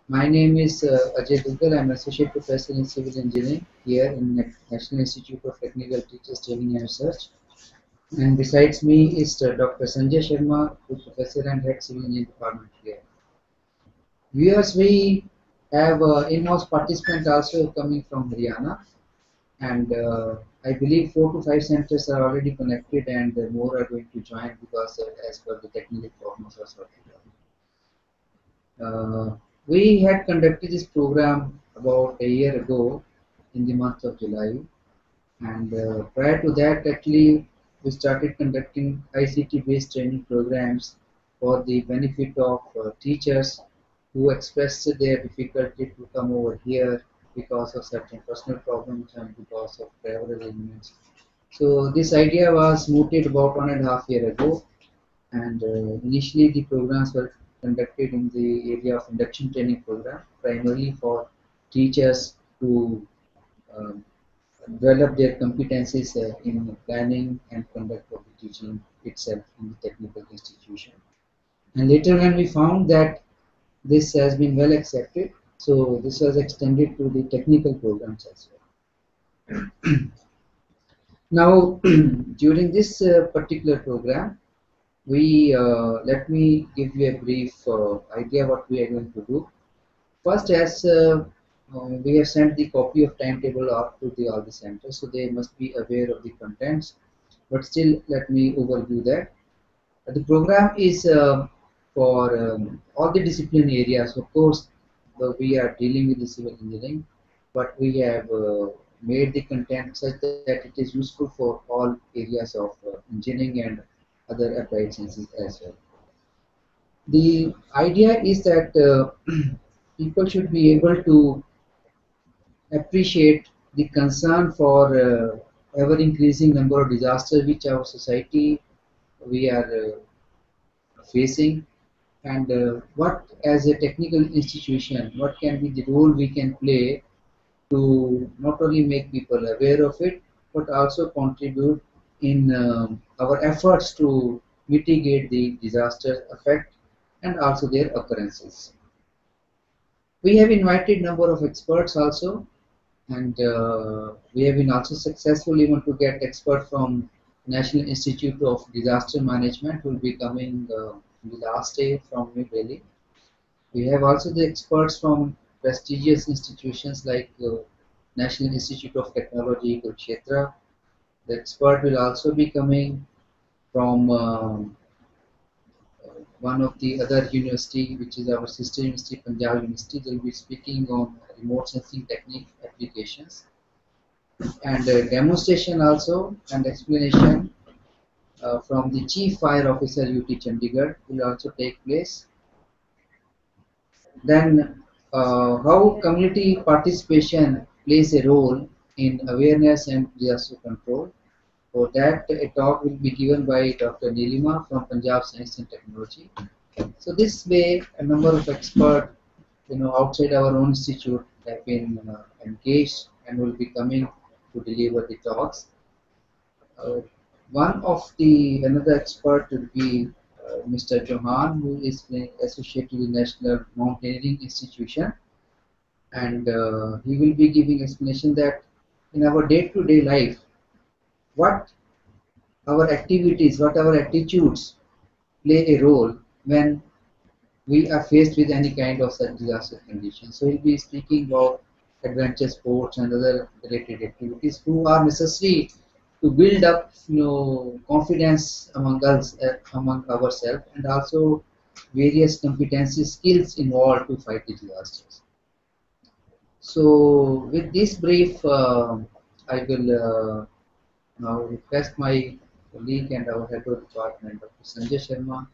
My name is Ajay Duggal. I'm Associate Professor in Civil Engineering here in National Institute of Technical Teachers Training and Research. And besides me is Dr. Sanjay Sharma, who is Professor and Head Civil Engineering Department here. Viewers, we have in-house participants also coming from Haryana, and I believe 4 to 5 centers are already connected, and more are going to join because as per the technical problems are sorted out. We had conducted this program about a year ago in the month of July, and prior to that, actually, we started conducting ICT-based training programs for the benefit of teachers who expressed their difficulty to come over here because of certain personal problems and because of travel arrangements. So this idea was mooted about 1.5 years ago, and initially the programs were conducted in the area of induction training program, primarily for teachers to um, develop their competencies in planning and conduct of the teaching itself in the technical institution. And later when we found that this has been well accepted, so this was extended to the technical programs as well. Now, during this particular program, we let me give you a brief idea what we are going to do. First, as we have sent the copy of timetable out to all the centers, so they must be aware of the contents. But still, let me overview that. The program is for all the discipline areas. Of course, we are dealing with the civil engineering, but we have made the content such that it is useful for all areas of engineering and other applied sciences as well. The idea is that people should be able to appreciate the concern for ever increasing number of disasters which our society we are facing, and what as a technical institution what can be the role we can play to not only make people aware of it but also contribute in our efforts to mitigate the disaster effect and also their occurrences. We have invited number of experts also, and we have been also successful even to get expert from National Institute of Disaster Management who will be coming the last day from New Delhi. We have also the experts from prestigious institutions like National Institute of Technology, Kurukshetra. The expert will also be coming from one of the other university, which is our sister university, Punjab University. They will be speaking on remote sensing technique applications, and demonstration also and explanation from the Chief Fire Officer UT Chandigarh will also take place. Then how community participation plays a role in awareness and disaster control. For that, a talk will be given by Dr. Nilima from Punjab Science and Technology. So this way, a number of experts, outside our own institute have been engaged and will be coming to deliver the talks. Uh, One of the another expert will be Mr. Johan, who is associated with National Mountaineering Institution, and he will be giving explanation that in our day-to-day life, what our activities, what our attitudes play a role when we are faced with any kind of such disaster condition. So he'll be speaking about adventure sports and other related activities who are necessary to build up, confidence among us, among ourselves, and also various competency skills involved to fight the disasters. So with this brief, I will now request my colleague and our head of department, Dr. Sanjay Sharma,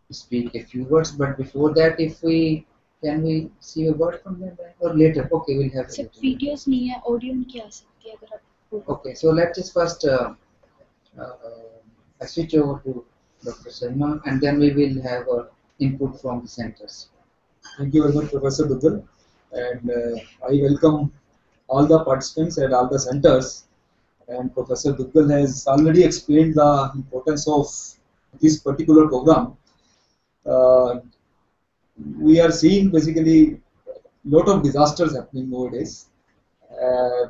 speak a few words, but before that, if we can we see a word from them or later? Okay, we'll have it sir later. Videos नहीं है audio उनकी आ सकती है अगर आप Okay, so let's just first switch over to Dr. Sharma, and then we will have input from the centers. Thank you very much, Professor Duggal, and I welcome all the participants at all the centers. And Professor Duggal has already explained the importance of this particular program. Uh, we are seeing basically lot of disasters happening nowadays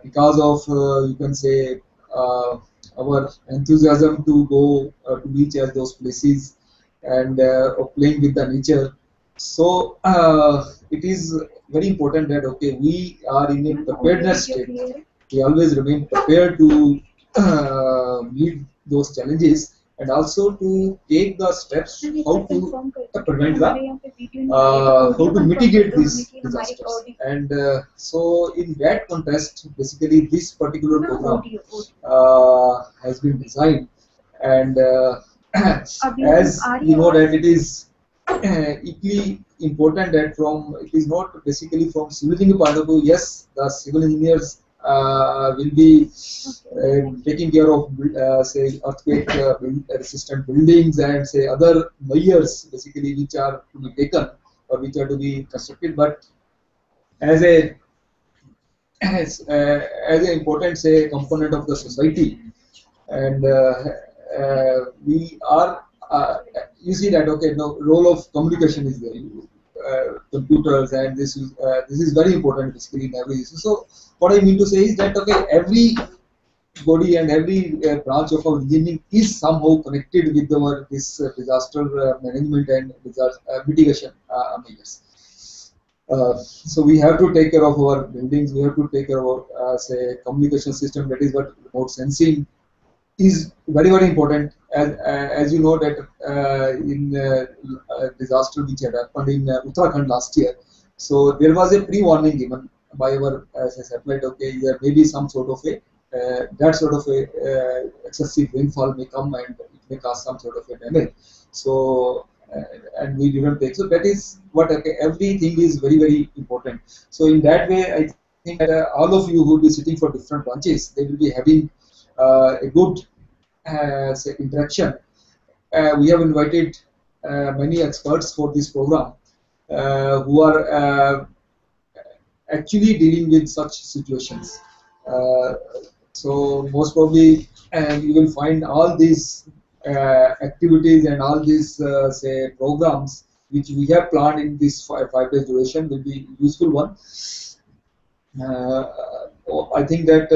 because of you can say uh, our enthusiasm to go to beach at those places and of playing with the nature. So it is very important that okay, we are in a preparedness state. We always remain prepared to meet those challenges and also to take the steps how to prevent the how to mitigate these disasters. And so, in that context, basically, this particular program has been designed, and as you know that it is equally important that from it is not basically from civil engineering point of view. Yes, the civil engineers will be taking care of say earthquake resistant buildings and say other measures basically which are to be taken or which are to be constructed. But as a as an important say component of the society, and we are you see that okay, no role of communication is there. Computers and this is very important basically in every issue. So what I mean to say is that okay, every body and every branch of our engineering is somehow connected with our this disaster management and disaster mitigation measures. So we have to take care of our buildings. We have to take care of our say communication system. That is what remote sensing is very important. As you know that in disaster which had happened in Uttarakhand last year, so there was a pre-warning given by our satellite. Okay, there may be some sort of a that sort of a excessive rainfall may come and it may cause some sort of a damage. So and we didn't take. So that is what okay, everything is very important. So in that way, I think that all of you who will be sitting for different branches, they will be having a good say interaction. We have invited many experts for this program who are actually dealing with such situations. Uh, so most probably, you will find all these activities and all these say programs which we have planned in this 5 days duration will be useful one. Uh, I think that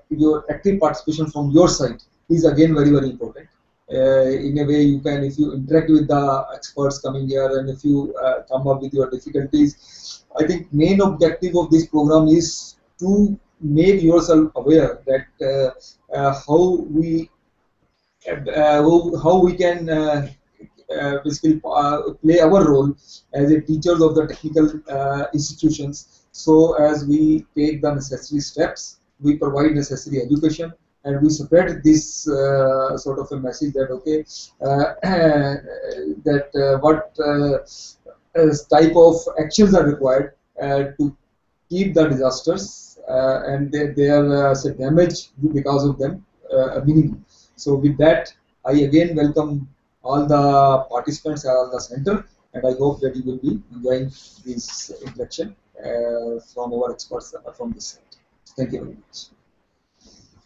your active participation from your side is again very important. In a way, you can if you interact with the experts coming here and if you come up with your difficulties. I think main objective of this program is to make yourself aware that how we can basically play our role as a teachers of the technical institutions. So as we take the necessary steps, we provide necessary education, and we spread this sort of a message that okay, that what type of actions are required to keep the disasters and their say damage because of them minimum. So with that, I again welcome all the participants at the center, and I hope that you will be enjoying this interaction from our experts from this side. Thank you very much.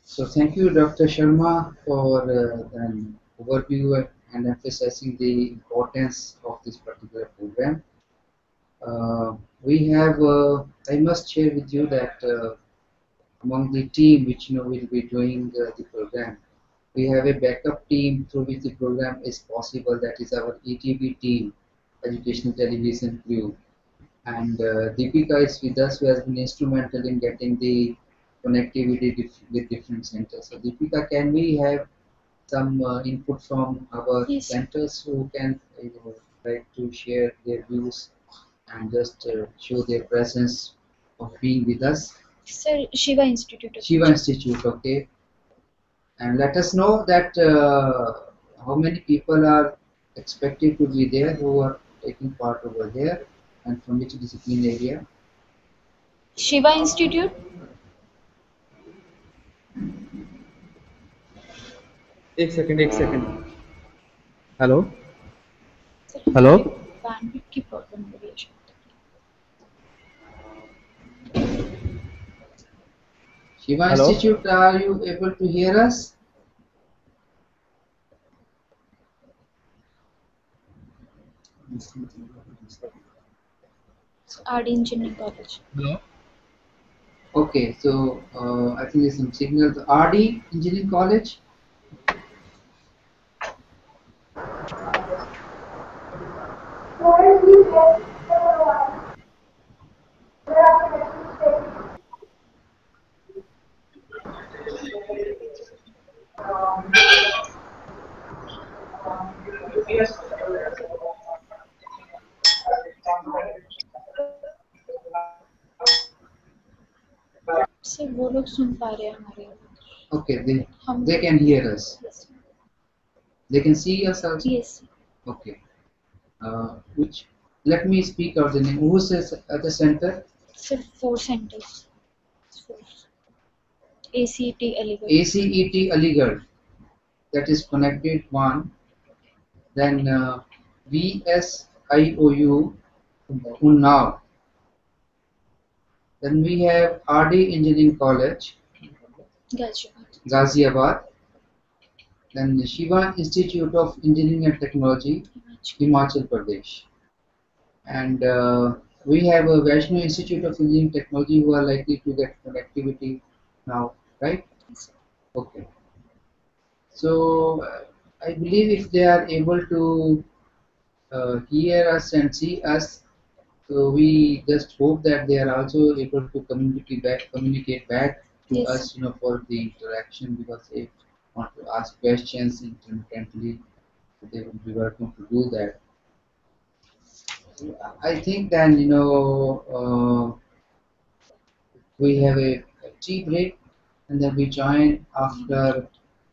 So thank you, Dr. Sharma, for an overview and emphasizing the importance of this particular program. We have, I must share with you that among the team which will be doing the program, we have a backup team through which the program is possible. That is our ETV team, Educational Television Crew, and Deepika is with us, who has been instrumental in getting the connectivity with different centers. So Deepika, can we have some input from our Yes, centers who can like to share their views and just show their presence of being with us? sir, Shiva Institute of Shiva Teaching. Institute, okay. And let us know that how many people are expected to be there who are taking part over there and from which discipline area. Shiva Institute? एक second एक second hello Sir, hello हमारे bandwidth की problem हो रही है शायद. Shiva hello Institute, are you able to hear us? RD Engineering College. Hello. Okay, so I think there's some signal. The RD Engineering College. Sir वो लोग सुन पा रहे हैं हमारी आवाज़। Okay, हम they can hear us. Yes. They can see us also. Yes. Okay. Which let me speak out the name. Who says at the center? Sir 4 centers. 4. ACT Aligarh. ACET Aligarh. That is connected one. Then VSIOU Unnao. Then we have RD Engineering College, Ghaziabad. Ghaziabad. Then Shiva Institute of Engineering and Technology, Himachal. Himachal Pradesh. And we have a Vaishno Institute of Engineering Technology who are likely to get connectivity now, right? Yes. Okay. So I believe if they are able to hear us and see us, so we just hope that they are also able to communicate back to Yes, sir. us, for the interaction because they want to ask questions intermittently, so they will be welcome to do that. So I think then we have a tea break and then we join after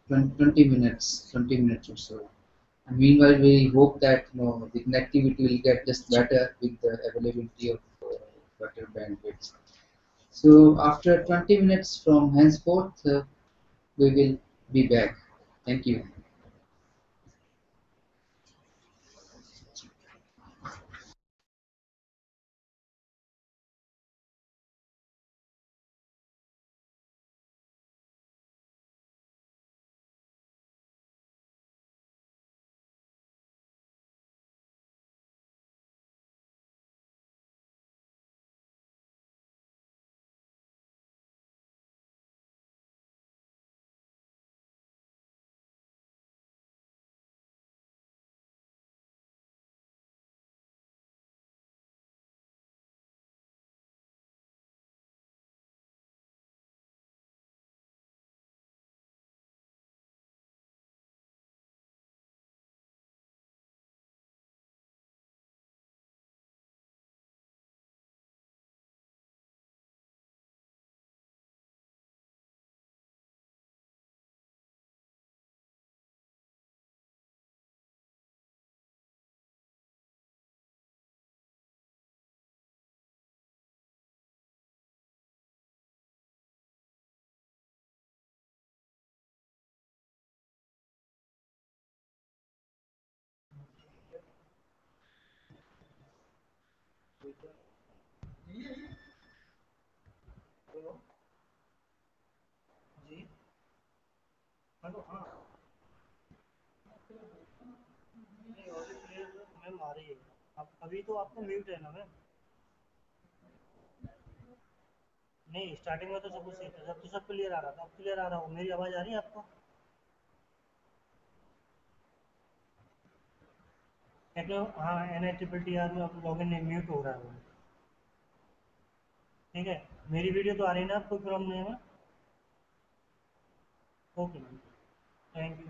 20 minutes, 20 minutes or so. And meanwhile, we hope that the connectivity will get just better with the availability of better bandwidth. So after 20 minutes from henceforth, we will be back. Thank you. Ma'am आ रही है। अब अभी तो आपको mute है ना ma'am? नहीं, स्टार्टिंग में तो सब कुछ सही था, जब तो सब क्लियर आ रहा था। अब क्लियर आ रहा हो, मेरी आवाज़ आ रही है आपको? हाँ, NITRRR में आप लॉगिन नहीं, म्यूट हो रहा है वो। ठीक है, मेरी वीडियो तो आ रही है ना आपको क्रोम में? Okay ma'am, thank you.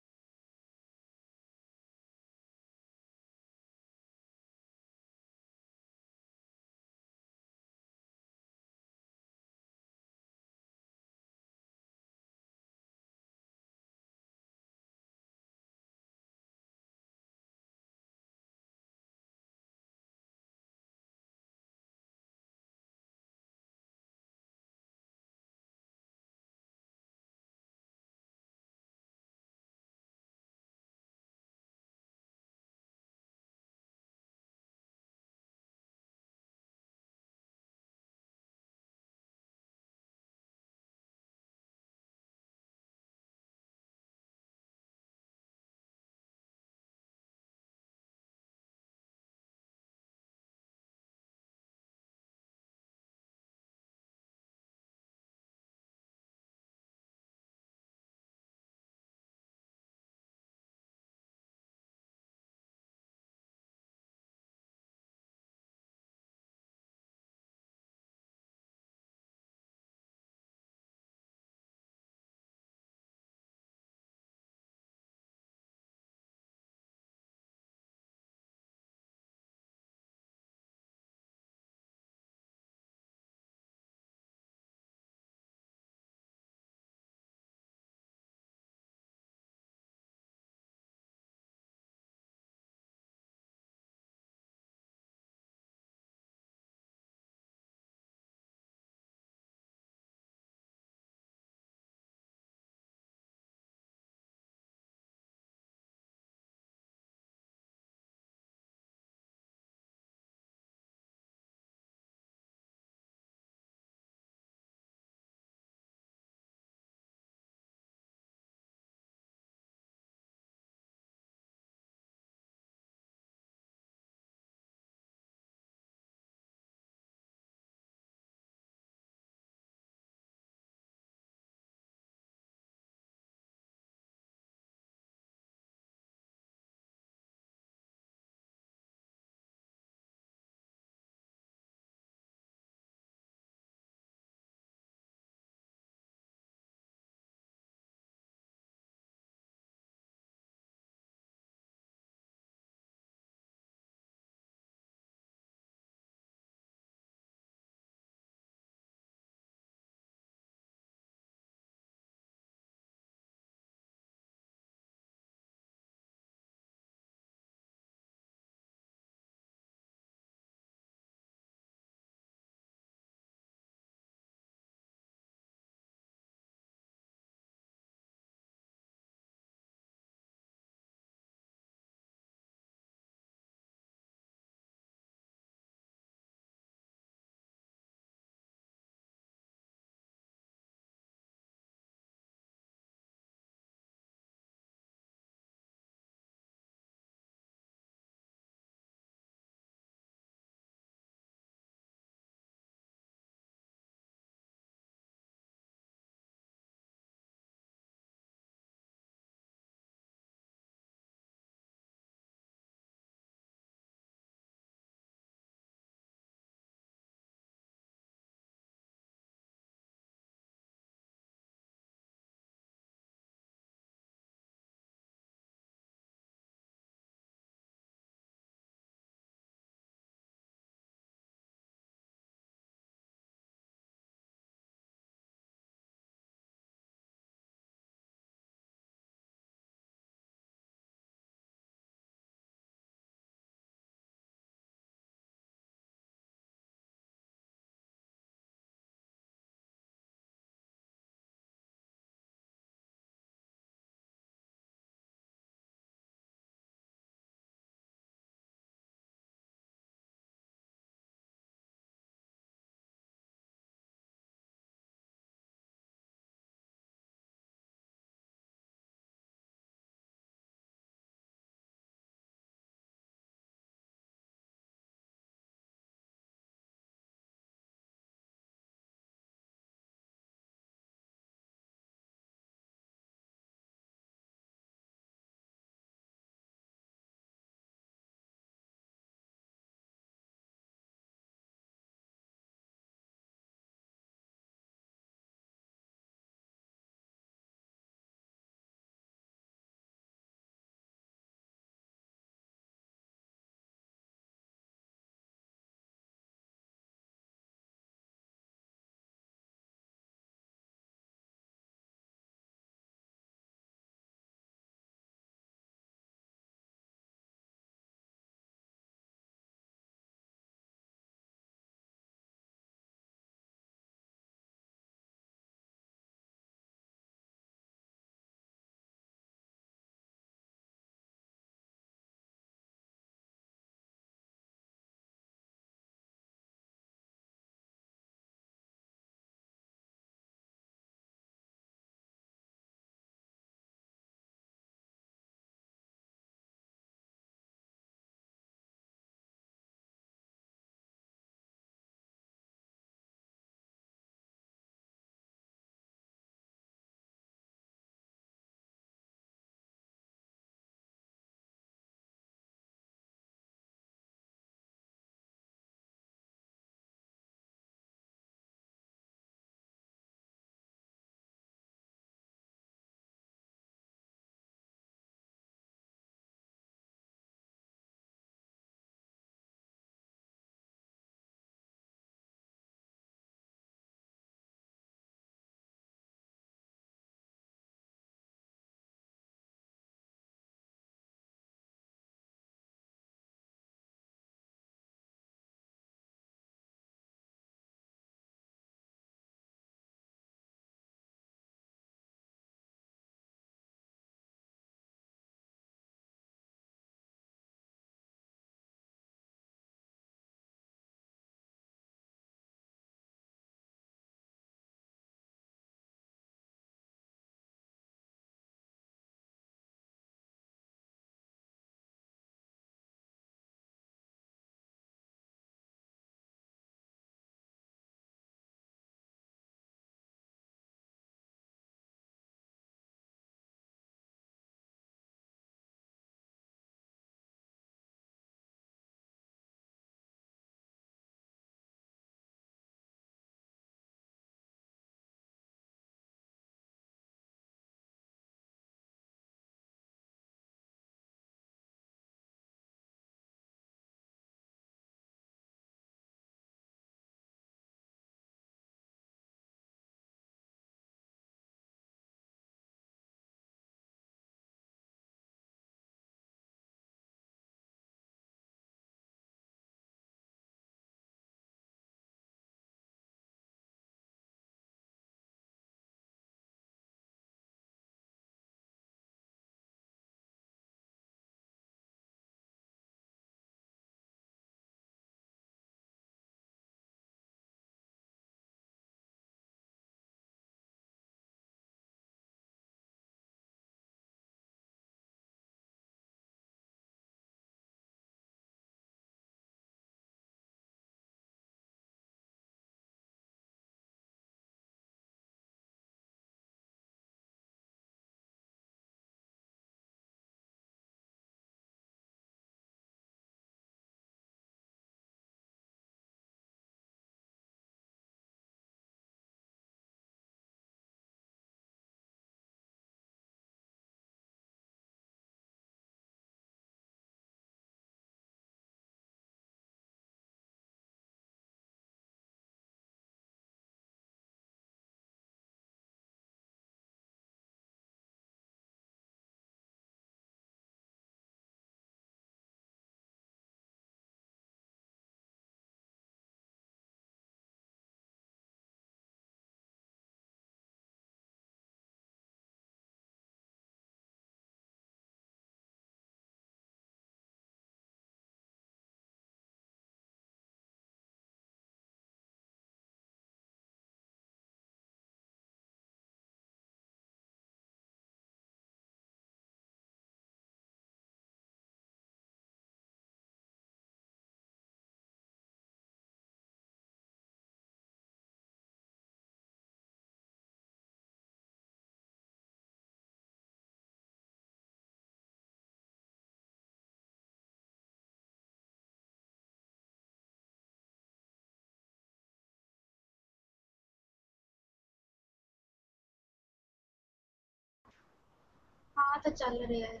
हाँ तो चल रही है।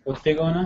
कुत्ते कौन है?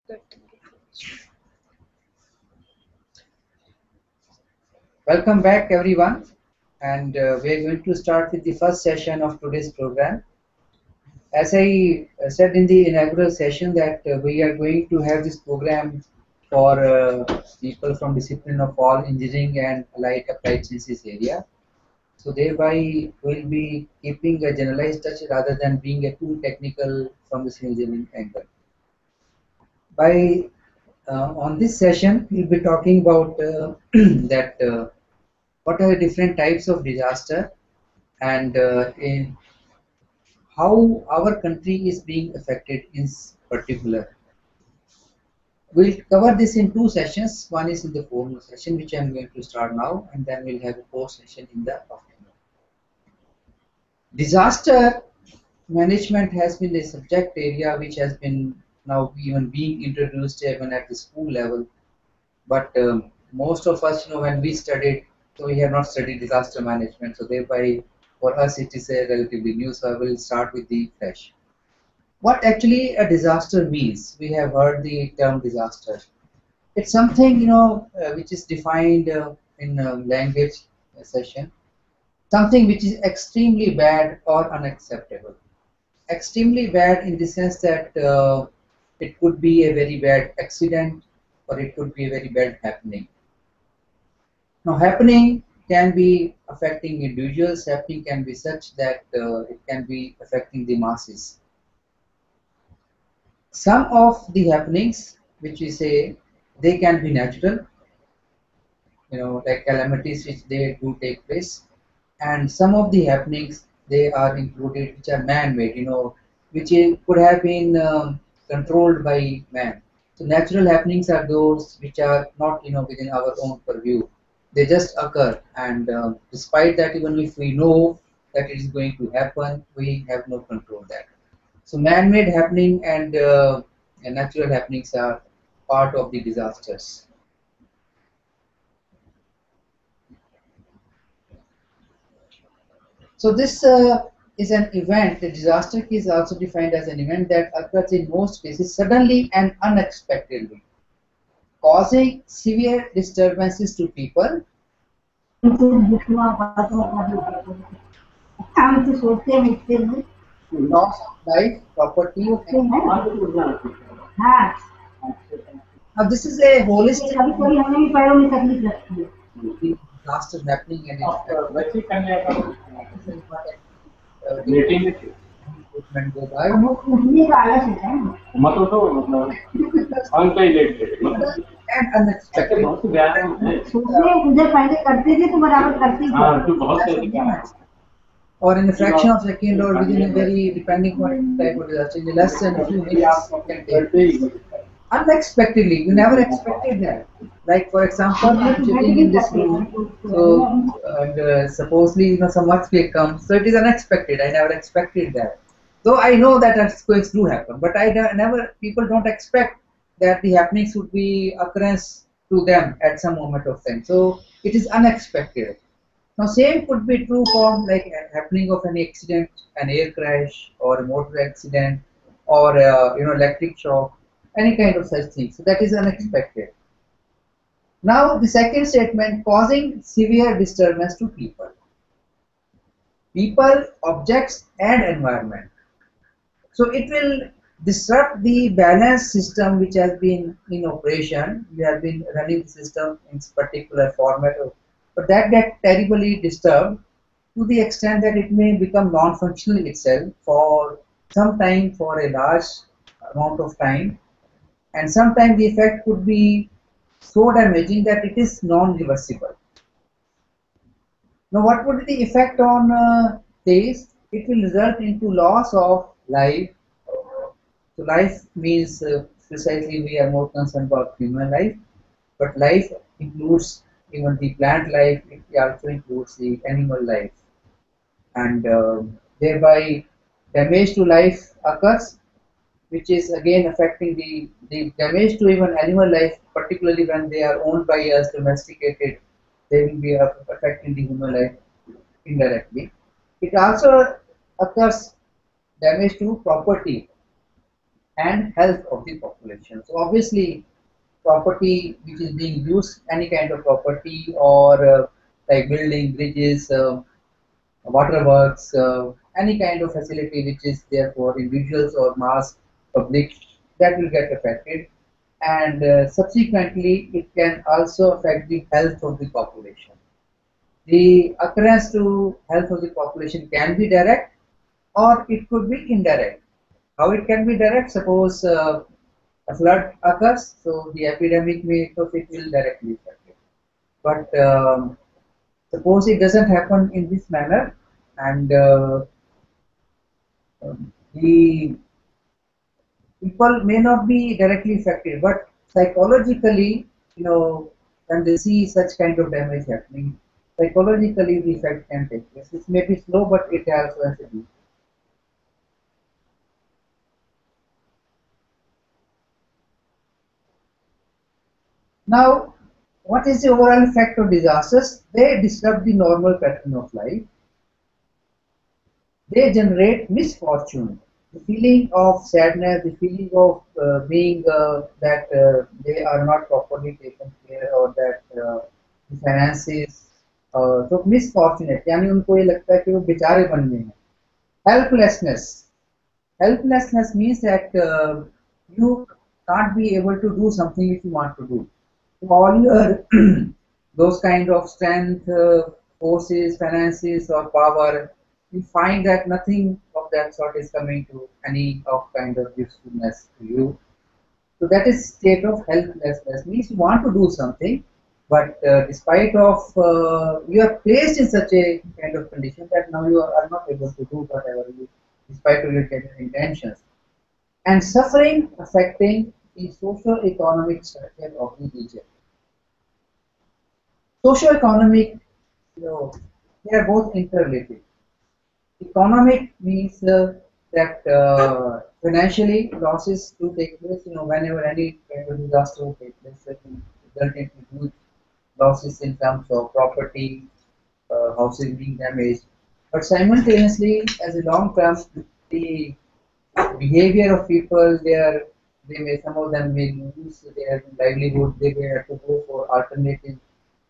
Good. Welcome back, everyone. And we're going to start with the first session of today's program. As I said in the inaugural session that we are going to have this program for people from discipline of all engineering and allied applied sciences area. So thereby we'll be keeping a generalized touch rather than being a too technical from the civil engineering angle. By on this session, we'll be talking about that what are the different types of disaster and in how our country is being affected in particular. We'll cover this in two sessions. One is in the formal session, which I'm going to start now, and then we'll have a post session in the afternoon. Disaster management has been a subject area which has been now even being introduced even at the school level. But most of us, when we studied, so we have not studied disaster management. So thereby, for us, it is a relatively new. So I will start with the fresh. What actually a disaster means? We have heard the term disaster. It's something which is defined in language session. Something which is extremely bad or unacceptable. Extremely bad in the sense that it could be a very bad accident or it could be a very bad happening. Now, happening can be affecting individuals. Happening can be such that it can be affecting the masses. Some of the happenings, which we say, they can be natural, like calamities which they do take place, and some of the happenings they are included which are man-made, which could have been controlled by man. So natural happenings are those which are not, within our own purview. They just occur, and despite that, even if we know that it is going to happen, we have no control that. So man-made happening and natural happenings are part of the disasters. So this is an event. The disaster is also defined as an event that occurs in most cases suddenly and unexpectedly, causing severe disturbances to people, loss of life, property, and now this is a holistic disaster happening and development go by. And unexpected. Or in a fraction of a second or within a very depending on type of disaster, in less than a few minutes can take place. Unexpectedly, you never expected that. Like for example, I'm sitting in this room, so and supposedly some earthquake comes, so it is unexpected. I never expected that. Though I know that earthquakes do happen, but never people don't expect that the happenings would be occurrence to them at some moment of time. So it is unexpected. Now same could be true for like happening of any accident, an air crash or a motor accident or electric shock, any kind of such thing. So that is unexpected. Now the second statement, causing severe disturbance to people, objects and environment. So it will disrupt the balance system which has been in operation. We have been running the system in this particular format, but that gets terribly disturbed to the extent that it may become non-functional itself for some time, for a large amount of time, and sometimes the effect could be so damaging that it is non-reversible. Now, what would be the effect on this? It will result into loss of life. So, life means precisely we are more concerned about human life, but life includes even the plant life. It also includes the animal life, and thereby damage to life occurs, which is again affecting the damage to even animal life, particularly when they are owned by us, domesticated, they will be affecting the human life indirectly. It also occurs damage to property. and health of the population. So obviously, property which is being used, any kind of property or like building, bridges, waterworks, any kind of facility which is there for individuals or mass public, that will get affected. And subsequently, it can also affect the health of the population. The occurrence to health of the population can be direct or it could be indirect. How it can be direct? Suppose a flood occurs, so the epidemic may so it will directly affect it. But suppose it doesn't happen in this manner, and the people may not be directly affected, but psychologically, when they see such kind of damage happening, psychologically the effect can take place. It may be slow, but it also has a do. Now, what is the overall effect of disasters? They disrupt the normal pattern of life. They generate misfortune, the feeling of sadness, the feeling of being that they are not properly taken care or that the finances तो misfortunate यानी उनको ये लगता है कि वो बेचारे बन गए हैं. Helplessness. Helplessness means that you can't be able to do something if you want to do. So all your those kind of strength, forces, finances, or power, you find that nothing of that sort is coming to any of kind of usefulness to you. So that is state of helplessness. Means you want to do something, but despite of you are placed in such a kind of condition that now you are not able to do whatever you, despite of your intentions, and suffering affecting the socio-economic structure of the region. Socio-economic, they are both interrelated. Economic means that financially losses do take place. Whenever any kind of disaster will take place, it will result in huge losses in terms of property, houses being damaged. But simultaneously, as a long term, the behavior of people, they may some of them may lose their livelihood. They may have to go for alternatives.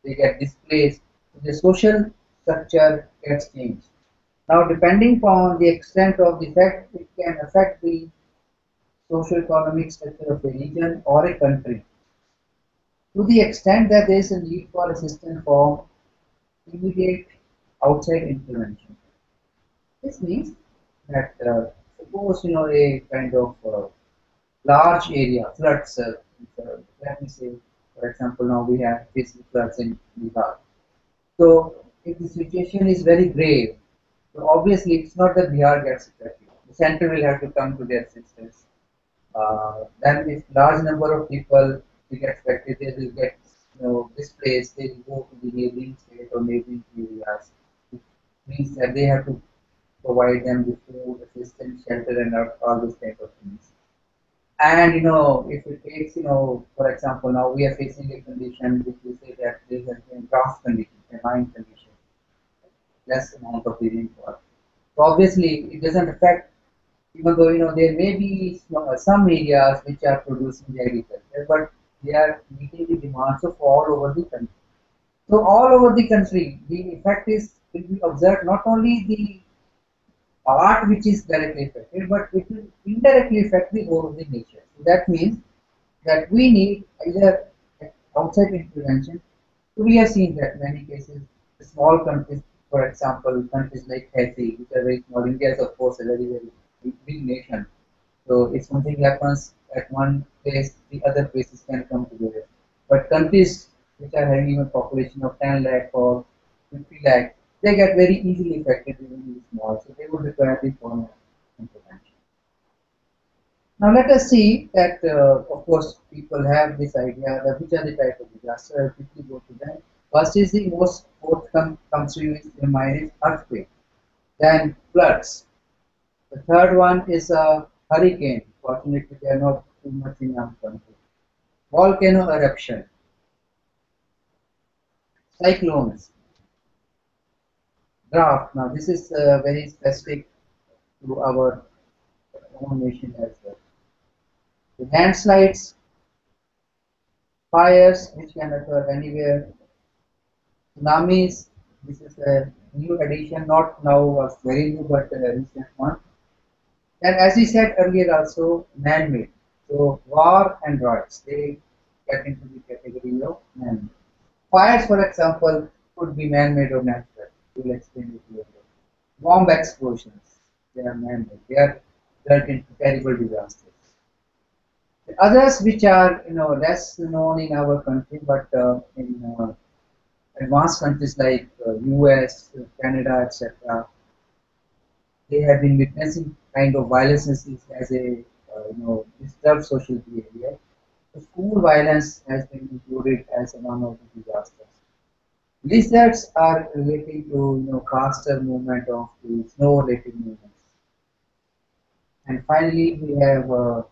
They get displaced. The social structure gets changed. Now, depending upon the extent of the effect, it can affect the socio-economic structure of a region or a country to the extent that there is a need for assistance from immediate outside intervention. This means that suppose a kind of large area floods. Let me say, for example, now we have facing floods in Bihar. So if the situation is very grave, so obviously it's not that Bihar gets affected. The center will have to come to their assistance. Then if large number of people will get affected, they will get displaced. They will go to the neighboring state or neighboring areas. It means that they have to provide them with food, assistance, shelter, and all those type of things. And if it takes, for example, now we are facing a condition which we say that there is a drought condition, a mine condition, less amount of rainfall. So obviously, it doesn't affect, even though there may be some areas which are producing the agriculture, but they are meeting the demands of all over the country. So all over the country, the effect is will be observed not only the part which is directly affected, but it will indirectly affect the whole of the nature. So that means that we need either outside intervention. So we have seen that many cases, small countries, for example, countries like Haiti, which are very small. India is of course a very very big nation. So if something happens at one place, the other places can come together. But countries which are having a population of 10 lakh or 50 lakh, they get very easily affected even in small. So they would require the foreign intervention. Now let us see that, of course, people have this idea that which are the type of disaster. I'll quickly go to them. First is the most forthcoming comes to your mind is earthquake, then floods. The third one is a hurricane. Fortunately, they are not too much in our country. Volcano eruption, cyclones, drought. Now this is very specific to our own nation as well. The landslides, fires which can occur anywhere, tsunamis. This is a new addition, not now a very new but a recent one. And as we said earlier, also man-made. So war and riots they get into the category of man-made. Fires, for example, could be man-made or natural. We'll explain it later. Bomb explosions, they are man-made. They are result into terrible disasters. The others which are less known in our country, but in advanced countries like US, Canada, etc., they have been witnessing kind of violences as a disturbed social behavior. The school violence has been included as one of the disasters. Lizards are relating to faster movement of the snow-related movements. And finally, we have a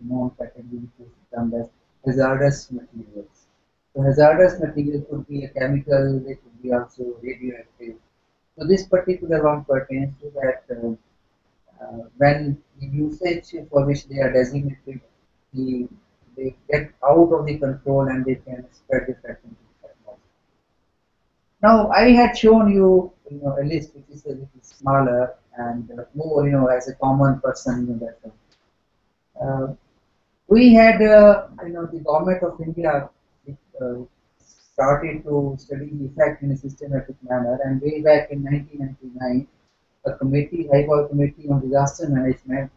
known category which is termed as hazardous materials. So hazardous material could be a chemical, they could be also radioactive. So this particular one pertains to that when the usage for which they are designated, the, they get out of the control and they can spread the effect into the atmosphere. Now, I had shown you, a list which is a little smaller and more, as a common person, that uh, we had, the government of India uh, started to study the effect in a systematic manner, and way back in 1999, a committee, High Power Committee on Disaster Management,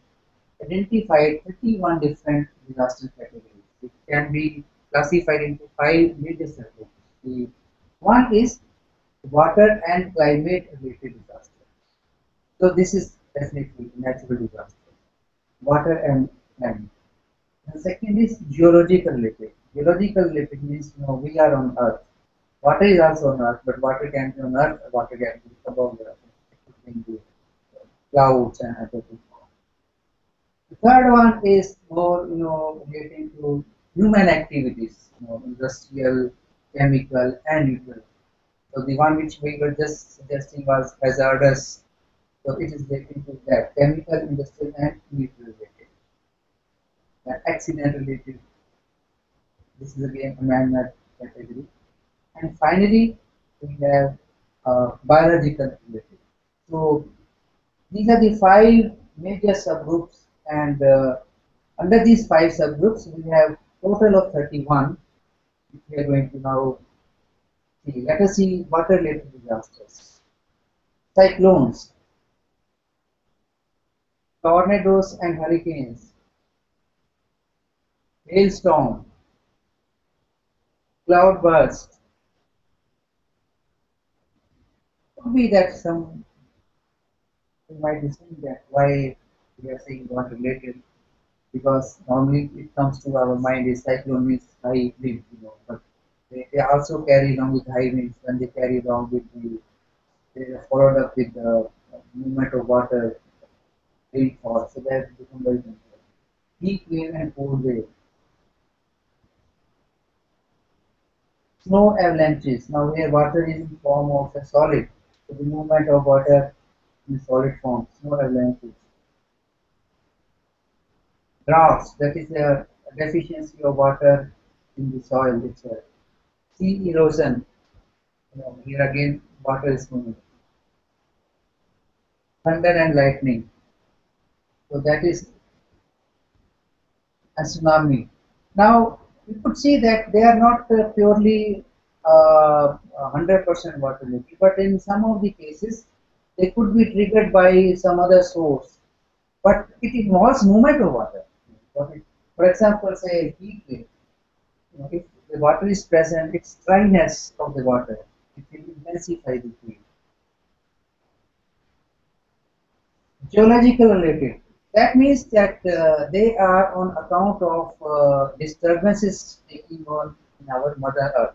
identified 31 different disaster categories. It can be classified into five major subgroups. The one is water and climate related disaster. So this is definitely natural disaster. Water and climate. The second is geological related. Geological related means we are on Earth. Water is also on Earth, but water can be on Earth, water can be above the Earth. It could be clouds and other things. The third one is more, relating to human activities, industrial, chemical, and nuclear. So the one which we were just suggesting was hazardous. So it is relating to that chemical, industrial, and nuclear related. And accident related. This is again a man-made category. And finally, we have biological related. So these are the five major subgroups, and under these five subgroups, we have total of 31, which we are going to now see. Let us see water-related disasters. Cyclones, tornadoes and hurricanes, hailstorm, cloudburst. Could be that some you might be saying that why we are saying water-related, because normally it comes to our mind is cyclone means high wind, but they also carry along with high winds when they carry along with they are followed up with the movement of water, rainfall, so they have become very dangerous. Heat wave and cold wave, snow avalanches. Now here water is in form of a solid, so the movement of water in solid form, snow avalanches. Droughts, that is a deficiency of water in the soil itself. Sea erosion, here again water is moving. Thunder and lightning, so that is a tsunami. Now you could see that they are not purely 100% water related, but in some of the cases they could be triggered by some other source. But it involves movement of water. For example, say heat wave. If the water is present, its dryness of the water, it will intensify the heat. Geological related. That means that they are on account of disturbances taking on in our Mother Earth.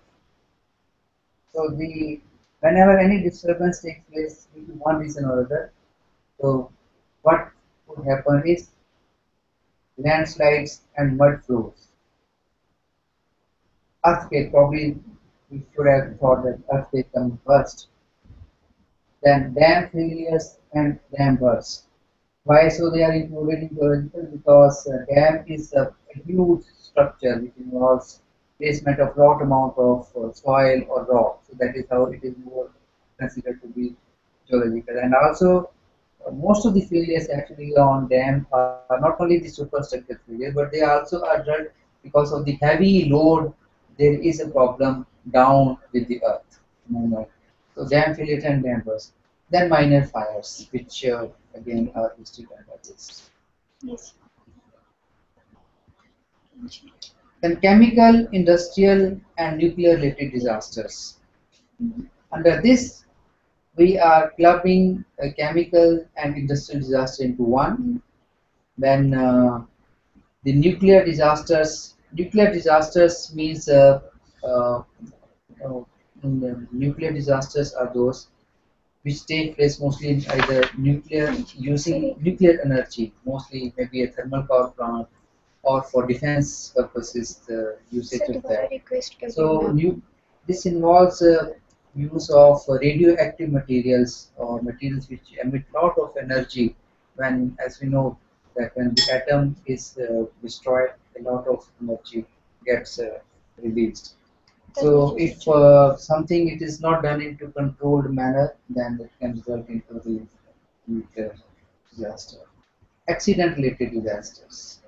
So the whenever any disturbance takes place due to one reason or other, so what would happen is landslides and mud flows. Earthquake, probably we should have thought that earthquake comes first. Then dam failures and dam bursts. Why so they are included in geological? Because dam is a huge structure which involves placement of lot amount of soil or rock. So that is how it is more considered to be geological. And also most of the failures actually on dam are not only the superstructure failure, but they also are done because of the heavy load. There is a problem down with the earth movement. So dam failure and dam burst. Then minor fires, which again are listed under this. Yes. Then chemical, industrial, and nuclear related disasters. Under this, we are clubbing a chemical and industrial disaster into one. Then the nuclear disasters means uh, uh, nuclear disasters are those which take place mostly in either nuclear using nuclear energy, mostly maybe a thermal power plant or for defense purposes the usage sir of दोबारा that. Request कर So देना. this involves use of radioactive materials or materials which emit lot of energy when, as we know, that when the atom is destroyed, a lot of energy gets released. So if something it is not done into controlled manner, then it can result into the nuclear disaster. Accident-related disasters.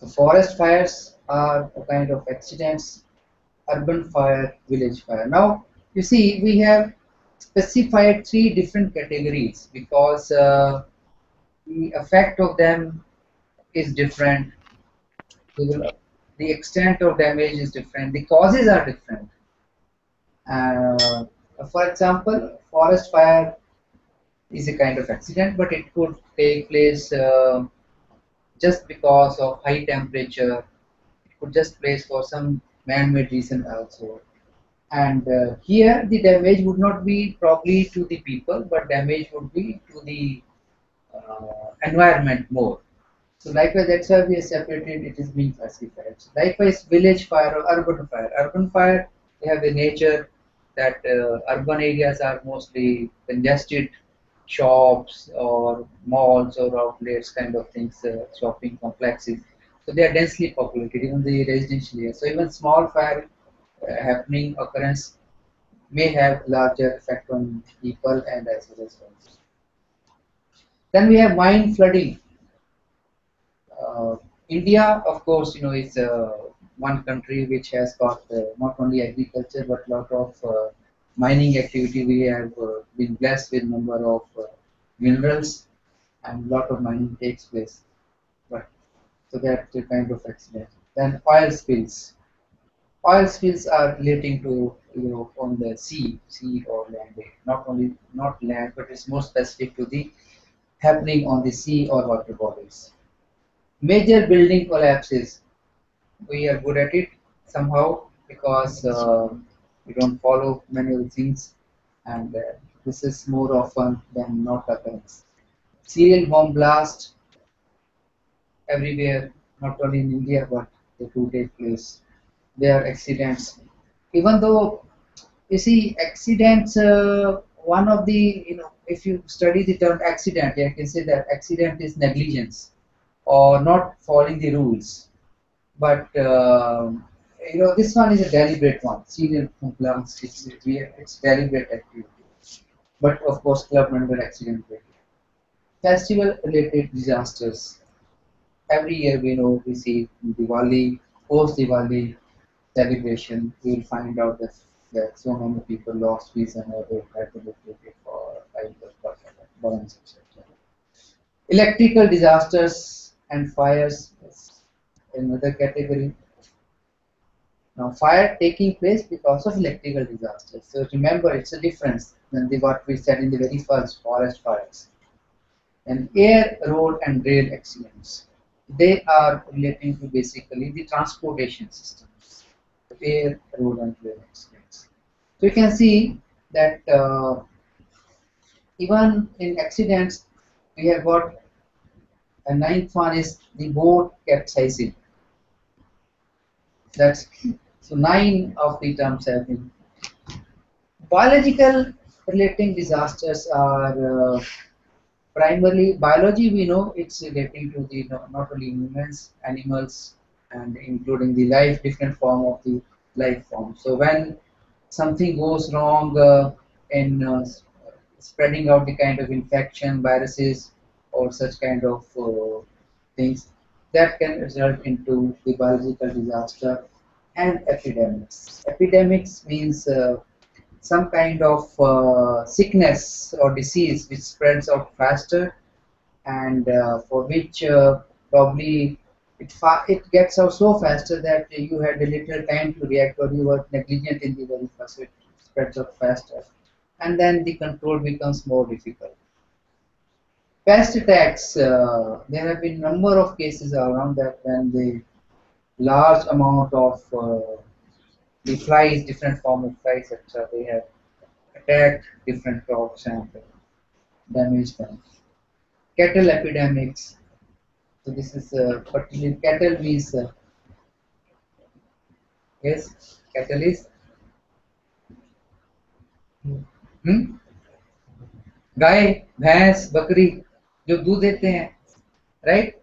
So forest fires are a kind of accidents, urban fire, village fire. Now, you see, we have specified three different categories because the effect of them is different. The extent of damage is different. The causes are different. Uh, for example, forest fire is a kind of accident, but it could take place just because of high temperature. It could just place for some man-made reason also. And here the damage would not be probably to the people, but damage would be to the environment more. So likewise, that's why we have separated it is being classified. So likewise, village fire or urban fire. Urban fire, they have a nature that urban areas are mostly congested shops or malls or outlets kind of things, shopping complexes. So they are densely populated, even the residential areas. So even small fire happening occurrence may have larger effect on people and as well as homes. Then we have mine flooding. Uh, India, of course, is one country which has got not only agriculture but lot of mining activity. We have been blessed with number of minerals and lot of mining takes place. But so that's a kind of accident. Then oil spills. Oil spills are relating to on the sea or land. Not only not land, but it's more specific to the happening on the sea or water bodies. Major building collapses. We are good at it somehow because we don't follow many of the things, and this is more often than not occurrence. Serial bomb blast everywhere, not only in India but they do take place. There are accidents. Even though you see accidents, one of the if you study the term accident, you can say that accident is negligence or not following the rules. But this one is a deliberate one. Serial compliance, it's deliberate activity. But of course, club under accident rate. Festival related disasters. Every year we know we see Diwali, post Diwali celebration. We will find out that so many people lost reason or they had to be treated for burns, etc. Electrical disasters and fires is another category. Now, fire taking place because of electrical disasters. So remember, it's a difference than what we said in the very first forest fires. And air, road, and rail accidents. They are relating to basically the transportation systems, air, road, and rail accidents. So you can see that even in accidents, we have got a ninth one is the boat capsizing. That's so nine of the terms have been. Biological relating disasters are Primarily, biology we know it's relating to the not only humans, animals, and including the life, different form of the life form. So when something goes wrong in spreading out the kind of infection, viruses, or such kind of things, that can result into the biological disaster and epidemics. Epidemics means some kind of sickness or disease which spreads out faster and for which probably it gets out so faster that you had a little time to react or you were negligent in the very first, so it spreads out faster and then the control becomes more difficult. Pest attacks, there have been number of cases around that when the large amount of the flies, different form of flies, etc., they have attacked different crops and damaged them. Cattle epidemics. So this is particularly cattle means yes, cattle is hmm? गाय भैंस बकरी जो दूध देते हैं right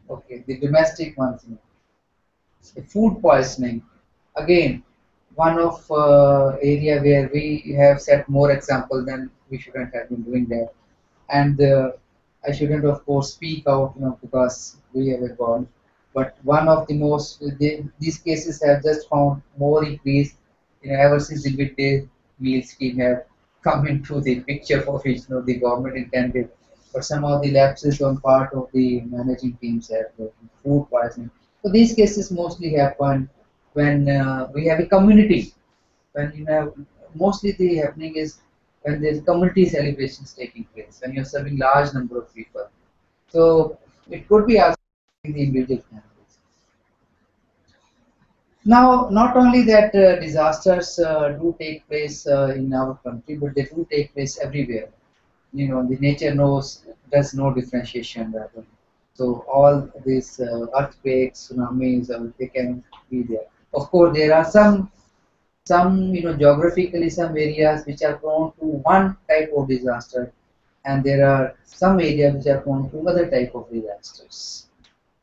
okay the domestic ones the food poisoning again one of area where we have set more example than we shouldn't have been doing that and I shouldn't of course speak out because we have a God but one of the most these cases have just found more increase ever since the midday meal scheme have come into the picture for which the government intended but somehow the lapses on part of the managing teams have food poisoning so these cases mostly happen when we have a community when you have mostly the happening is when there's community celebrations taking place when you're serving large number of people so it could be also in the individual families now not only that disasters do take place in our country but they do take place everywhere the nature knows does no differentiation rather so all these earthquakes tsunamis they can be there of course there are some geographically some areas which are prone to one type of disaster and there are some areas which are prone to other type of disasters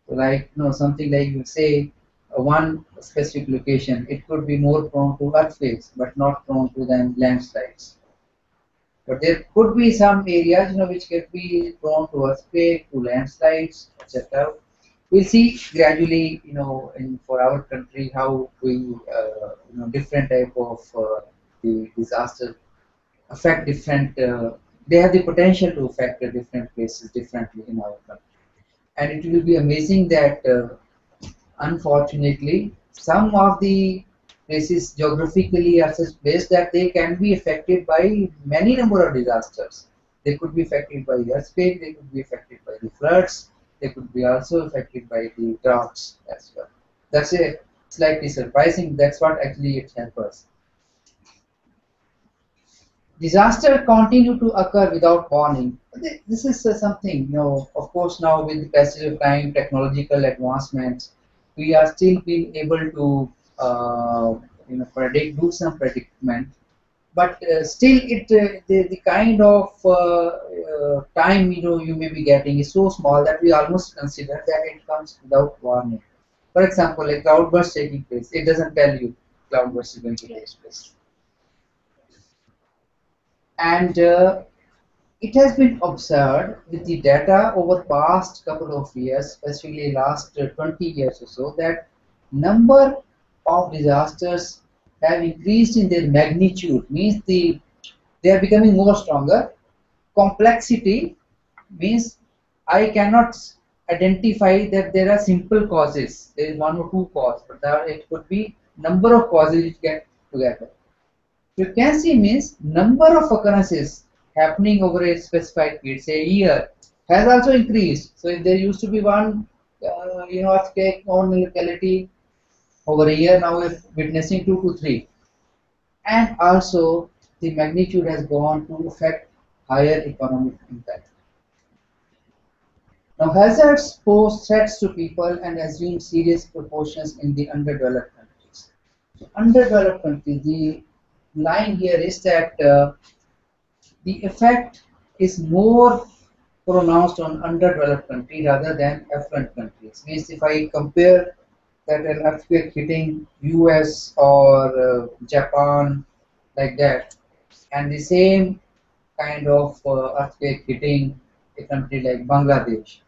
so like something like you say one specific location it could be more prone to earthquakes but not prone to then landslides but there could be some areas which could be prone to earthquake to landslides etc we'll see gradually in for our country how we different type of the disaster affect different they have the potential to affect the different places differently in our country and it will be amazing that unfortunately some of the places geographically are such placed that they can be affected by many number of disasters they could be affected by the earthquake they could be affected by the floods they could be also affected by the droughts as well that's a slightly surprising that's what actually it helps us disaster continue to occur without warning. This is something, of course, now with the passage of time, technological advancements, we are still being able to, do some predicament. But still, the kind of time you may be getting is so small that we almost consider that it comes without warning. For example, a cloudburst taking place, it doesn't tell you cloudburst is going to take place. And it has been observed with the data over past couple of years, especially last 20 years or so, that number of disasters have increased in their magnitude. Means they are becoming more stronger. Complexity means I cannot identify that there are simple causes. There is one or two causes, but it could be number of causes which get together. Frequency means number of occurrences happening over a specified period, say a year, has also increased. So if there used to be one, earthquake on a locality over a year, now we're witnessing 2 to 3, and also the magnitude has gone to affect higher economic impact. Now hazards pose threats to people and assume serious proportions in the underdeveloped countries. So underdeveloped countries, the line here is that the effect is more pronounced on underdeveloped country rather than affluent countries. Means if I compare that an earthquake hitting US or Japan like that, and the same kind of earthquake hitting a country like Bangladesh,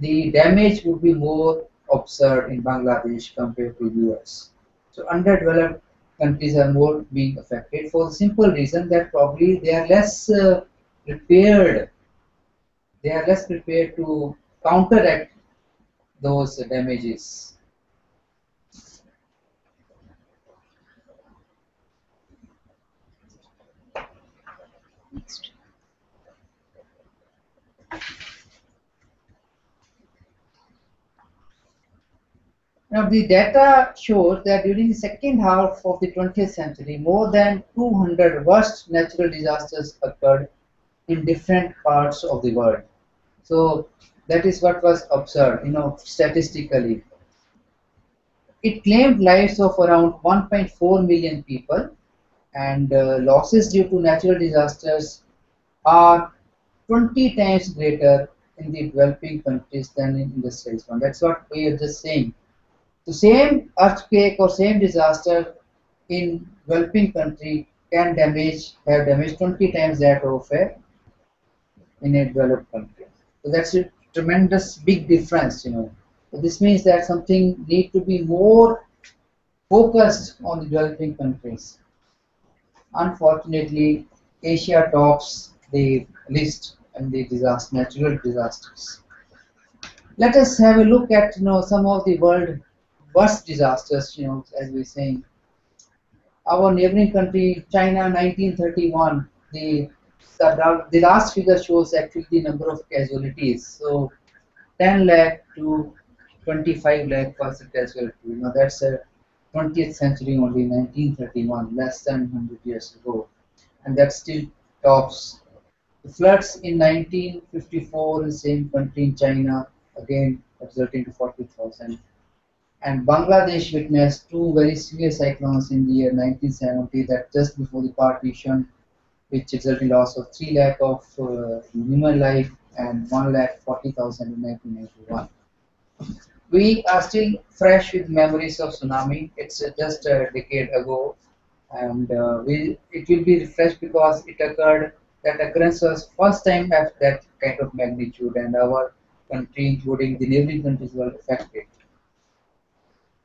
the damage would be more observed in Bangladesh compared to US. So underdeveloped countries are more being affected for the simple reason that probably prepared they are less prepared to counteract those damages. Next. Now, the data shows that during the second half of the 20th century, more than 200 worst natural disasters occurred in different parts of the world. So that is what was observed, statistically. It claimed lives of around 1.4 million people, and losses due to natural disasters are 20 times greater in the developing countries than in industrialized ones. That's what we are just saying. The same earthquake or same disaster in developing country can have damage 20 times that of a in a developed country. So that's a tremendous big difference. So this means that something need to be more focused on the developing countries. Unfortunately, Asia tops the list in the natural disasters. Let us have a look at some of the world worst disasters. As we're saying, our neighboring country, China, 1931. The last figure shows actually the number of casualties. So 10 lakh to 25 lakh was the casualty. That's a 20th century only, 1931, less than 100 years ago, and that still tops the floods in 1954 in the same country in China, again resulting to 40,000. And Bangladesh witnessed two very severe cyclones in the year 1970, that just before the partition, which resulted in loss of 3 lakh of human life and 1 lakh 40,000 in 1991. We are still fresh with memories of tsunami. It's just a decade ago, and it will be refreshed because it occurred. That occurrence was first time at that kind of magnitude, and our country, including the neighboring countries, were affected.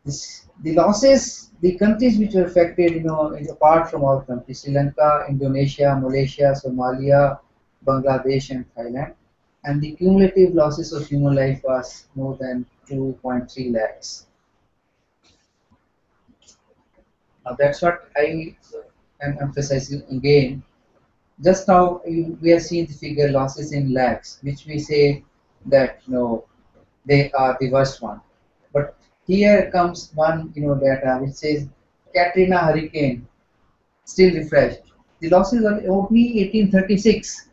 The losses, the countries which were affected, apart from our country, Sri Lanka, Indonesia, Malaysia, Somalia, Bangladesh, and Thailand, and the cumulative losses of human life was more than 2.3 lakhs. Now that's what I am emphasizing again. Just now we have seen the figure losses in lakhs, which we say that they are the worst one. But here comes one data which says Katrina hurricane, still refreshed. The losses are only 1836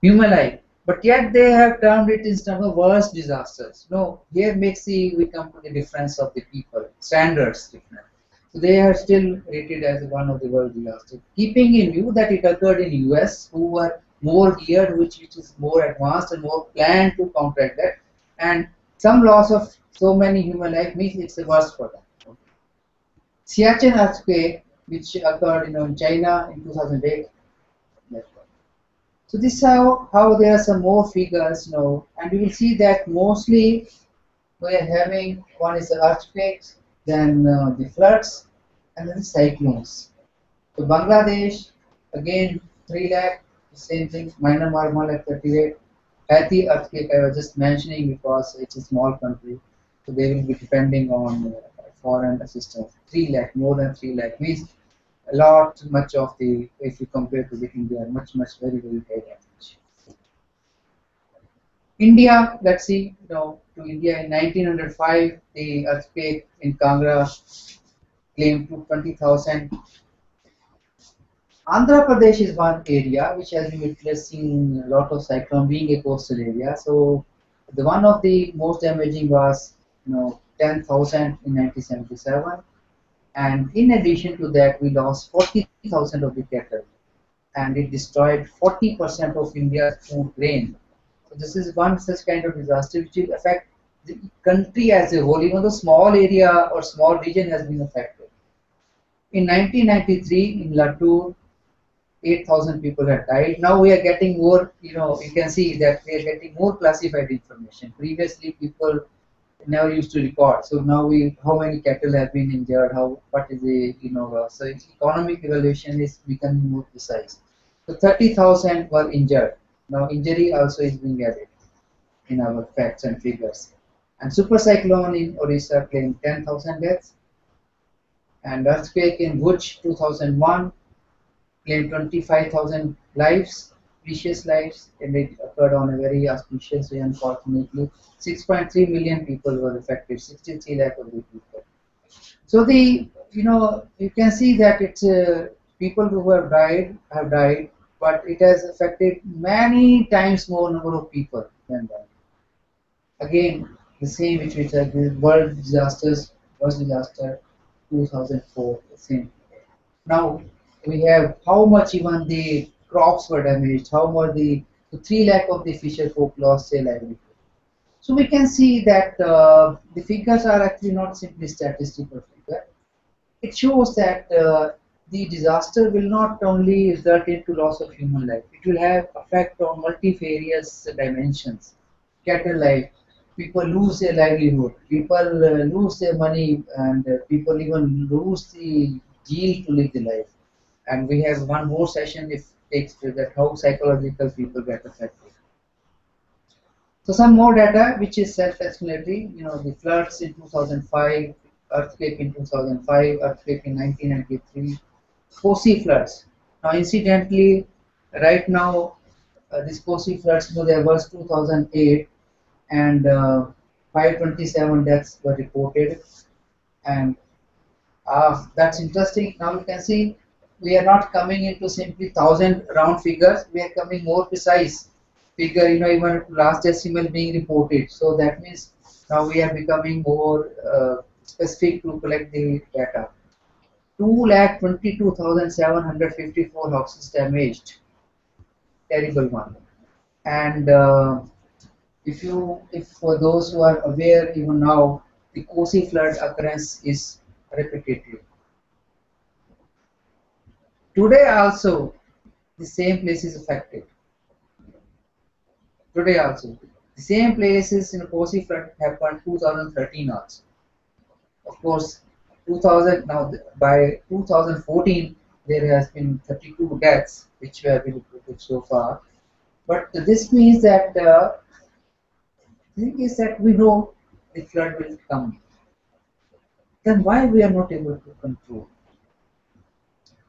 human life, but yet they have termed it as one of the worst disasters. No, here we come to the difference of the people, standards different. So they are still rated as one of the world disasters. Keeping in view that it occurred in US, who were more geared, which is more advanced and more planned to counteract that, and some loss of so many human life means it's the worst for them. Siachen earthquake, which occurred in China in 2008. So this is how there are some more figures, and we will see that mostly we are having one is the earthquakes, then the floods, and then the cyclones. So Bangladesh, again 3 lakh, same thing, Myanmar 1 lakh 38. Haiti earthquake I was just mentioning because it's a small country, so they will be depending on foreign assistance. 3 lakh, more than 3 lakh means a lot, much of the, if you compare to the India, much, very, very high damage. India, let's see, to India in 1905, the earthquake in Kangra claimed to 20,000. Andhra Pradesh is one area which has been witnessing a lot of cyclone, being a coastal area. So the one of the most damaging was 10,000 in 1977, and in addition to that, we lost 40,000 of the cattle, and it destroyed 40% of India's food grain. So this is one such kind of disaster which will affect the country as a whole, even though small area or small region has been affected. In 1993, in Latur, 8,000 people had died. Now we are getting more, you can see that we are getting more classified information. Previously, people never used to record. So now how many cattle have been injured, what is the, so economic evaluation is becoming more precise. So 30,000 were injured. Now injury also is being added in our facts and figures. And super cyclone in Orissa claimed 10,000 deaths. And earthquake in Bhuj 2001 claimed 25,000 lives, precious lives, and it occurred on a very auspicious way, unfortunately. 6.3 million people were affected, 63 lakh of the people. So you can see that it's people who have died, but it has affected many times more number of people than that. Again, the same which are the world disaster, 2004, the same. Now we have how much even the crops were damaged, how much the 3 lakh of the fisher folk lost their livelihood. So we can see that the figures are actually not simply statistical figure. It shows that the disaster will not only result into loss of human life, it will have effect on multifarious dimensions. Cattle life, people lose their livelihood, people lose their money, and people even lose the zeal to live the life. And we have one more session if takes to that how psychological people get affected. So some more data which is self-explanatory, the floods in 2005, earthquake in 2005, earthquake in 1993, Kosi floods. Now incidentally, right now, this Kosi floods, there was 2008 and 527 deaths were reported, and that's interesting. Now you can see we are not coming into simply thousand round figures. We are coming more precise figure. Even last decimal being reported. So that means now we are becoming more specific to collect the data. 2,22,754 houses damaged. Terrible one. And if for those who are aware, even now the Kosi flood occurrence is repetitive. Today also, the same place is affected. Today also, the same places in Kosi flood happened 2013 also. Of course, 2000 now by 2014 there has been 32 deaths which have been reported so far. But this means that the thing is that we know the flood will come. Then why we are not able to control?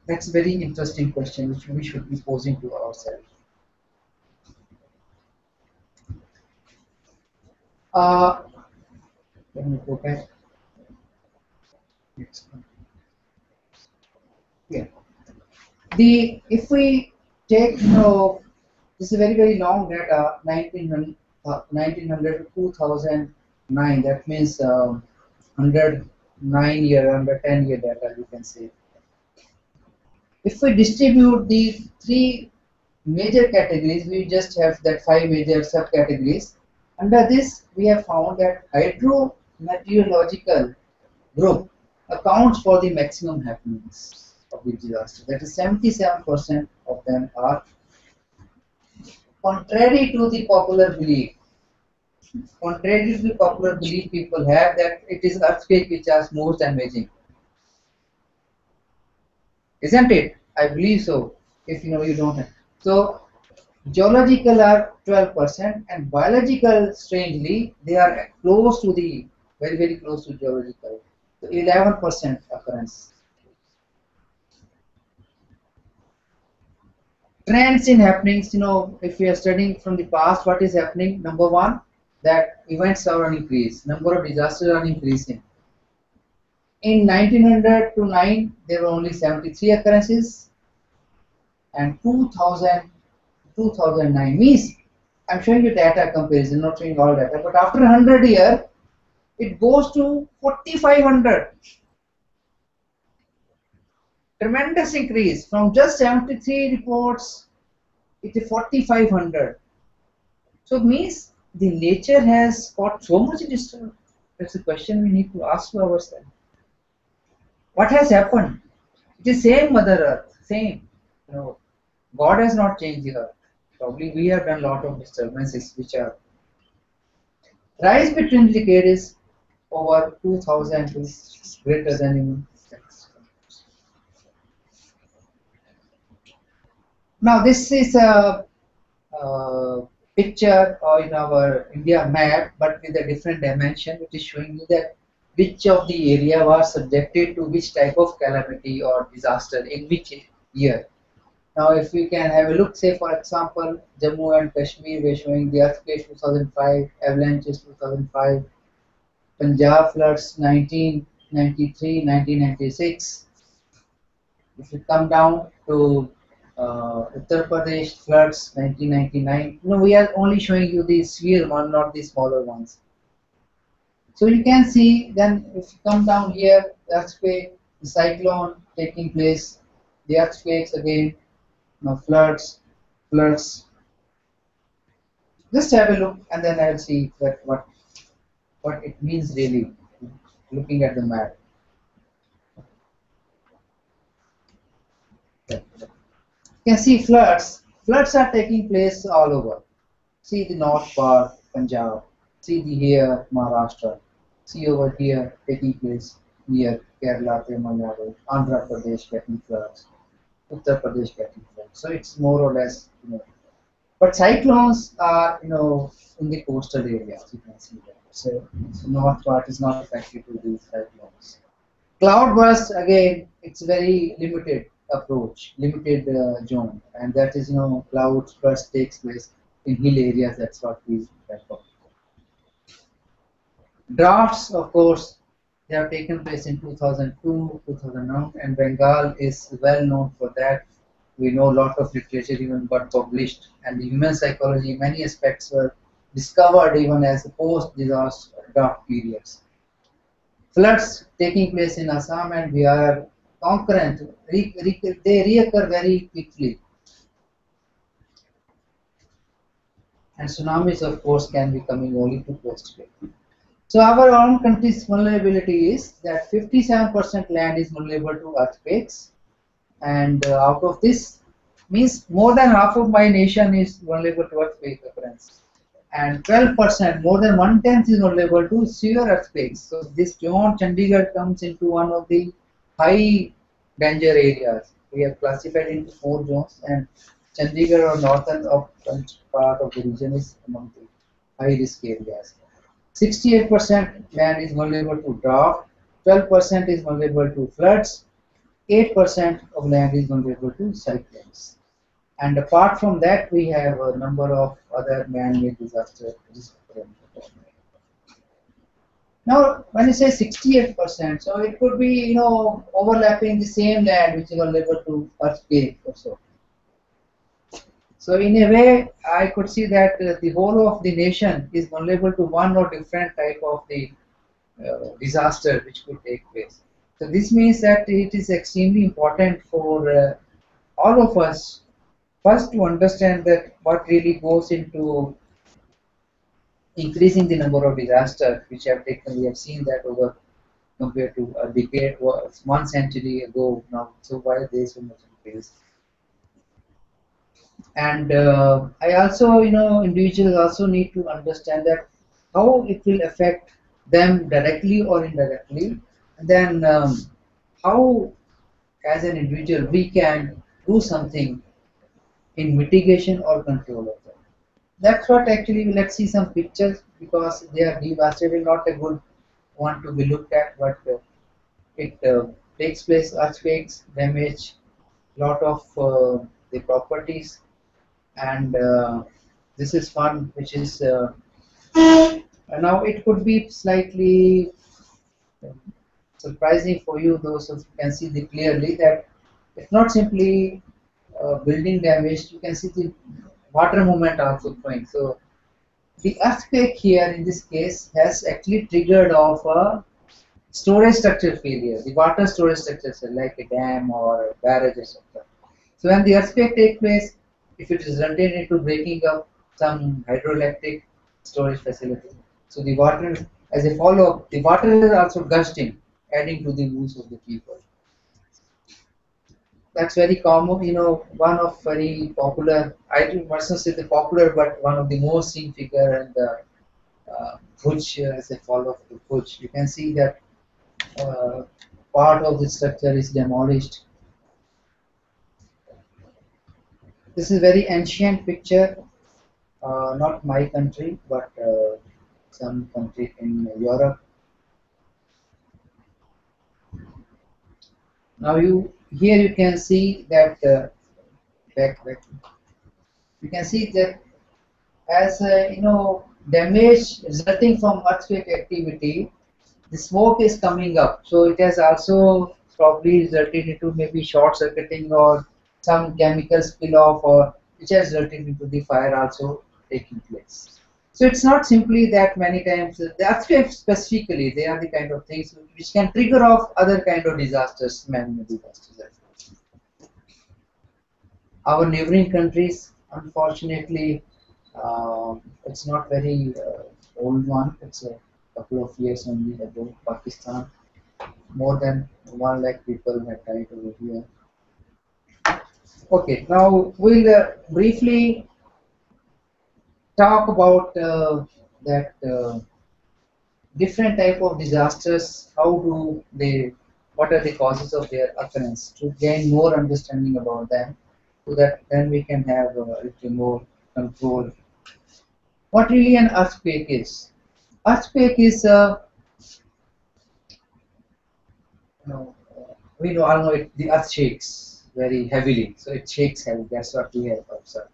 That's a very interesting question which we should be posing to ourselves. Uh, Let me go back. Next one. Yeah. If we take this is very long data 1900 to 2009. That means 109 year under 10-year data you can say. If we distribute the three major categories, we just have that five major subcategories. Under this, we have found that hydrometeorological group accounts for the maximum happenings of the disaster. That is 77% of them are contrary to the popular belief. Contrary to the popular belief people have that it is earthquake which are most damaging. Isn't it? I believe so. If you don't have. So geological are 12% and biological, strangely, they are close to the, very close to geological. So 11% occurrence. Trends in happenings, if we are studying from the past what is happening, number one, that events are on increase, number of disasters are increasing. In 1900 to 9, there were only 73 occurrences, and 2009 means, I'm showing you data comparison, not showing all data, but after 100 years, it goes to 4,500. Tremendous increase from just 73 reports, it is 4,500. So means the nature has got so much disturbed. That's the question we need to ask to ourselves. What has happened? It is same Mother Earth, same. You know, God has not changed the earth. Probably we have done a lot of disturbances which are rise between the decade is over 2000 is greater than even. Now this is a picture in our India map, but with a different dimension, which is showing you that which of the area was subjected to which type of calamity or disaster in which year. Now, if we can have a look, say for example, Jammu and Kashmir, we're showing the earthquake 2005, avalanches 2005, Punjab floods 1993, 1996. If you come down to Uttar Pradesh floods 1999, we are only showing you the severe one, not the smaller ones. So you can see then if you come down here, the earthquake, the cyclone taking place, the earthquakes again, floods. Just have a look, and then I'll see that what it means really. Looking at the map, you can see floods. Floods are taking place all over. See the north part, Punjab. See the here, Maharashtra. See over here taking place near Kerala, Tamil Nadu, Andhra Pradesh getting floods, Uttar Pradesh getting floods. So it's more or less. But cyclones are, in the coastal areas. You can see that. So north part is not affected to these cyclones. Cloudburst again, it's very limited approach, limited zone, and that is cloudburst takes place in hill areas. That's what we refer. Drafts, of course, they have taken place in 2002, 2009, and Bengal is well known for that. We know a lot of literature even got published, and the human psychology, many aspects were discovered even as post-disaster drought periods. Floods taking place in Assam and Bihar concurrent, they reoccur very quickly. And tsunamis, of course, can be coming only to coast. So our own country's vulnerability is that 57% land is vulnerable to earthquakes, and out of this means more than half of my nation is vulnerable to earthquake occurrence, and 12%, more than one tenth, is vulnerable to severe earthquakes. So this zone Chandigarh comes into one of the high danger areas. We have classified into 4 zones, and Chandigarh or northern part of the region is among the high risk areas. 68% land is vulnerable to drought, 12% is vulnerable to floods, 8% of land is vulnerable to cyclones. And apart from that, we have a number of other man-made disasters. Now, when you say 68%, so it could be, overlapping the same land which is vulnerable to earthquake or so. So in a way, I could see that the whole of the nation is vulnerable to one or different type of the disaster which could take place. So this means that it is extremely important for all of us first to understand that what really goes into increasing the number of disasters which have taken. We have seen that over compared to a decade, 1 century ago now. So why there is so much increase? And I also, individuals also need to understand that how it will affect them directly or indirectly, and then how, as an individual, we can do something in mitigation or control of them. That's what actually, let's see some pictures because they are devastating, not a good one to be looked at, but it takes place, earthquakes, damage, lot of the properties, and this is one which is now it could be slightly surprising for you, those who can see the clearly that it's not simply building damage. You can see the water movement also going. So the earthquake here in this case has actually triggered off a storage structure failure, the water storage structure like a dam or a barrage, etc. So when the earthquake takes place, if it is resulted into breaking up some hydroelectric storage facility. So the water, as a follow-up, the water is also gusting, adding to the moods of the people. That's very common, one of very popular, I don't mustn't say the popular, but one of the most seen figure and Bhuj as a follow of the Bhuj. You can see that uh, part of the structure is demolished. This is very ancient picture, not my country, but some country in Europe. Now here you can see that back. You can see that as damage resulting from earthquake activity, the smoke is coming up. So it has also probably resulted into maybe short circuiting or some chemical spill off, or which has resulted into the fire also taking place. So it's not simply that many times the earthquakes specifically, they are the kind of things which can trigger off other kind of disasters, man-made disasters. Our neighboring countries, unfortunately, it's not very old one. It's a couple of years only ago. Pakistan, more than 1 lakh people have died over here. Okay, now we'll briefly talk about that different type of disasters. How do they? What are the causes of their occurrence? To gain more understanding about them, so that then we can have a little more control. What really an earthquake is? Earthquake is we know all know it. The earth shakes very heavily, so it shakes heavily. That's what we have observed.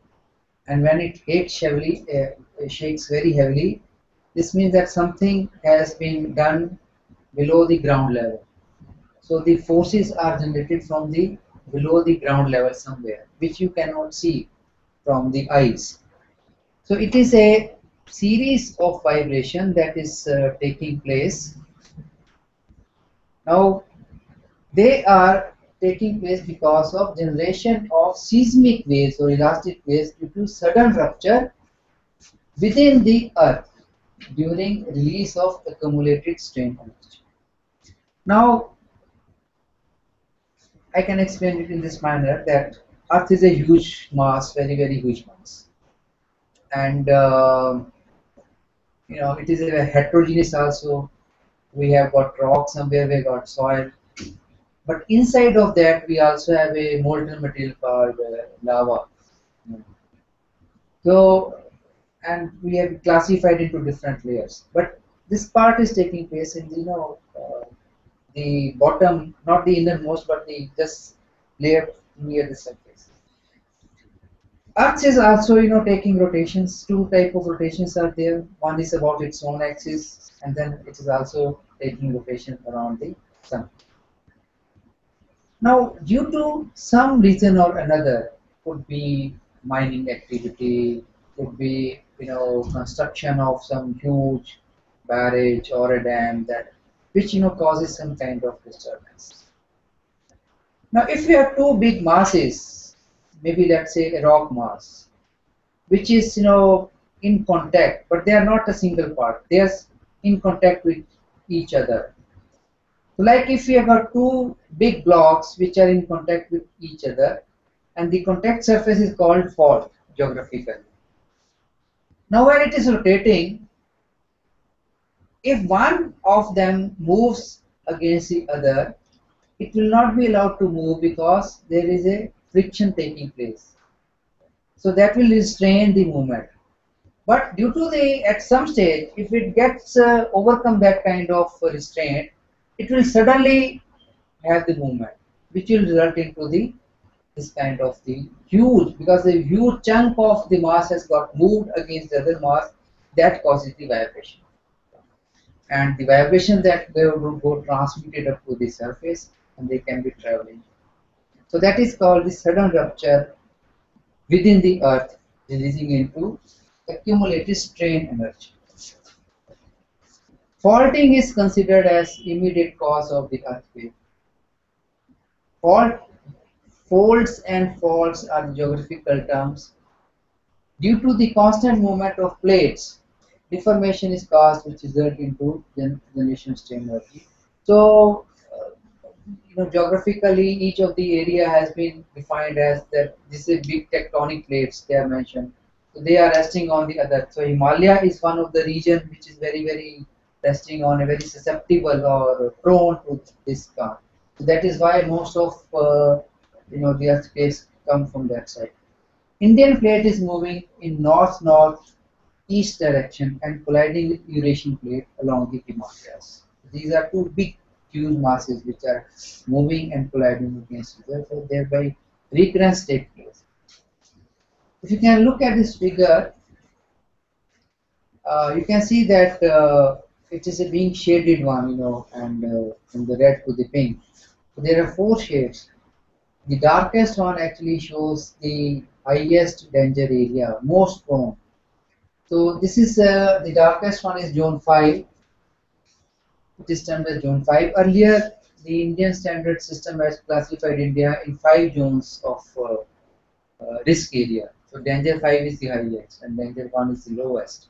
And when it shakes very heavily, this means that something has been done below the ground level. So the forces are generated from the below the ground level somewhere, which you cannot see from the eyes. So it is a series of vibration that is taking place. Now they are taking place because of generation of seismic waves or elastic waves due to sudden rupture within the earth during release of accumulated strain energy. Now I can explain it in this manner that earth is a huge mass, very huge mass, and it is a heterogeneous also. We have got rock somewhere, we got soil, but inside of that we also have a molten material called lava. So, and we have classified into different layers. But this part is taking place in the bottom, not the innermost, but the just layer near the surface. Earth is also taking rotations. Two type of rotations are there. One is about its own axis, and then it is also taking rotation around the sun. Now, due to some reason or another, could be mining activity, could be construction of some huge barrage or a dam that which causes some kind of disturbance. Now, if we have two big masses, maybe let's say a rock mass, which is in contact, but they are not a single part. They are in contact with each other. So like if you have got two big blocks which are in contact with each other, and the contact surface is called fault geographically. Now when it is rotating, if one of them moves against the other, it will not be allowed to move because there is a friction taking place. So that will restrain the movement. But due to at some stage, if it gets overcome that kind of restraint, it will suddenly have the movement, which will result into this kind of the huge, because the huge chunk of the mass has got moved against the other mass, that causes the vibration. And the vibration that they will go transmitted up to the surface, and they can be traveling. So that is called the sudden rupture within the earth, releasing into accumulated strain energy. Faulting is considered as immediate cause of the earthquake. Fault, Faults and faults are geographical terms Due to the constant movement of plates, deformation is caused, which result into generation of strain energy. So, geographically, each of the area has been defined as that this is big tectonic plates. They are mentioned. So they are resting on the other. So Himalaya is one of the region which is very resting on a very susceptible or prone to this kind. So that is why most of the earthquakes come from that side. Indian plate is moving in north-northeast direction and colliding with Eurasian plate along the Himalayas. These are two big, huge masses which are moving and colliding against each other, so thereby recurrence take place. If you can look at this figure, you can see that it is a being shaded one, and from the red to the pink. So there are four shades. The darkest one actually shows the highest danger area, most prone. So this is the darkest one is zone 5. It is termed as zone 5. Earlier, the Indian standard system has classified India in 5 zones of risk area. So danger 5 is the highest and danger 1 is the lowest.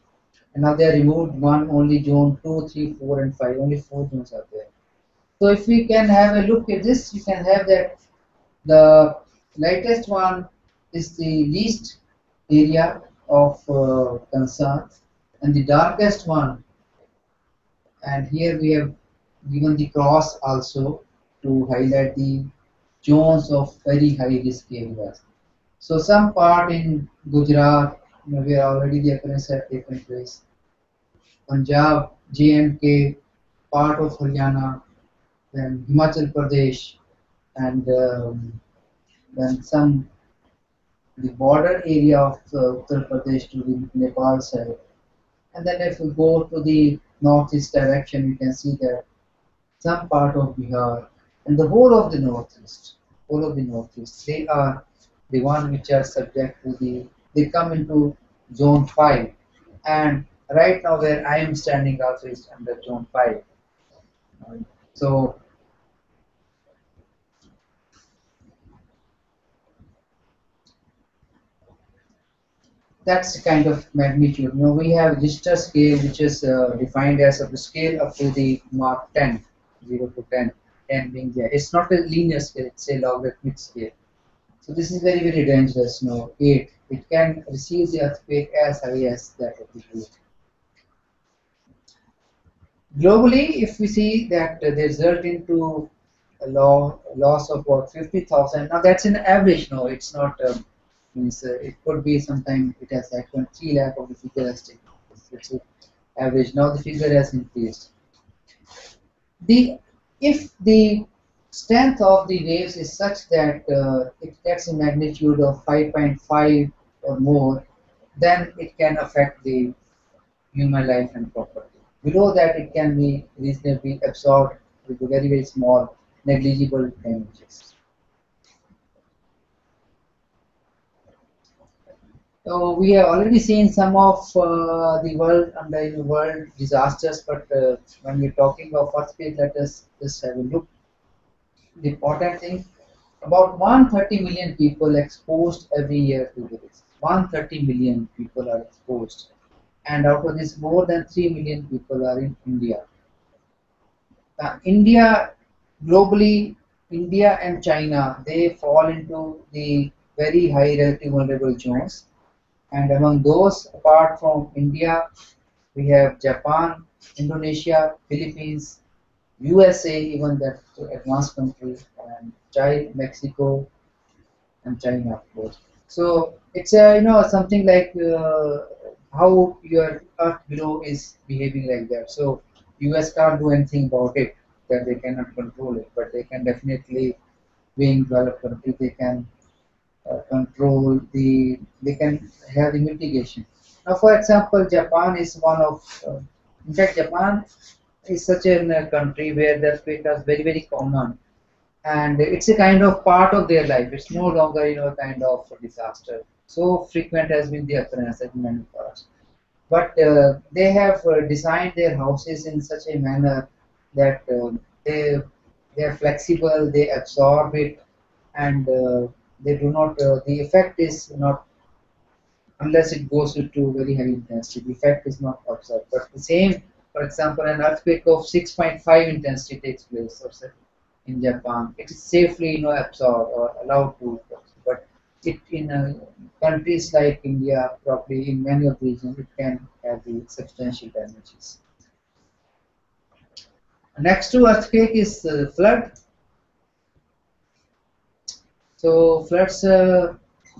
And now they are removed one, only zone 2, 3, 4 and 5. Only 4 zones are there. So if we can have a look at this, you can have that the lightest one is the least area of concern, and the darkest one, and here we have given the cross also to highlight the zones of very high risk areas. So some part in Gujarat, where already the occurrence have taken place, Punjab, J&K, part of Haryana, then Himachal Pradesh, and then some the border area of Uttar Pradesh to the Nepal side. And then if we go to the northeast direction, you can see that some part of Bihar and the whole of the northeast, they are the one which are subject to they come into zone 5. And right now where I am standing also is under zone 5. So that's the kind of magnitude. We have Richter scale, which is defined as of the scale up to the mark 10, 0 to 10, 10 being there. It's not a linear scale, it's a logarithmic scale. So this is very dangerous. 8. It can receive the earthquake as high as that of the 8. Globally, if we see that they result into a loss of about 50,000. Now that's an average. No, it's not. Means it could be sometime it has happened 3 lakh of the figure has taken. It's an average. Now the figure has increased. The if the strength of the waves is such that it gets a magnitude of 5.5 or more, then it can affect the human life and property. Below that, it can be reasonably absorbed with very small, negligible damages. So we have already seen some of the world under the world disasters, but when we're talking of earthquake, let us just have a look. The important thing, about 130 million people exposed every year to this. 130 million people are exposed, and out of this, more than 3 million people are in India. India, globally, India and China, they fall into the very high relative vulnerable zones. And among those, apart from India, we have Japan, Indonesia, Philippines, USA, even that advanced country, and China, Mexico, and China, of course. So it's something like how your Earth below is behaving like that. So US can't do anything about it, that they cannot control it, but they can definitely, being developed country, they can control they can have the mitigation. Now, for example, Japan is one of, in fact, Japan is such a country where the earthquake is very common, and it's a kind of part of their life. It's no longer a kind of disaster. So frequent has been the occurrence in many parts. But they have designed their houses in such a manner that they are flexible, they absorb it, and they do not. The effect is not unless it goes into very heavy intensity. The effect is not observed. But the same, for example, an earthquake of 6.5 intensity takes place, or say, in Japan. It is safely, absorbed or allowed to. But it in countries like India, probably in many of the regions, it can have the substantial damages. Next to earthquake is flood. So floods.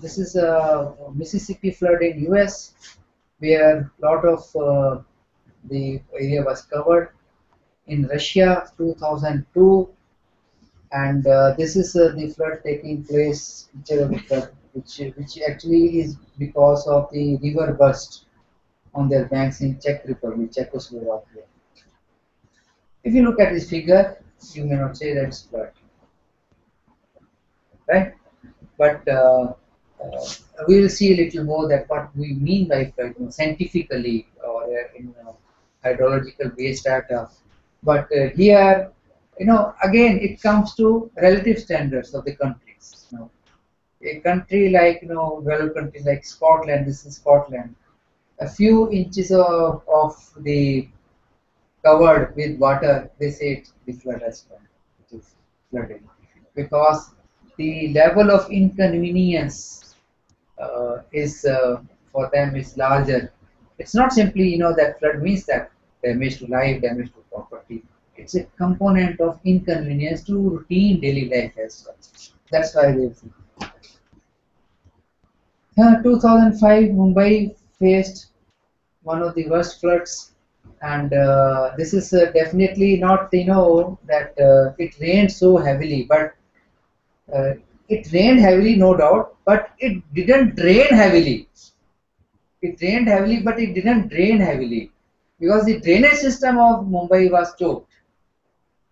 This is a Mississippi flood in U.S. where a lot of the area was covered. In Russia, 2002, and this is the flood taking place, which actually is because of the river burst on their banks in Czech Republic, Czechoslovakia. If you look at this figure, you may not say that's flood, right? But we will see a little more that what we mean by flood, scientifically or in hydrological based data. But here, again, it comes to relative standards of the countries. A country like, developed country like Scotland, this is Scotland, a few inches of the covered with water, they say it's the flood as well, it is flooding, because the level of inconvenience is for them is larger. It's not simply, that flood means that damage to life, damage to property. It's a component of inconvenience to routine daily life as well. That's why they think. 2005, Mumbai faced one of the worst floods, and this is definitely not, that it rained so heavily, but uh, it rained heavily, no doubt, but it didn't drain heavily. It rained heavily, but it didn't drain heavily because the drainage system of Mumbai was choked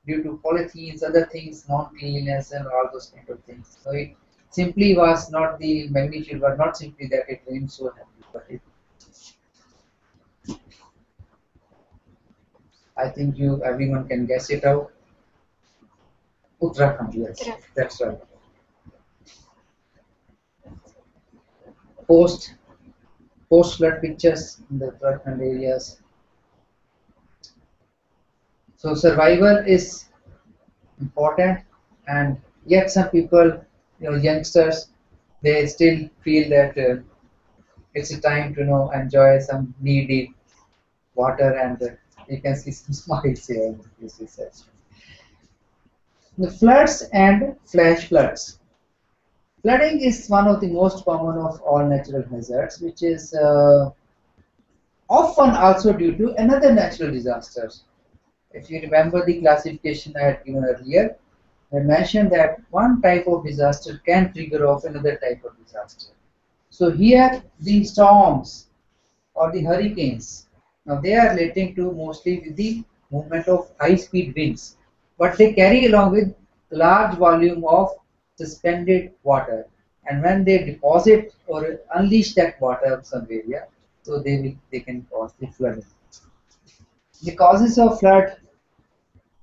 due to polythenes, other things, non-cleanliness, and all those kind of things. So it simply was not the magnitude, was not simply that it rained so heavily, but I think everyone can guess it out. Uttarakhand, yes, Uttarakhand. that's right. Post post flood pictures in the Uttarakhand areas. So survival is important, and yet some people, youngsters, they still feel that it's a time to enjoy some knee deep water, and you can see some smiles here in this research. The floods and flash floods. Flooding is one of the most common of all natural hazards, which is often also due to another natural disasters. If you remember the classification I had given earlier, I mentioned that one type of disaster can trigger off another type of disaster. So here the storms or the hurricanes, now they are relating to mostly with the movement of high speed winds, but they carry along with large volume of suspended water, and when they deposit or unleash that water of some area, so they can cause the flooding. The causes of flood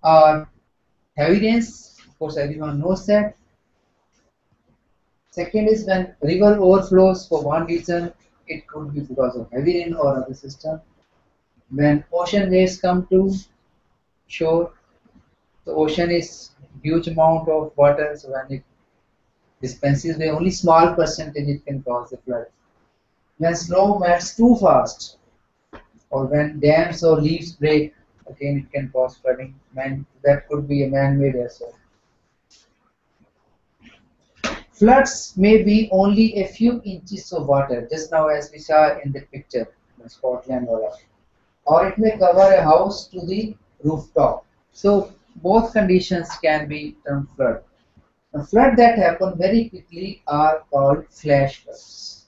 are heavy rains, of course everyone knows that. Second is when river overflows for one reason, it could be because of heavy rain or other system. When ocean waves come to shore, the ocean is huge amount of water, so when it dispenses by only small percentage, it can cause a flood. When snow melts too fast, or when dams or leaves break, again it can cause flooding. That could be a man-made as well. Floods may be only a few inches of water, just now as we saw in the picture, in Scotland or it may cover a house to the rooftop. So both conditions can be termed flood. A flood that happen very quickly are called flash floods.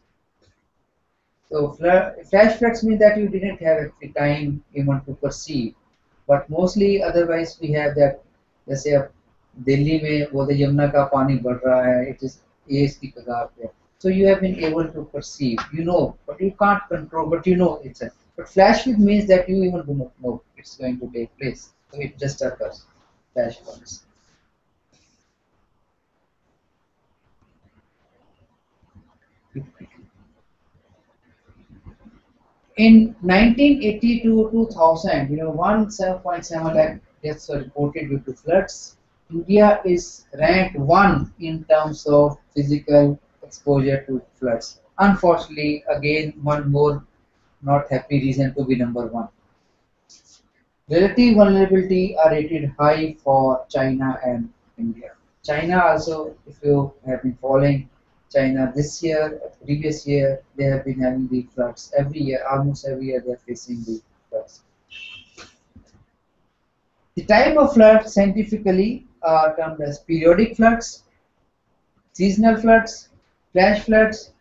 So flash floods mean that you didn't have the time even to perceive, but mostly otherwise we have that, जैसे अब दिल्ली में वो the Yamuna का पानी बढ़ रहा है, it is as की कगार पे, so you have been able to perceive, but you can't control, but it's a. But flash flood means that you even do not know it's going to take place, so it just occurs. Flash floods. In 1980 to 2000, 7.7 lakh deaths were reported due to floods. India is ranked one in terms of physical exposure to floods. Unfortunately, again, one more not happy reason to be number one. Relative vulnerability are rated high for China and India. China also, if you have been following China this year, previous year, they have been having the floods every year, almost every year they are facing the floods. The type of floods scientifically are termed as periodic floods, seasonal floods, flash floods,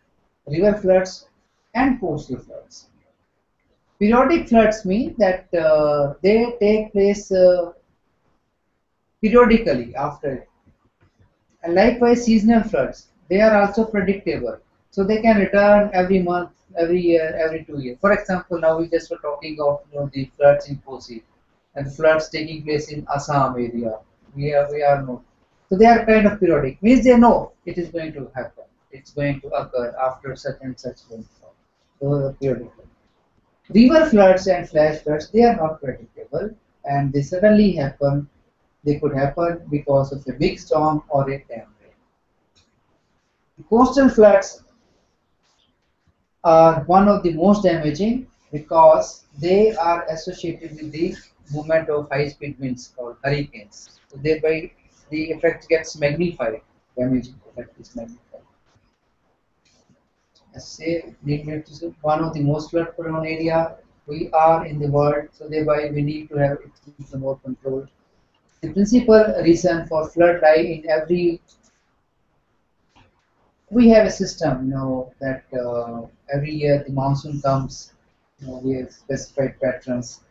river floods, and coastal floods. Periodic floods mean that they take place periodically after. And likewise, seasonal floods, they are also predictable. So they can return every month, every year, every 2 years. For example, now we just were talking of the floods in Kosi and floods taking place in Assam area. We are no. So they are kind of periodic. Means they know it is going to happen. It's going to occur after such and such rainfall. So they are periodic. River floods and flash floods, they are not predictable and they suddenly happen. They could happen because of a big storm or a dam break. Coastal floods are one of the most damaging because they are associated with the movement of high-speed winds called hurricanes. So thereby the effect gets magnified, damaging effect is magnified. As say, needless to say, one of the most flood-prone area we are in the world, so thereby we need to have it more controlled. The principal reason for flood lie in every. We have a system, that every year the monsoon comes, we have specified patterns.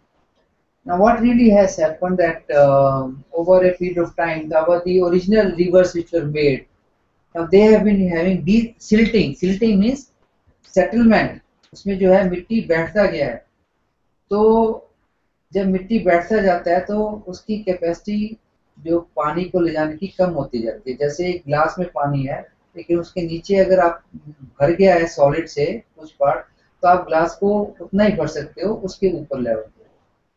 Now, what really has happened that over a period of time, the original rivers which were made, now they have been having deep silting. Silting means settlement. उसमें जो है मिट्टी बैठता गया है. तो जब मिट्टी बैठता जाता है तो उसकी कैपेसिटी जो पानी को ले जाने की कम होती जाती है. जैसे एक ग्लास में पानी है लेकिन उसके नीचे अगर आप भर गया है सॉलिड से कुछ पार्ट तो आप ग्लास को उतना ही भर सकते हो उसके ऊपर लेवल पे.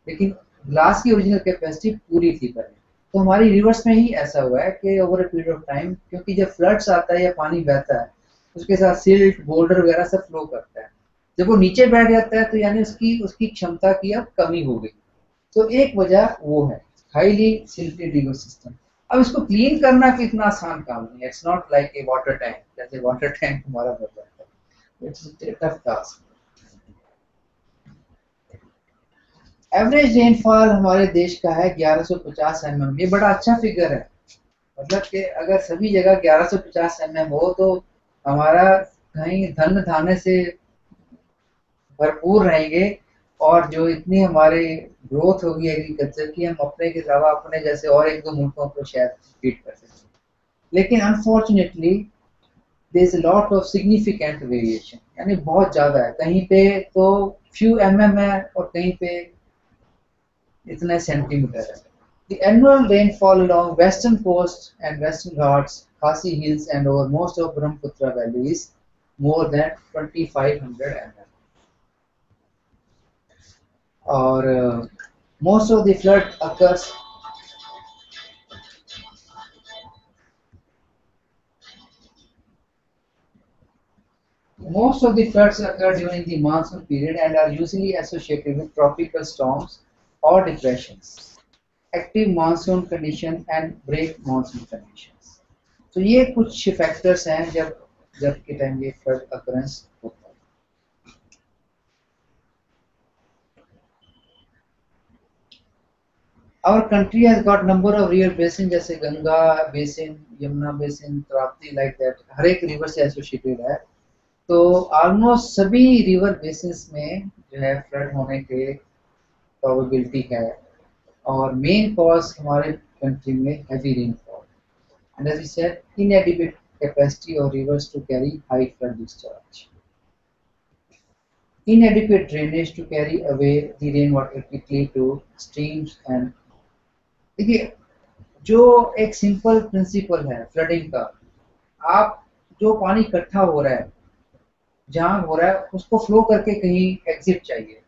लेकिन ग्लास की ओरिजिनल कैपेसिटी पूरी थी पहले. तो हमारी रिवर्स में ही ऐसा हुआ है कि over a period of time क्योंकि जब फ्लड्स आता है या पानी बहता है उसके साथ सिल्ट बोल्डर वगैरह सब फ्लो करता है. जब वो नीचे बैठ जाता है तो यानी उसकी उसकी क्षमता की अब कमी हो गई. तो एक वजह वो है हाईली सिल्टेड रिवर सिस्टम. अब इसको क्लीन करना कोई इतना आसान काम नहीं है. It's not like a water tank. जैसे वाटर टैंक हमारा भर जाता है. It's tough task. Average rainfall हमारे देश का है 1150 mm. ये बड़ा अच्छा फिगर है. मतलब कि अगर सभी जगह 1150 mm हो तो हमारा कहीं धन धान्य से भरपूर रहेंगे और जो इतनी हमारे ग्रोथ होगी एग्रीकल्चर की हम अपने के अलावा अपने जैसे और एक दो मुल्कों को शायद फीड कर सकते हैं. लेकिन unfortunately there is a lot of significant variation. यानी बहुत ज़्यादा है. कहीं पे तो फ्यू mm है और कहीं पे इतने सेंटीमीटर है. The annual rainfall along western coast and western Ghats, Khasi Hills and over most of Brahmaputra Valley is more than 2500 mm. Or most of the flood occurs Most of the floods occur during the monsoon period and are usually associated with tropical storms or depressions, active monsoon condition and break monsoon conditions. तो ये कुछ factors हैं जब जब के time ये flood occurrence होता है. Our country has got number of river basins जैसे Ganga basin, Yamuna basin, Tapti like that. हर एक रिवर से एसोसिएटेड है. तो ऑलमोस्ट सभी रिवर बेसिस में जो है फ्लड होने के प्रोबेबिलिटी है और मेन कॉज हमारे कंट्री में heavy rainfall and as we said inadequate capacity of rivers to carry high flood discharge, inadequate drainage to carry away the rainwater quickly to streams and. देखिए जो एक simple principal है flooding का, आप जो पानी इकट्ठा हो रहा है जहाँ हो रहा है उसको फ्लो करके कहीं एग्जिट चाहिए।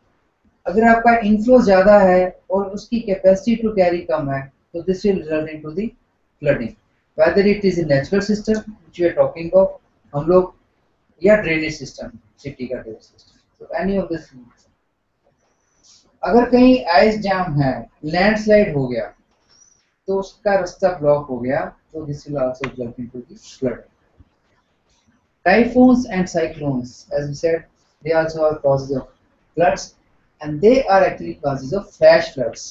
अगर आपका इनफ्लो ज़्यादा है और उसकी कैपेसिटी टू कैरी कम है, तो this will result into the flooding, whether it is a natural system which we are talking of हम लोग, या ड्रेनेज सिस्टम, सिटी का ड्रेनेज सिस्टम, तो एनी ऑफ दिस। अगर कहीं आइस जैम है, लैंडस्लाइड हो गया, तो उसका रास्ता ब्लॉक हो गया, तो this will also result into the flood. Typhoons and cyclones, as we said, they also are causes of floods, and they are actually causes of flash floods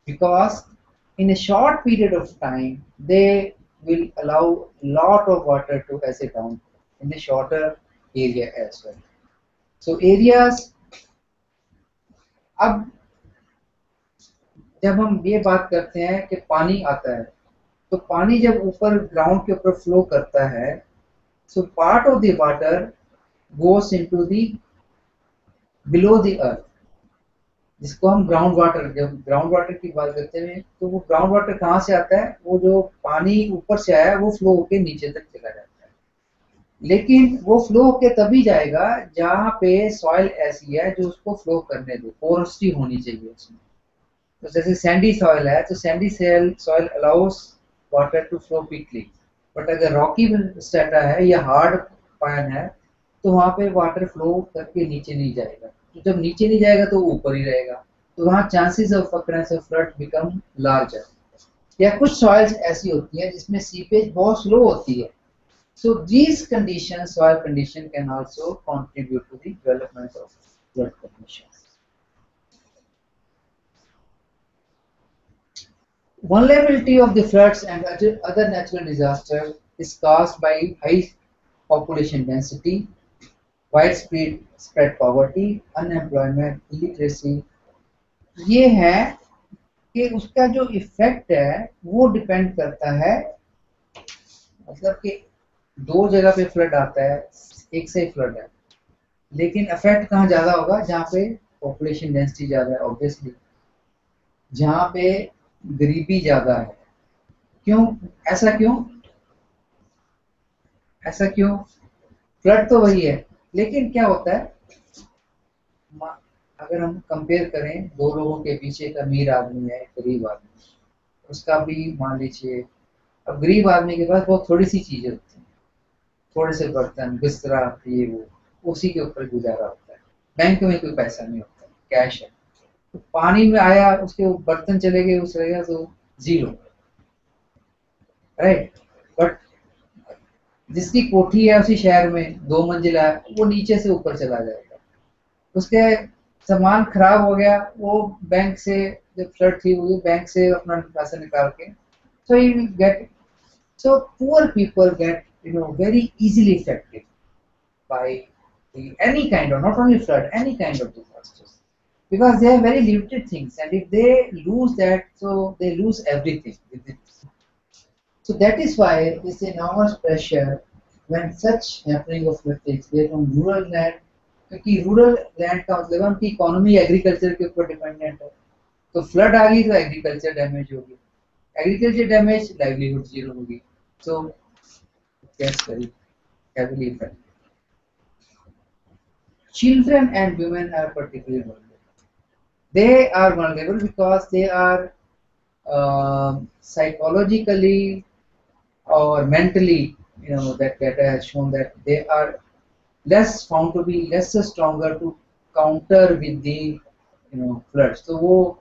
because in a short period of time they will allow a lot of water to acid down in a shorter area as well. So areas, अब जब हम ये बात करते हैं कि पानी आता है, तो पानी जब ऊपर ग्राउंड के ऊपर फ्लो करता है, so part of the water goes into the below the earth, जिसको हम ग्राउंड वाटर, जब ग्राउंड वाटर की बात करते हैं तो वो ग्राउंड वाटर कहाँ से आता है, वो जो पानी ऊपर से आया वो फ्लो होके नीचे तक चला जाता है, लेकिन वो फ्लो होके तभी जाएगा जहाँ पे सॉइल ऐसी है जो उसको फ्लो करने दे, पोरोसिटी होनी चाहिए उसमें। तो जैसे सैंडी सॉइल है, तो sandy soil allows water to flow quickly, but अगर रॉकी स्ट्रेटा है या हार्ड पायन है, तो वहाँ पे वाटर फ्लो करके नीचे नहीं जाएगा, तो जब नीचे नहीं जाएगा तो ऊपर ही रहेगा, तो वहाँ chances of occurrence of flood become larger. या कुछ सॉइल्स ऐसी होती हैं जिसमें सीपेज बहुत स्लो होती है, so these conditions, soil condition can also contribute to the development of flood conditions. Vulnerability of the floods and other natural disasters is caused by high population density, widespread spread poverty, unemployment, illiteracy। ये है कि उसका जो effect है वो depend करता है, मतलब कि दो जगह पे फ्लड आता है, एक से फ्लड है, लेकिन इफेक्ट कहाँ ज्यादा होगा, जहाँ पे पॉपुलेशन डेंसिटी ज्यादा है, ऑब्वियसली जहाँ पे गरीबी ज्यादा है। क्यों ऐसा, क्यों ऐसा, क्यों? फ्लड तो वही है, लेकिन क्या होता है, अगर हम कंपेयर करें दो लोगों के पीछे, एक अमीर आदमी है, एक गरीब आदमी, उसका भी मान लीजिए, अब गरीब आदमी के पास बहुत थोड़ी सी चीजें होती हैं, थोड़े से बर्तन, बिस्तरा, ये वो, उसी के ऊपर गुजारा होता है, बैंक में कोई पैसा नहीं होता, कैश है, तो पानी में आया, उसके बर्तन चले गए, उस रहेगा तो जीरो, राइट। बट जिसकी कोठी है उसी शहर में, दो मंजिला है, वो नीचे से ऊपर चला जाएगा, उसके सामान खराब हो गया, वो बैंक से, जब फ्लड थी वो बैंक से अपना पैसा निकाल के, so he will get, so poor people get very easily affected by any kind of, not only flood, any kind of disasters, because they have very limited things, and if they lose that, so they lose everything with it. So that is why there is enormous pressure when such happening of flood takes place on rural land, क्योंकि rural land का मतलब है उनकी economy agriculture के ऊपर dependent है, तो flood आ गई तो एग्रीकल्चर डैमेज होगी, एग्रीकल्चर डैमेज, लाइवलीहुड जीरो होगी, so gets very heavily affected. Children and women are particularly vulnerable. They are vulnerable because they are psychologically or mentally, that data has shown that they are less found to be less stronger to counter with the floods. So वो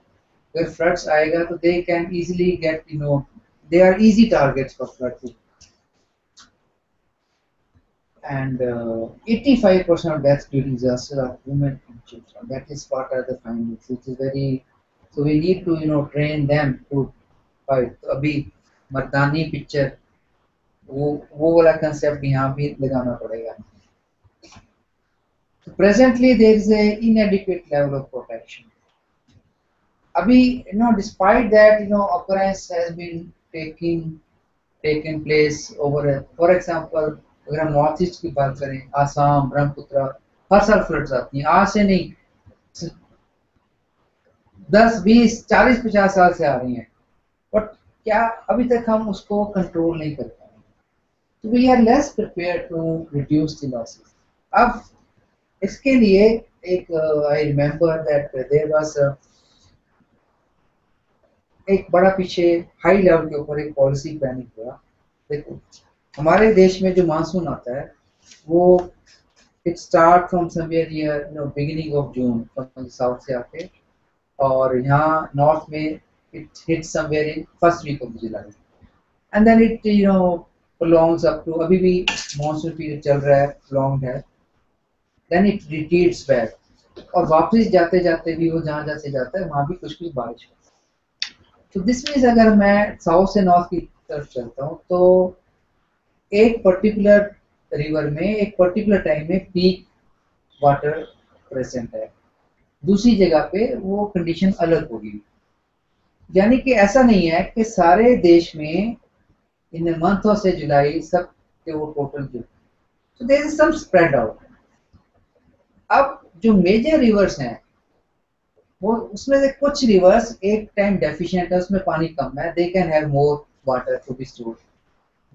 अगर floods आएगा तो they can easily get, they are easy targets for flood too. And 85% of deaths during disaster are women and children. That is what are the findings, which is very, so we need to train them to fight. तो अभी मर्दानी picture, वो वाला concept यहाँ भी लगाना पड़ेगा. So presently there is a inadequate level of protection. अभी despite that occurrence has been taken place over, for example अगर हम नॉर्थ ईस्ट की बात करें, आसाम, ब्रह्मपुत्र, हर साल फ्लड्स आती हैं, आज से नहीं, 10, 20, 40, 50 साल से आ रही हैं, बट क्या अभी तक हम उसको कंट्रोल नहीं कर पाए, तो we are less prepared to reduce the losses. अब इसके लिए एक I remember that there was एक बड़ा पीछे हाई लेवल के ऊपर एक पॉलिसी प्लानिंग हुआ। देखो हमारे देश में जो मानसून आता है वो it start from somewhere here beginning of June from south से आके, और यहाँ नॉर्थ में it hit somewhere in first week of July, and then it prolongs up to, अभी भी मानसून पीरियड चल रहा है, prolonged है, देन इट रिट्रीट्स बैक, और वापस जाते जाते भी वो जहाँ जहाँ से जाता है वहाँ भी कुछ कुछ बारिश होती है। तो दिस मीन्स अगर मैं साउथ से नॉर्थ की तरफ चलता हूँ तो एक पर्टिकुलर रिवर में एक पर्टिकुलर टाइम में पीक वाटर प्रेजेंट है, दूसरी जगह पे वो कंडीशन अलग होगी। यानी कि ऐसा नहीं है कि सारे देश में इन द मंथ ऑफ से जुलाई सब के वो टोटल जो, तो there is some spread out. अब जो मेजर रिवर्स हैं वो उसमें से कुछ रिवर्स एक टाइम डेफिशिएंट है, उसमें पानी कम है, they can have more water to be stored.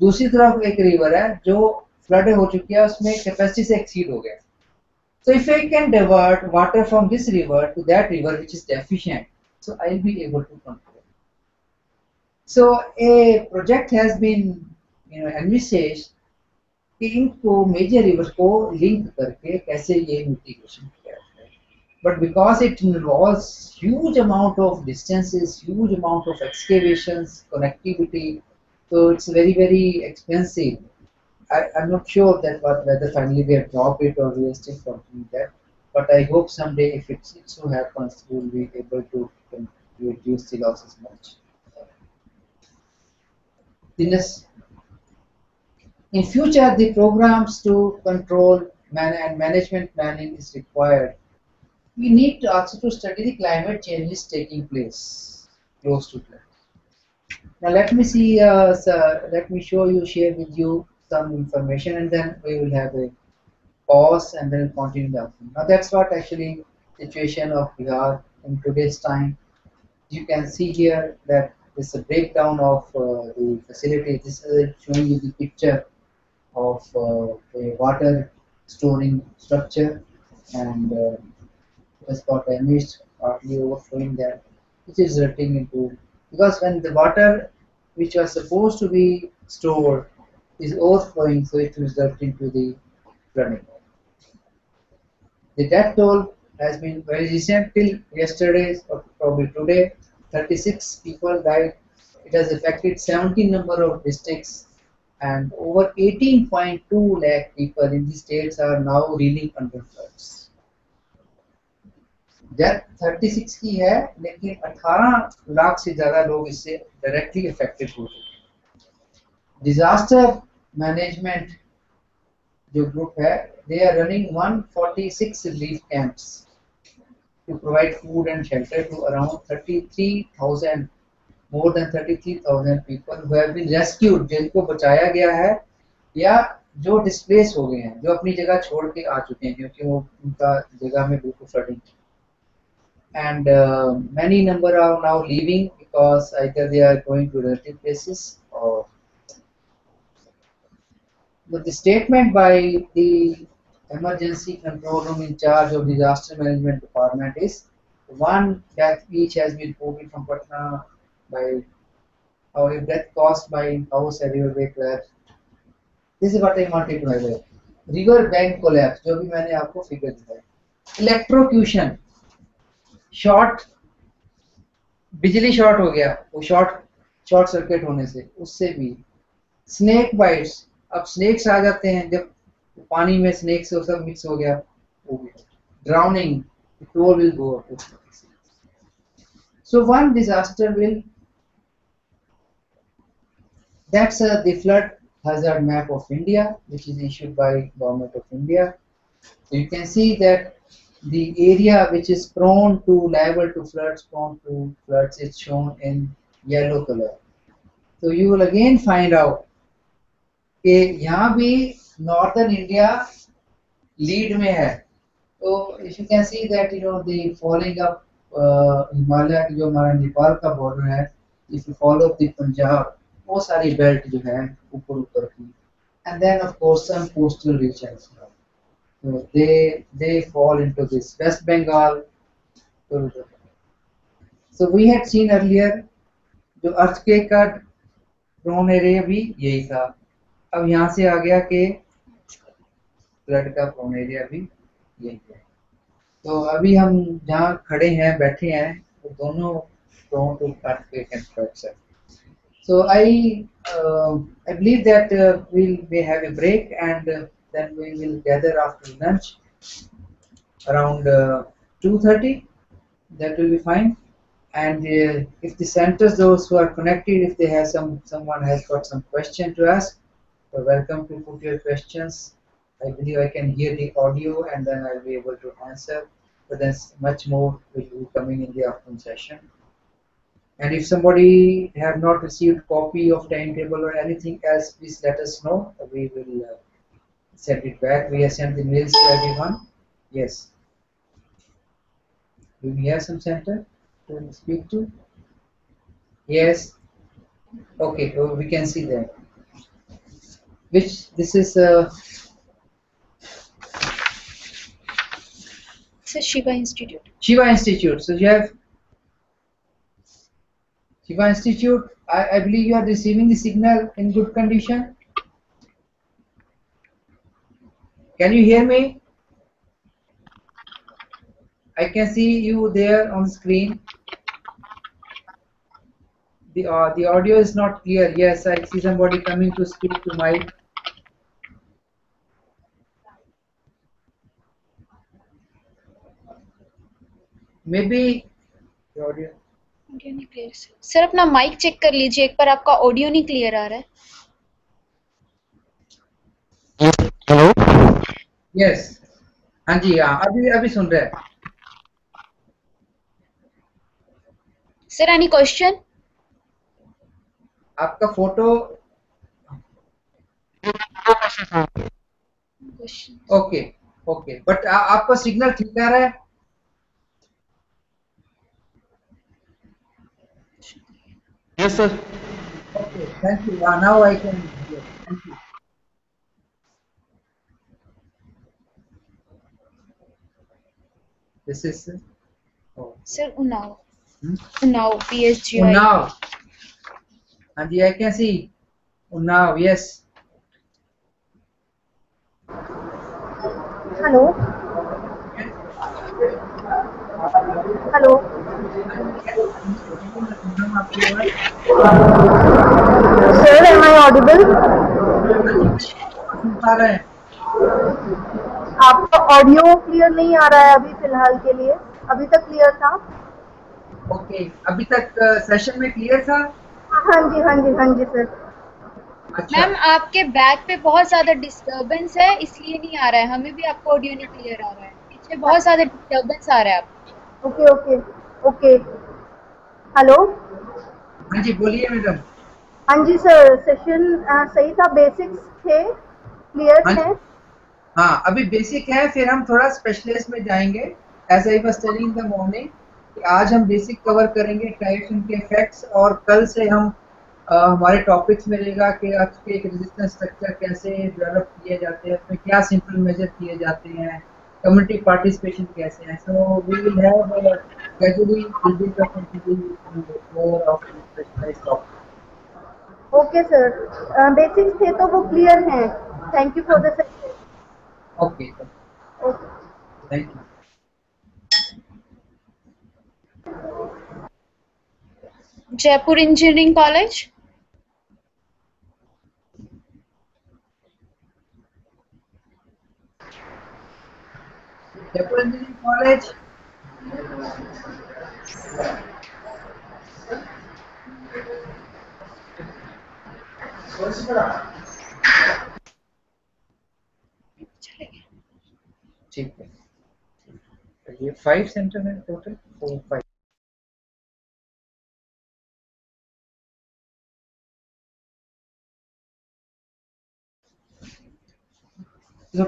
दूसरी तरफ एक रिवर है जो फ्लड हो चुकी है, उसमें कैपेसिटी से एक्सीड हो गया। So if I can divert water from this river to that river which is deficient, so I'll be able to control. So a project has been envisaged कि इनको मेजर रिवर को link करके कैसे ये mitigation किया जाए, but because it involves huge amount of distances, huge amount of excavations, connectivity, so it's very expensive. I'm not sure that whether finally we have dropped it or we are still continuing that. But I hope someday, if it so happens, we will be able to reduce the losses much. In future, the programs to control and management planning is required. We need to also to study the climate changes taking place close to planet. Now let me see. Let me share with you some information, and then we will have a pause and then continue the afternoon. Now that's what actually situation of Bihar in today's time. You can see here that this is a breakdown of the facility. This is showing you the picture of a water storing structure, and just got damaged, partly overflowing that, which is resulting into, because when the water which was supposed to be stored is overflowing, so it results into the flooding. The death toll has been very recent till yesterday or probably today. 36 people died. It has affected 17 number of districts, and over 18.2 lakh people in the states are now reeling under floods. Death 36 की है, लेकिन 18 लाख से ज्यादा लोग इससे directly affected हो चुके हैं। डिजास्टर मैनेजमेंट जो ग्रुप है, they are running 146 relief camps to provide food and shelter to around 33,000, more than 33,000 people who have been rescued, जिनको बचाया गया है या जो डिस्प्लेस हो गए हैं, जो अपनी जगह छोड़ के आ चुके हैं क्योंकि वो उनका जगह में बिल्कुल flooding, and many number are now leaving because either they are going to relative places or. But the statement by the emergency control room in charge of disaster management department is one death each has been reported from Patna by our death caused by house and river bank collapse. This is what I wanted to highlight. River bank collapse, जो भी मैंने आपको figure दिखाया. Electrocution, short, बिजली short हो गया, वो short circuit होने से, उससे भी. स्नेक बाइट्स, अब स्नेक्स आ जाते हैं, जब पानी में स्नेक से सब मिक्स हो गया, वो भी. Drowning, toll will go up. So one disaster will, that's the flood hazard map of India, which is issued by Government of India. So you can see that the area which is prone to liable to floods is shown in yellow color. So you will again find out कि यहाँ भी northern India lead में है. So if you can see that the falling up Himalaya की जो हमारा नेपाल का border है, if you follow the Punjab, वो सारी belt जो है ऊपर की, and then of course some coastal regions. So they fall into this West Bengal. So we had seen earlier जो earthquake का prone area भी यही था. अब यहाँ से आ गया कि फ्लड का prone area भी यही है. तो अभी हम जहाँ खड़े हैं बैठे हैं वो दोनों prone to earthquake and floods है. So I believe that we may have a break and then we will gather after lunch around 2:30. That will be fine. And if the centers, those who are connected, if they have someone has got some question to ask, so welcome to put your questions. I believe I can hear the audio and then I'll be able to answer. But there's much more will be coming in the afternoon session. And if somebody have not received copy of timetable or anything else, please let us know. We will send it back. We have sent the mails to everyone. Yes. Do we have some center to speak to? Yes. Okay. So we can see that. Which this is Sir, Shiva Institute. Shiva Institute. So you have Shiva Institute. I believe you are receiving the signal in good condition. Can you hear me? I can see you there on the screen. The audio is not clear. Yes, I see somebody coming to speak to mic. Maybe the audio. Audio नहीं clear sir अपना mic check कर लीजिए एक बार आपका audio नहीं clear आ रहा है Yes. हाँ जी हाँ अभी अभी सुन रहे हैं सर एनी क्वेश्चन आपका फोटो ओके ओके बट आपका सिग्नल ठीक आ रहा है Yes, sir. Okay, thank you. Now I can hear. Thank you. This is oh. Sir Unnao Hmm? Unnao PSGI Unnao. And I can see Unnao. Yes. Hello Yes. Hello Unnao आपकी आवाज sir M I audible सुन पा रहे हैं आपका audio clear नहीं आ रहा है अभी फिलहाल के लिए अभी तक क्लियर था ओके अभी तक सेशन में क्लियर था हाँ जी हाँ जी हाँ जी सर अच्छा मैम आपके बैक पे बहुत ज्यादा डिस्टरबेंस है इसलिए नहीं आ रहा है हमें भी आपका ऑडियो नहीं क्लियर आ रहा है पीछे बहुत ज्यादा डिस्टरबेंस आ रहा है आपको ओके ओके ओके हेलो हाँ जी बोलिए मैडम हाँ जी सर सेशन सही था बेसिक्स थे क्लियर हाँ थे हाँ अभी बेसिक है फिर हम थोड़ा स्पेशलिस्ट में जाएंगे as I was telling in the morning कि आज हम बेसिक कवर करेंगे टाइप्स उनके इफेक्ट्स और कल से हम हमारे टॉपिक्स में रहेगा कि आपके एक रेजिस्टेंस स्ट्रक्चर कैसे डेवलप किए जाते हैं उसमें क्या सिंपल मेजर किए जाते हैं कम्युनिटी पार्टिसिपेशन कैसे है so we will have gradually building up into more of specialized topic okay sir basics थे तो वो क्लियर हैं thank you for the session okay okay thank you Jaipur engineering college Day1 Engineering College ठीक है ये 5 centre है total 4 5तो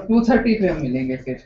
2:30 पे हम मिलेंगे फिर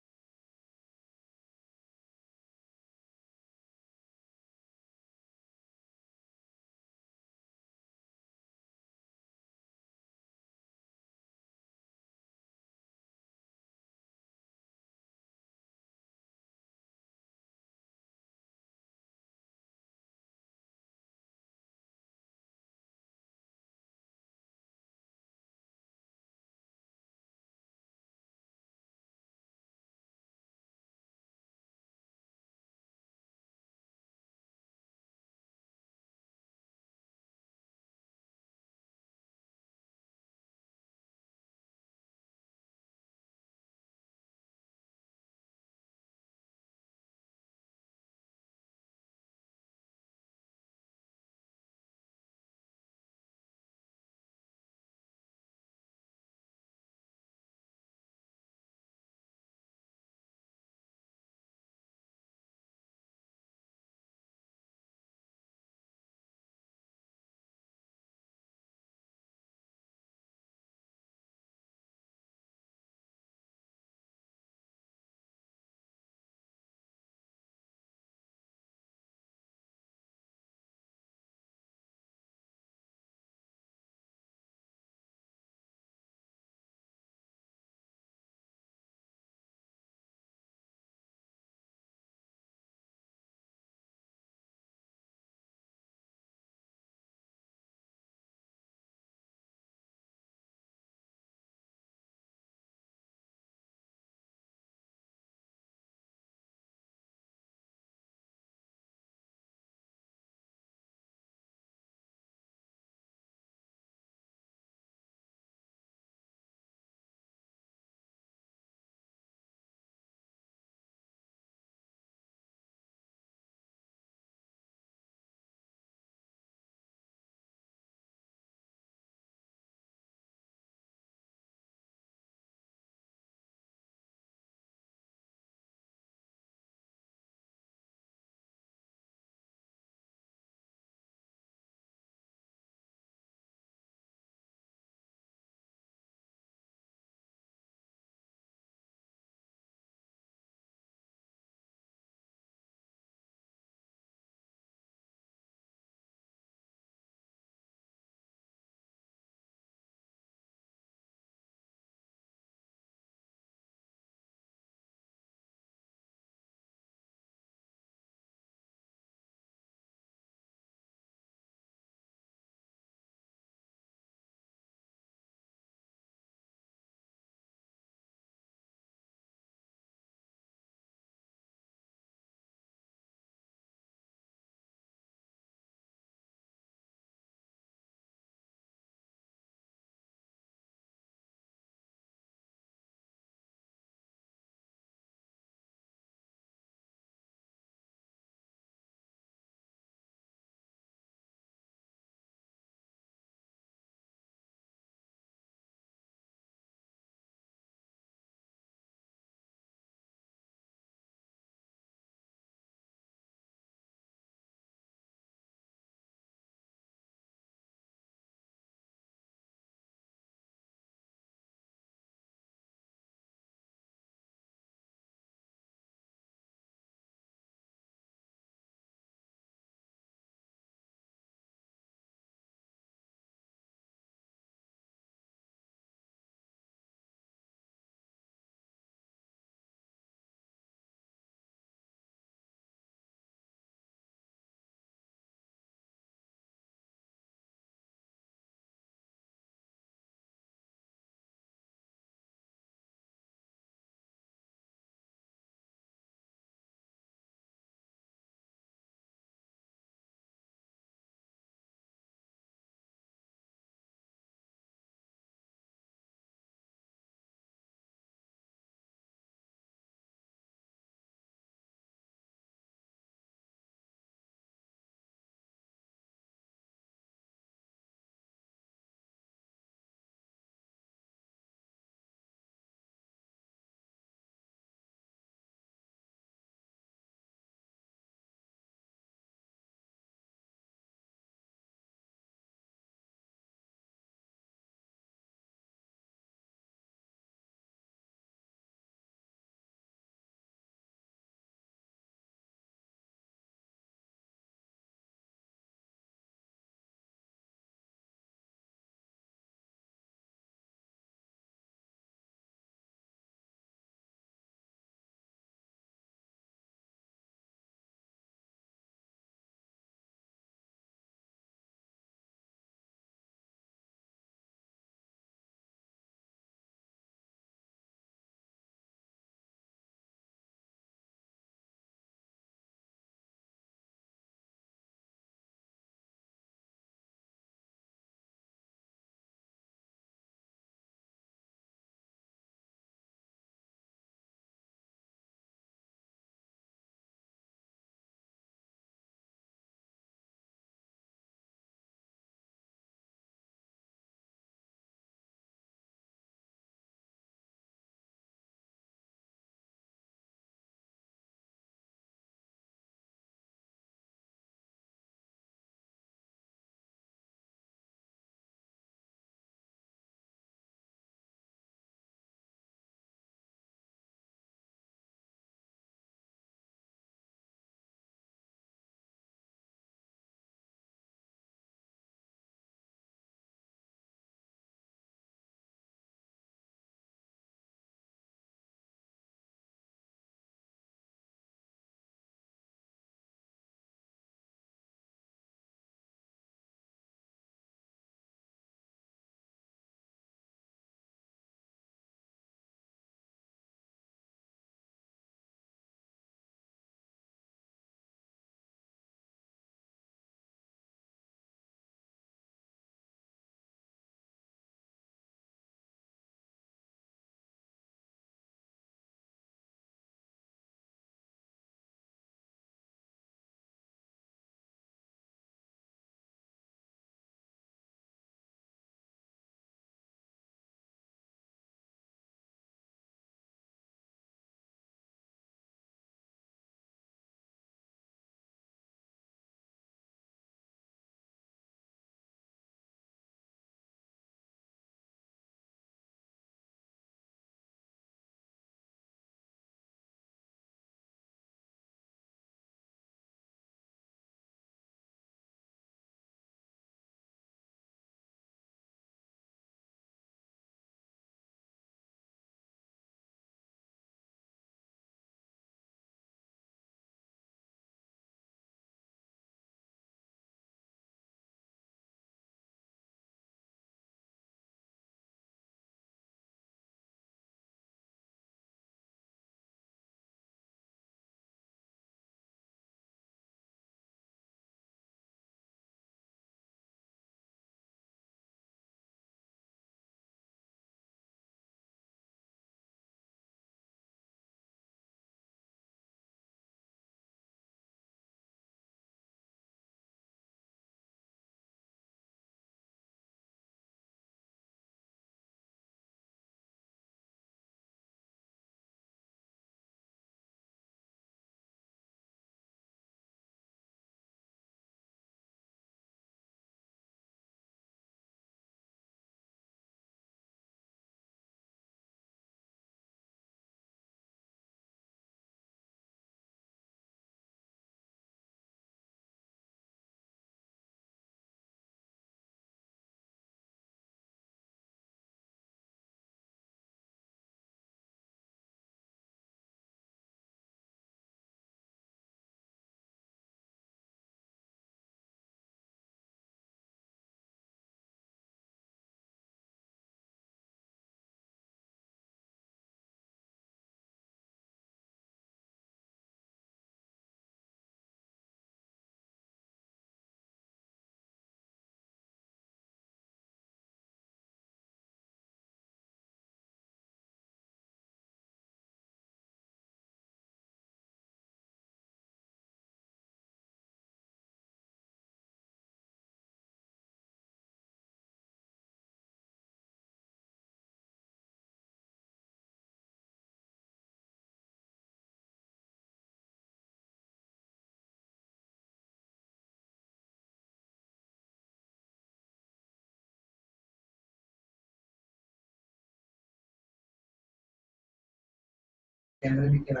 कैमरे में क्या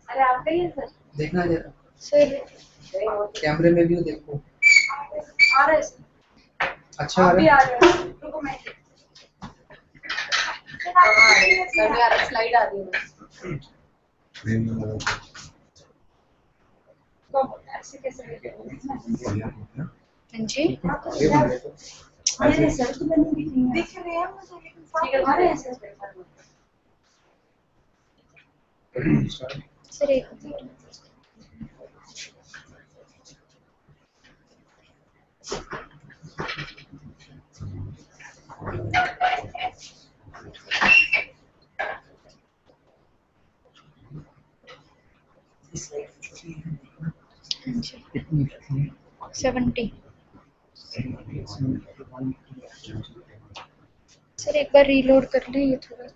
अरे आप गई है सर? देखना जरा सर कैमरे में भी देखो आ रहे हैं सर। अच्छा आप भी आ आ रहे हो? रुको मैं स्लाइड आ रही है। तो ऐसे कैसे हाँ जी मेरे सर तो बनी दिख रहे हैं मुझे, लेकिन आ रहे हैं सर। सर एक मिनट हाँ जी कितनी 70 सर एक बार रीलोड कर लें ये थोड़ा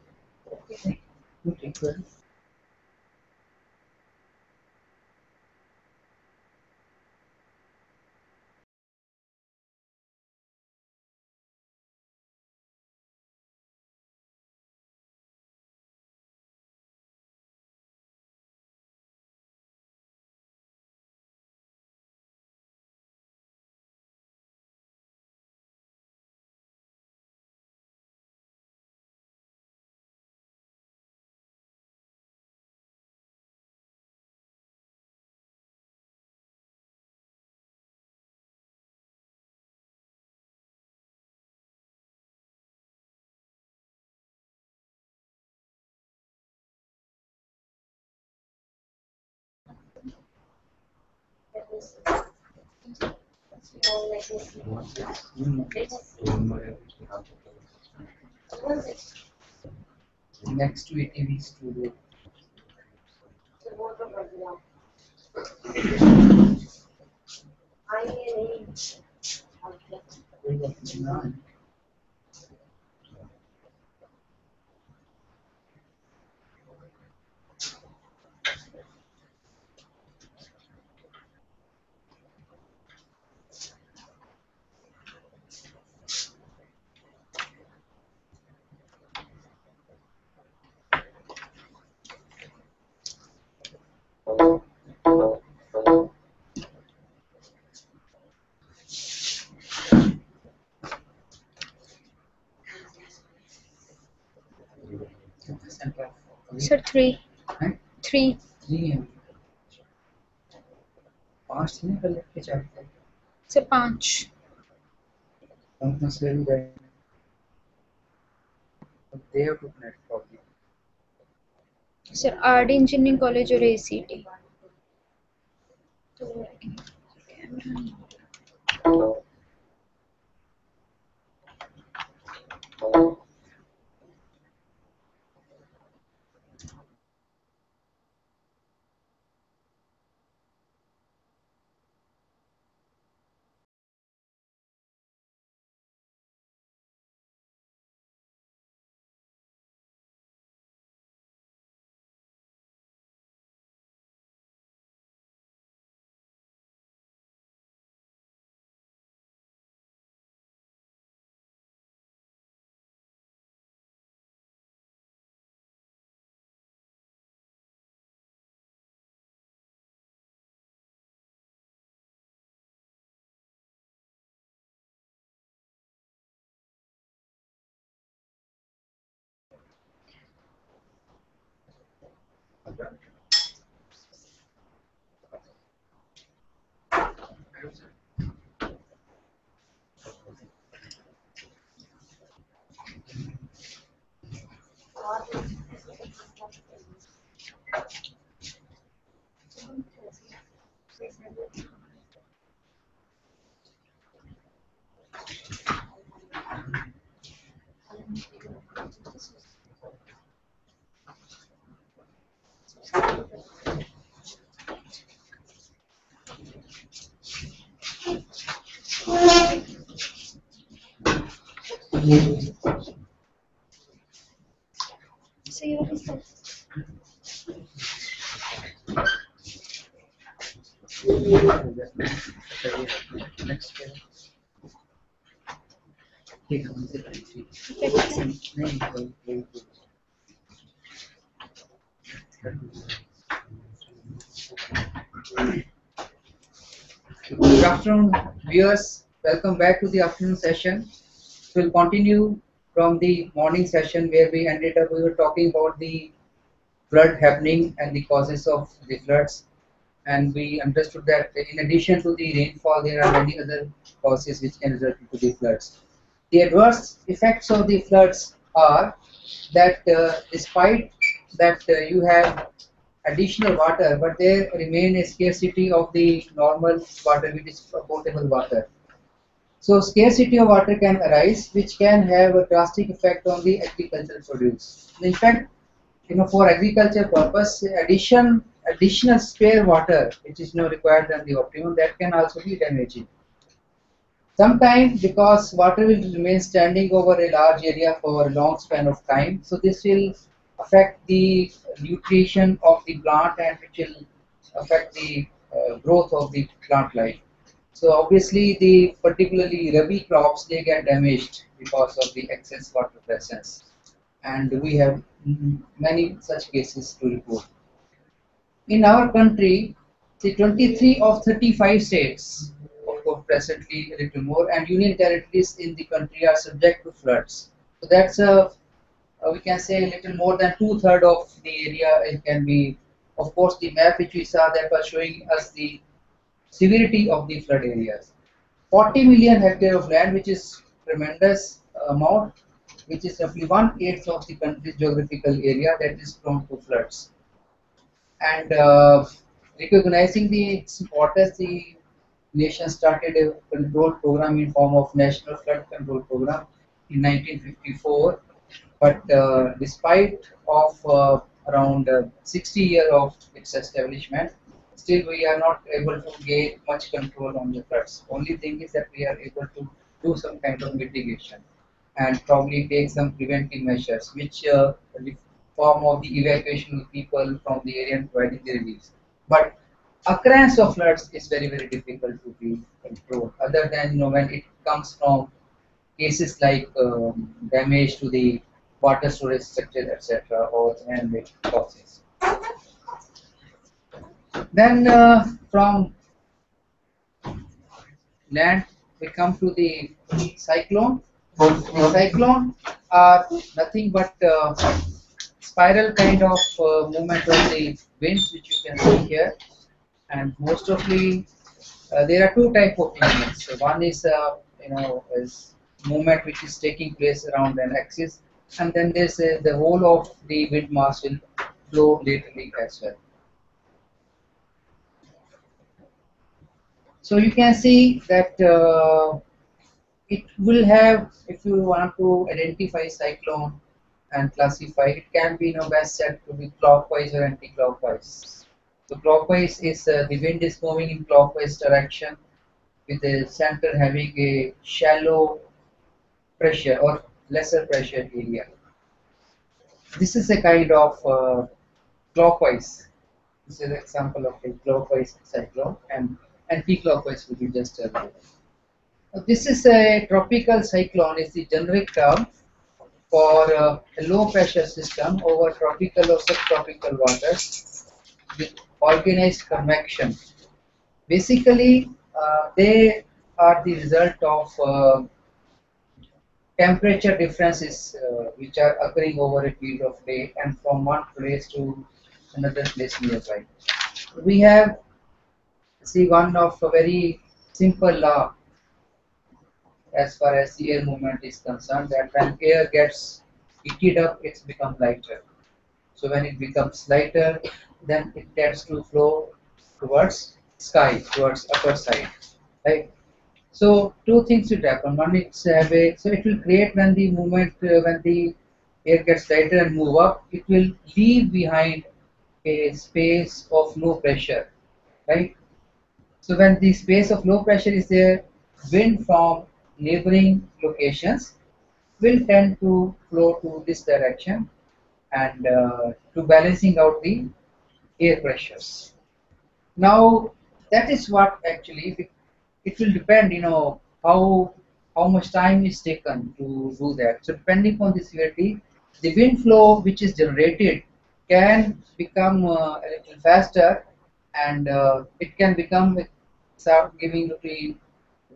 next to ATV studio sir 3 हैं 3 3 है 5 थे ना पहले के 4 थे सर 5 उनमें से भी गए they have to connect probably sir RD engineering college और एसीटी तो कैमरा नहीं सही वाली सर नेक्स्ट ठीक है उनसे क्या नहीं Good afternoon, viewers. Welcome back to the afternoon session. We'll continue from the morning session where we ended up. We were talking about the flood happening and the causes of the floods, and we understood that in addition to the rainfall, there are many other causes which can result into the floods. The adverse effects of the floods are that despite that you have additional water, but there remain a scarcity of the normal water, which is potable water. So scarcity of water can arise, which can have a drastic effect on the agricultural produce. In fact, for agriculture purpose, additional spare water, which is now required than the optimum, that can also be damaging. Sometimes because water will remain standing over a large area for a long span of time, so this will affect the nutrition of the plant and which will affect the growth of the plant life. So obviously the particularly rabi crops, they get damaged because of the excess water presence, and we have many such cases to report. In our country, the 23 of 35 states, of course presently a little more, and union territories in the country are subject to floods. So that's we can say a little more than two-thirds of the area. It can be, of course, the map which we saw that was showing us the severity of the flood areas. 40 million hectare of land, which is tremendous amount, which is roughly one-eighth of the country's geographical area that is prone to floods. And recognizing its importance, the nation started a control program in form of National Flood Control Program in 1954. But despite of around 60 years of its establishment, still we are not able to gain much control on the floods. Only thing is that we are able to do some kind of mitigation and probably take some preventive measures, which the form of the evacuation of people from the area and providing the relief. But occurrence of floods is very difficult to be controlled. Other than when it comes from cases like damage to the water storage structure, etc., or man-made causes. Then from land we come to the cyclone. The cyclone are nothing but spiral kind of movement of the winds, which you can see here, and most of the there are two type of movements. So one is is movement which is taking place around an axis, and then there's the whole of the wind mass will flow laterally as well. So you can see that it will have, if you want to identify cyclone and classify, it can be best said to be clockwise or anti-clockwise. So clockwise is the wind is moving in clockwise direction, with the center having a shallow pressure or lesser pressure area. This is a kind of clockwise. This is an example of a clockwise cyclone, and anti-clockwise will be just a this is a tropical cyclone, is the generic term for a low pressure system over tropical or subtropical waters with organized convection. Basically, they are the result of temperature differences which are occurring over a period of day and from one place to another place nearby. We have see one of a very simple law as far as the air movement is concerned, that when air gets heated up, it's become lighter. So when it becomes lighter, then it tends to flow towards sky, towards upper side, right? So two things will happen. One, so it will create when the movement, when the air gets lighter and move up, it will leave behind a space of low pressure, right? So when the space of low pressure is there, wind from neighboring locations will tend to flow to this direction and to balancing out the air pressures. Now that is what actually it will depend, how much time is taken to do that. So depending on the severity, the wind flow which is generated can become a little faster, and it can become start giving the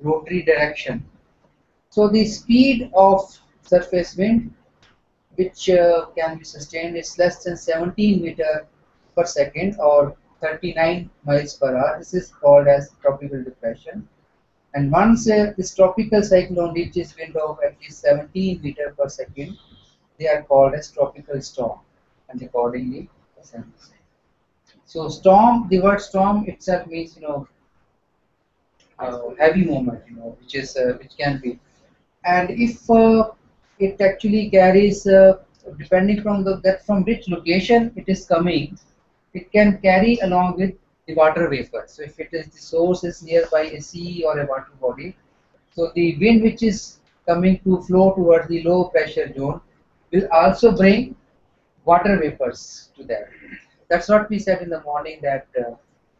rotary direction. So the speed of surface wind which can be sustained is less than 17 meter per second or 39 miles per hour. This is called as tropical depression. And once this tropical cyclone reaches wind of at least 17 meter per second, they are called as tropical storm, and accordingly. So storm, the word storm itself means heavy movement, which can be, and if it actually carries, depending from that from which location it is coming, it can carry along with the water vapor. So if it is the source is nearby a sea or a water body, so the wind which is coming to flow towards the low pressure zone will also bring water vapors to that. That's what we said in the morning, that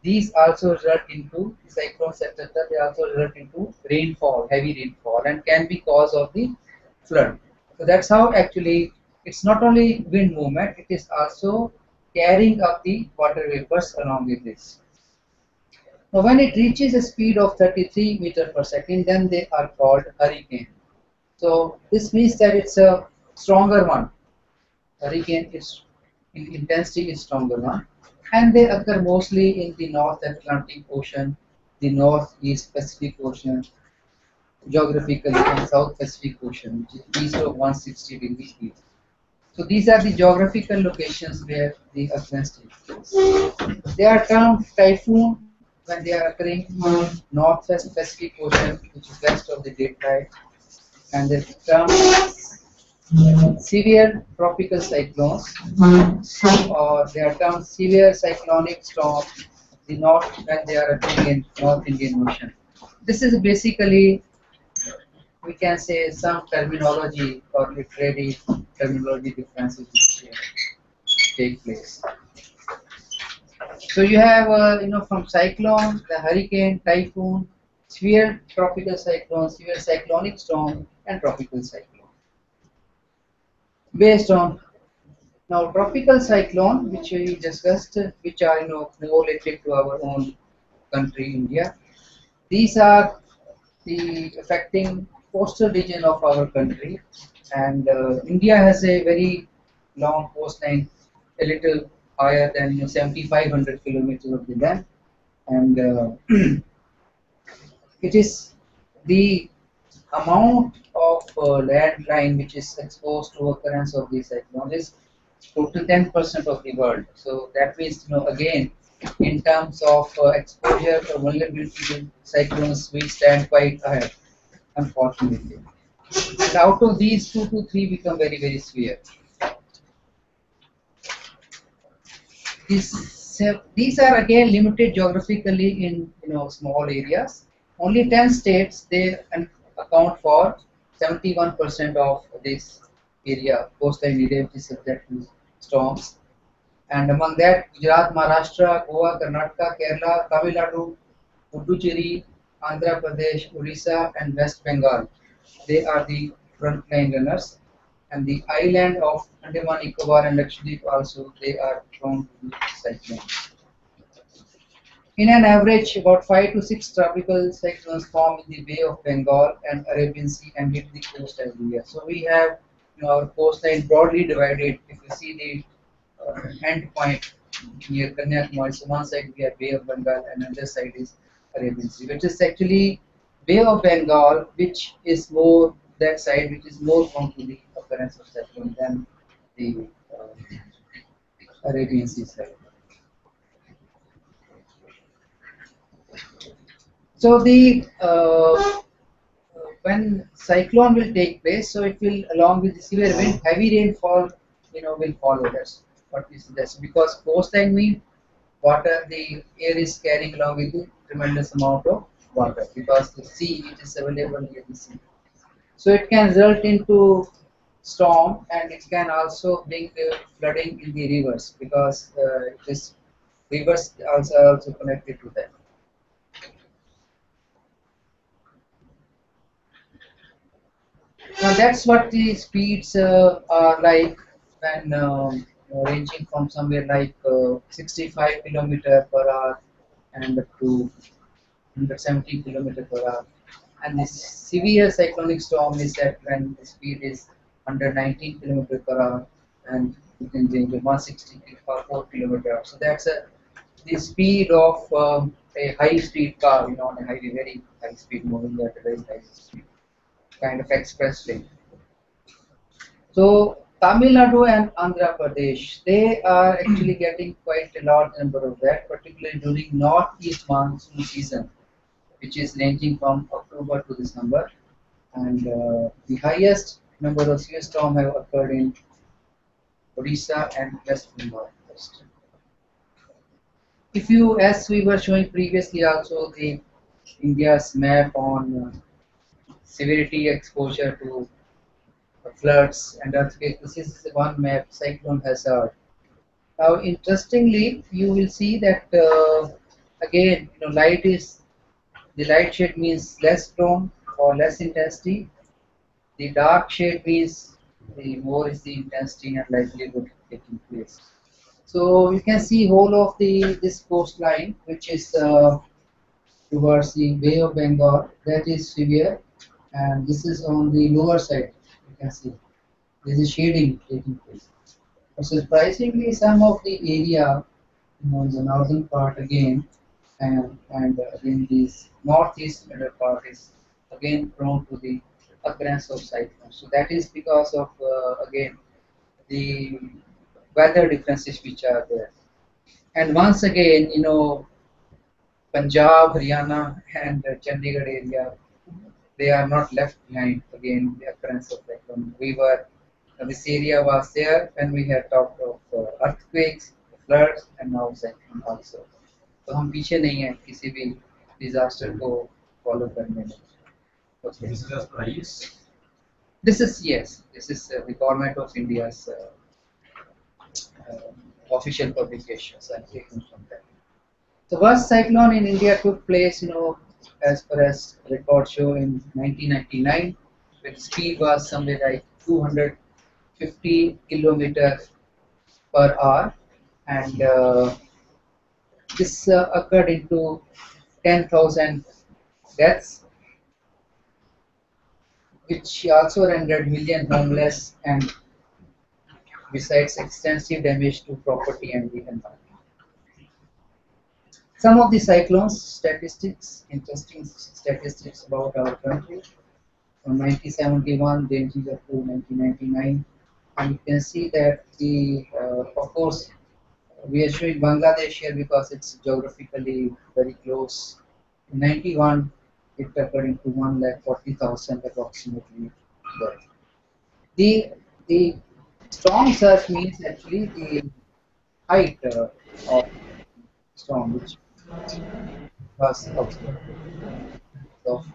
these also result into cyclones, etc. They also result into rainfall, heavy rainfall, and can be cause of the flood. So that's how actually it's not only wind movement; it is also carrying up the water vapors along with this. Now, when it reaches a speed of 33 meter per second, then they are called hurricane. So this means that it's a stronger one. Hurricane is in intensity is stronger one, and they occur mostly in the North Atlantic Ocean, the Northeast Pacific Ocean, geographically, and South Pacific Ocean, which is east of 160 degrees east. So these are the geographical locations where the occurrence takes place. They are termed typhoon when they are occurring in Northwest Pacific Ocean, which is west of the Great Tide, and they term severe tropical cyclones, or they are termed severe cyclonic storm, the north when they are occurring in North Indian Ocean. This is basically, we can say, some terminology or literary terminology differences which take place. So you have, from cyclone, the hurricane, typhoon, severe tropical cyclone, severe cyclonic storm, and tropical cyclone. Based on now tropical cyclone, which we discussed, which are more related to our own country, India. These are the affecting coastal region of our country, and India has a very long coastline, a little higher than 7,500 kilometers of the land, and it is the amount of land line which is exposed to occurrence of the cyclone is total 10% of the world. So that means, again, in terms of exposure or vulnerability to cyclones, we stand quite ahead, unfortunately. And out of these, 2 to 3 become very, very severe. These are again limited geographically in small areas. Only 10 states they account for 71% of this area, coastline area which is subject to storms. And among that, Gujarat, Maharashtra, Goa, Karnataka, Kerala, Tamil Nadu, Puducherry, Andhra Pradesh, Orissa, and West Bengal. They are the frontline runners. And the island of Andaman, Nicobar, and Lakshadweep also, they are prone to cyclone. In an average, about 5 to 6 tropical cyclones form in the Bay of Bengal and Arabian Sea and hit the coast every year. So we have our coastline broadly divided. If you see the end point near Kanyakumari, so one side we have Bay of Bengal and another side is Arabian Sea, which is actually Bay of Bengal, which is more that side, which is more prone to the occurrence of cyclone than the Arabian Sea side. So the when cyclone will take place, so it will, along with the severe wind, heavy rainfall, will follow. That's what we suggest, because coastline means water, the air is carrying along with the tremendous amount of water, because the sea, it is available near the sea. So it can result into storm, and it can also bring the flooding in the rivers, because this rivers also connected to that. Now that's what the speeds are like when ranging from somewhere like 65 kilometer per hour and up to 170 kilometer per hour. And this severe cyclonic storm is that when the speed is under 19 kilometer per hour and you can change to 160 or 4 kilometer. So that's the speed of a high speed car, on a highway, very high speed, moving at a very high speed, kind of expressway. So Tamil Nadu and Andhra Pradesh, they are actually getting quite a large number of that, particularly during northeast monsoon season, which is ranging from October to December. And the highest number of severe storm have occurred in Odisha and West Bengal. If you, as we were showing previously, also the India's map on severity exposure to floods and earthquakes. This is one map, cyclone hazard. Now, interestingly, you will see that again, light is the light shade means less strong or less intensity. The dark shade means the more is the intensity and likelihood taking place. So you can see whole of the this coastline, which is towards the Bay of Bengal, that is severe, and this is on the lower side. You can see there is shading taking place. But surprisingly, some of the area, in the northern part again, and again this northeast middle part is again prone to the occurrence of cyclones. So that is because of again the weather differences which are there. And once again, Punjab, Haryana, and Chandigarh area, they are not left behind. Again, the occurrence of cyclone. This area was there when we had talked of earthquakes, floods, and now cyclone also. तो हम पीछे नहीं हैं किसी भी disaster को follow करने में. Okay. This is as per IS? This is, yes. This is the government of India's official publications. I'm taking from that. The worst cyclone in India took place, as per as records show in 1999, with speed was somewhere like 250 kilometer per hour, and this occurred into 10,000 deaths, which also rendered million homeless and besides extensive damage to property and the environment. Some of the cyclones statistics, interesting statistics about our country from 1971 ranging up to 1999, and you can see that of course, we are showing Bangladesh here because it's geographically very close. In 91, it occurred into 1,40,000 approximately death. The storm surge means actually the height of storm, which was observed of.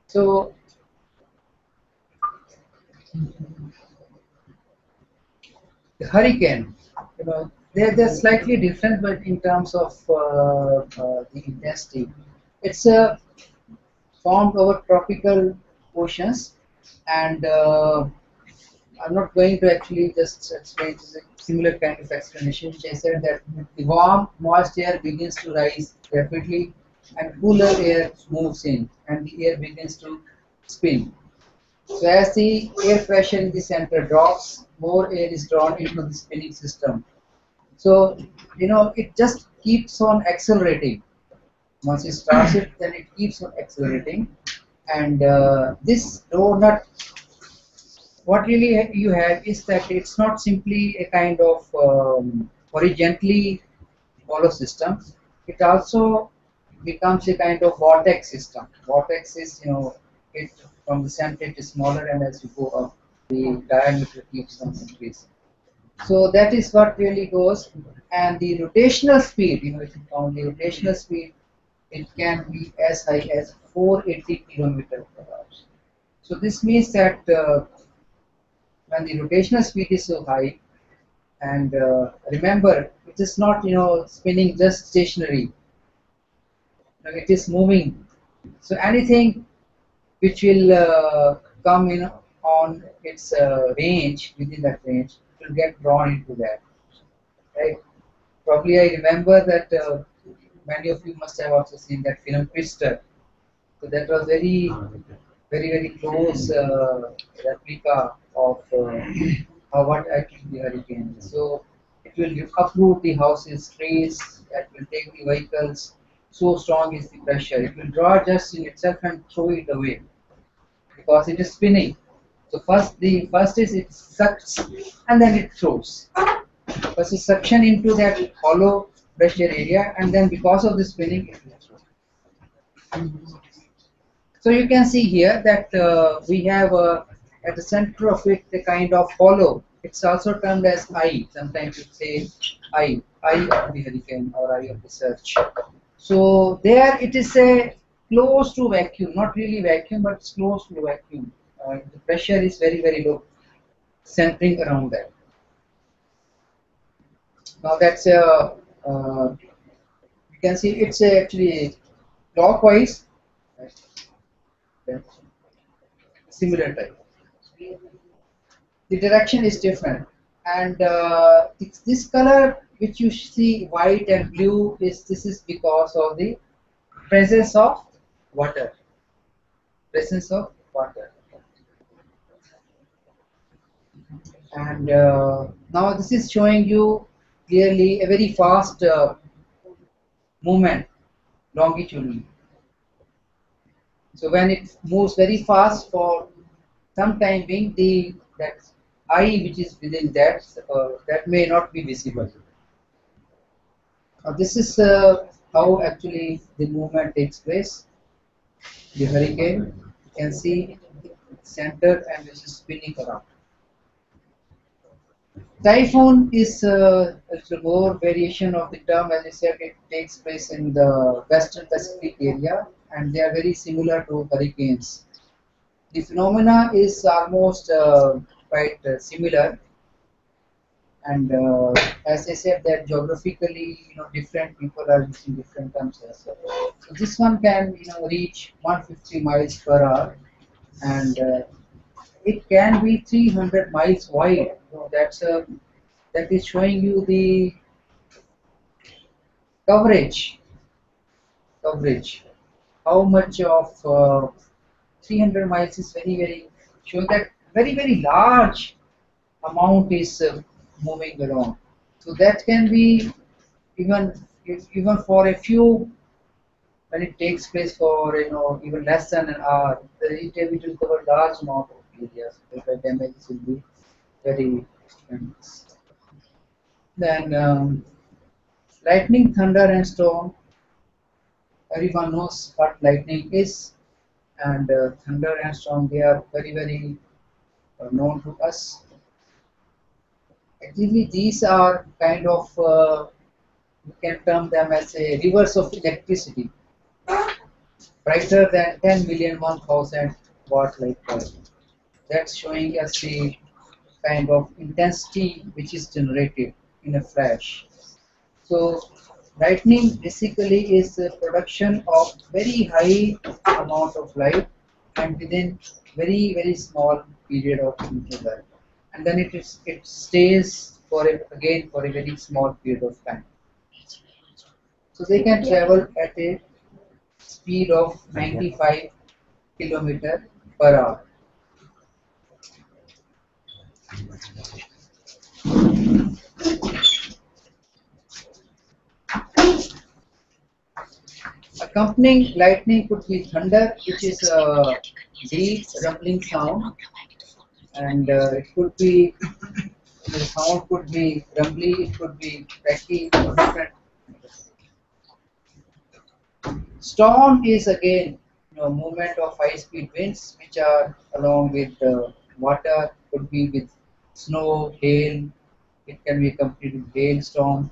So the hurricane, they're slightly different, but in terms of the intensity, it's formed over tropical oceans, and I'm not going to actually just explain. It's a similar kind of explanation, which I said that the warm, moist air begins to rise rapidly, and cooler air moves in, and the air begins to spin. So as the air pressure in the center drops, more air is drawn into the spinning system. So, it just keeps on accelerating. Once it starts it, then it keeps on accelerating. And this donut, what really you have is that it's not simply a kind of horizontally hollow system. It also becomes a kind of vortex system. Vortex is, it from the center it is smaller, and as you go up, the diameter keeps on increasing. So that is what really goes, and the rotational speed, if you count the rotational speed, it can be as high as 480 kilometers per hour. So this means that when the rotational speed is so high, and remember, it is not spinning just stationary. It is moving. So anything which will come on its range, within that range, it will get drawn into that, right? Probably I remember that many of you must have also seen that film Twister. So that was very close replica of what actually the hurricane is. So it will uproot the houses, trees, it will take the vehicles. So strong is the pressure. It will draw just in itself and throw it away because it is spinning. So first is it sucks and then it throws. First is suction into that hollow pressure area and then because of the spinning it will throw. So you can see here that we have at the center of it a kind of hollow. It's also termed as eye. Sometimes you say eye of the hurricane or eye of the surge. So there it is a close to vacuum, not really vacuum, but it's close to vacuum. The pressure is very low, centering around that. Now that's a you can see it's actually clockwise, similar type. The direction is different, and this color which you see white and blue is this is because of the presence of water. Presence of water. And now this is showing you clearly a very fast movement longitudinally. So when it moves very fast for some time being, the that eye which is within that may not be visible. Now this is how actually the movement takes place. The hurricane, you can see center and this is spinning around. Typhoon is a little more variation of the term. As I said, it takes place in the Western Pacific area and they are very similar to hurricanes. The phenomena is almost quite similar, and as I said, that geographically, different people are using different terms as well. So this one can, reach 150 miles per hour, and it can be 300 miles wide. So that is showing you the coverage. Coverage. How much of 300 miles is very showing that very large amount is moving around. So that can be even even for a few when it takes place for even less than an hour, it will cover large amount of areas. The damages will be very tremendous. Then lightning, thunder, and storm. Everyone knows what lightning is, and thunder and storm they are very known to us. Actually, these are kind of you can term them as a rivers of electricity, brighter than 10 million 1000 watt light bulb. That's showing us the kind of intensity which is generated in a flash. So lightning basically is the production of very high amount of light and within very small period of interval, and then it stays for again for a very small period of time. So they can travel at a speed of 95 kilometer per hour. Accompanying lightning could be thunder, which is a deep rumbling sound, and it could be the sound could be rumbly, it could be cracky, or different. Storm is again movement of high-speed winds, which are along with water, could be with snow, hail. It can be accompanied with hailstorm.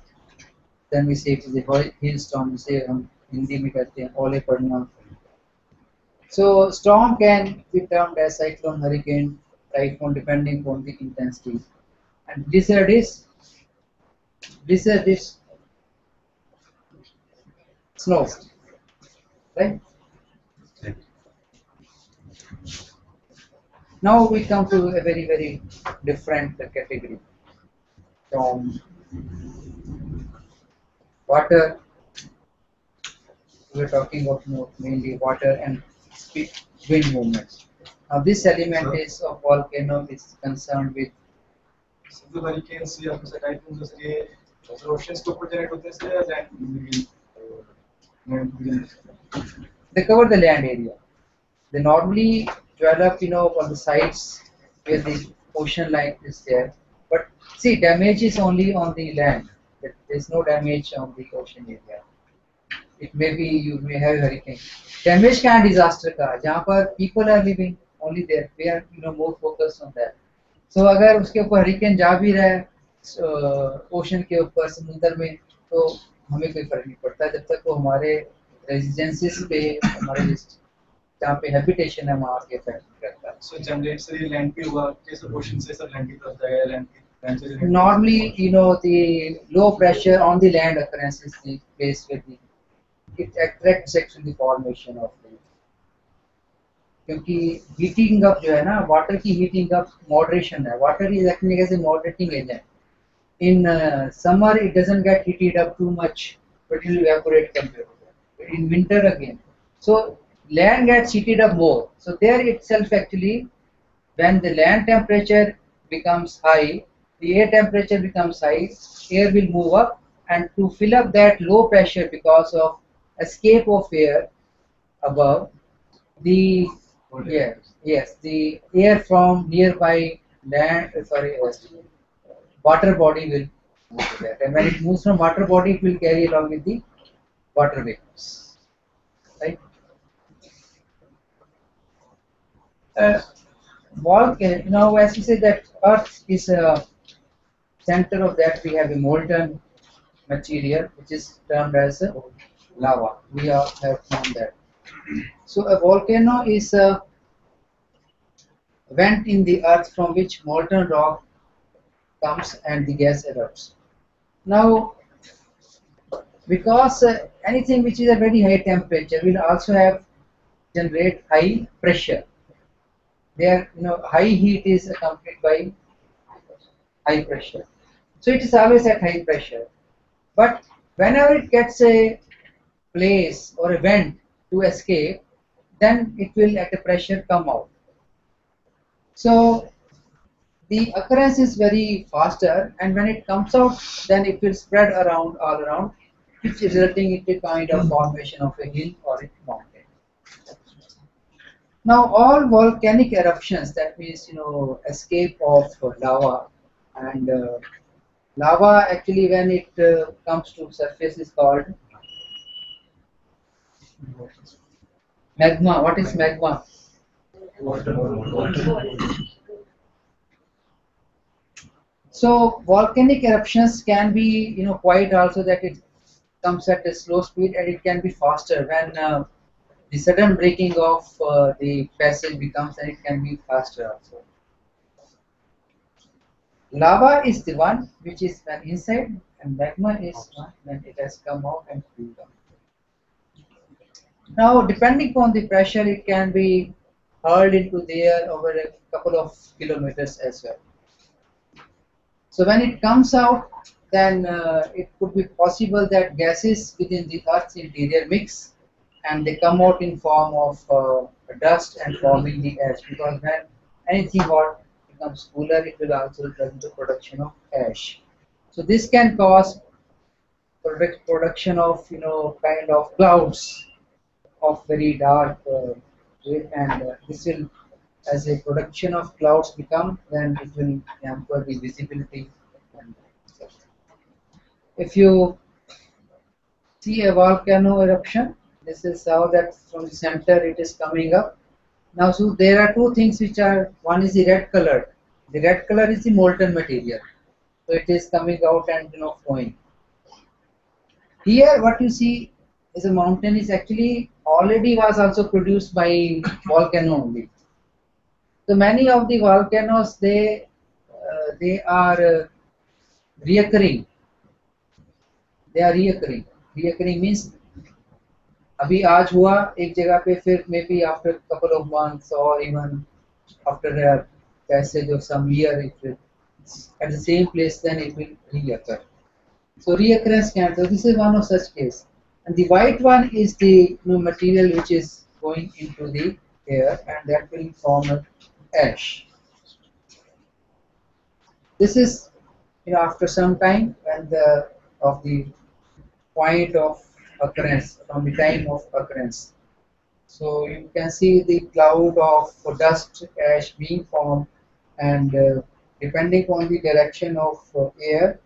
Then we say it is a hailstorm. We say Hindi में कहते हैं ओले पड़ना. So storm can be termed as cyclone, hurricane, typhoon, depending on the intensity. And blizzard is snow, right? Now we come to a very different category from water. We're talking of mainly water and wind movements. Now this element is of volcano is concerned with. Sindhu hurricanes या फिर typhoon जैसे ये oceans के ऊपर generate होते हैं या land They cover the land area. They normally develop, on the sides where the ocean line is there. But see, damage is only on the land. There's no damage on the ocean area. It may be you may have hurricane. Damage का disaster का जहाँ पर people are living only there. We are more focused on that. So अगर उसके ऊपर hurricane जा भी रहा है ocean के ऊपर समुद्र में तो हमें कोई फर्क नहीं पड़ता जब तक वो हमारे रेजिडेंसीज पे हमारे जहाँ पे हैबिटेशन है वहाँ के इफेक्ट करता है. सो जनरेट से ये लैंड पे हुआ कैसे ओशन से सब लैंड की तरफ जाएगा लैंड की Normally, the low pressure on the land occurrence is the place where it attracts actually the formation of the. क्योंकि हीटिंग अप जो है ना वाटर की हीटिंग अप मॉडरेशन है water is acting as a moderating agent in summer it doesn't get heated up too much but it will evaporate compared in winter again so land gets heated up more so there itself actually when the land temperature becomes high the air temperature becomes high air will move up and to fill up that low pressure because of escape of air above the yes the air from nearby land water body will move to that. And when it moves from water body, it will carry along with the water vapors. Right? Volcano, now as we say that Earth is a center of that, we have a molten material which is termed as lava. We have found that. So a volcano is a vent in the earth from which molten rock comes and the gas erupts. Now, because anything which is a very high temperature will also have generate high pressure. There, high heat is accompanied by high pressure. So it is always at high pressure. But whenever it gets a place or a vent to escape, then it will at a pressure come out. So the occurrence is very faster and when it comes out then it will spread around all around which is resulting in a kind of formation of a hill or a mountain. Now all volcanic eruptions that means escape of lava and lava actually when it comes to surface is called magma. What is magma? So volcanic eruptions can be, quite also that it comes at a slow speed and it can be faster when the sudden breaking of the passage becomes and it can be faster also. Lava is the one which is when inside and magma is one when it has come out and cooled down. Now depending upon the pressure it can be hurled into the air over a couple of kilometers as well. So when it comes out, then it could be possible that gases within the Earth's interior mix and they come out in form of dust and forming the ash because when anything hot becomes cooler, it will also result in the production of ash. So this can cause production of kind of clouds of very dark and this will as a production of clouds become then it will hamper the visibility. If you see a volcano eruption, this is how that from the center it is coming up. Now so there are two things which are one is the red color. The red color is the molten material. So it is coming out and flowing. Here what you see is a mountain is actually already was also produced by volcano only. So many of the volcanoes they are reoccurring. They are reoccurring. Reoccurring means अभी आज हुआ एक जगह पे फिर maybe after couple of months or even after a passage of some year, if it's at the same place, then it will reoccur. So reoccurrence cancer, this is one of such case. And the white one is the material which is going into the air, and that will form an ash. This is, after some time when the of the point of occurrence, from the time of occurrence. So you can see the cloud of dust ash being formed, and depending on the direction of air,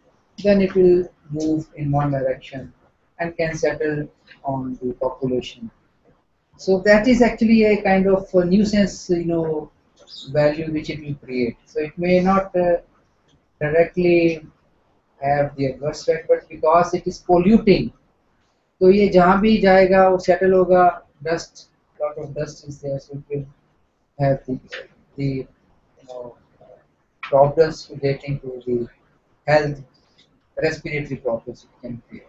then it will move in one direction and can settle on the population. So that is actually a kind of a nuisance, value which it will create. So it may not directly have the adverse effect, but because it is polluting, तो ये जहाँ भी जाएगा वो settle होगा, dust, lot of dust is there, so it will have the problems relating to the health, respiratory problems it can create.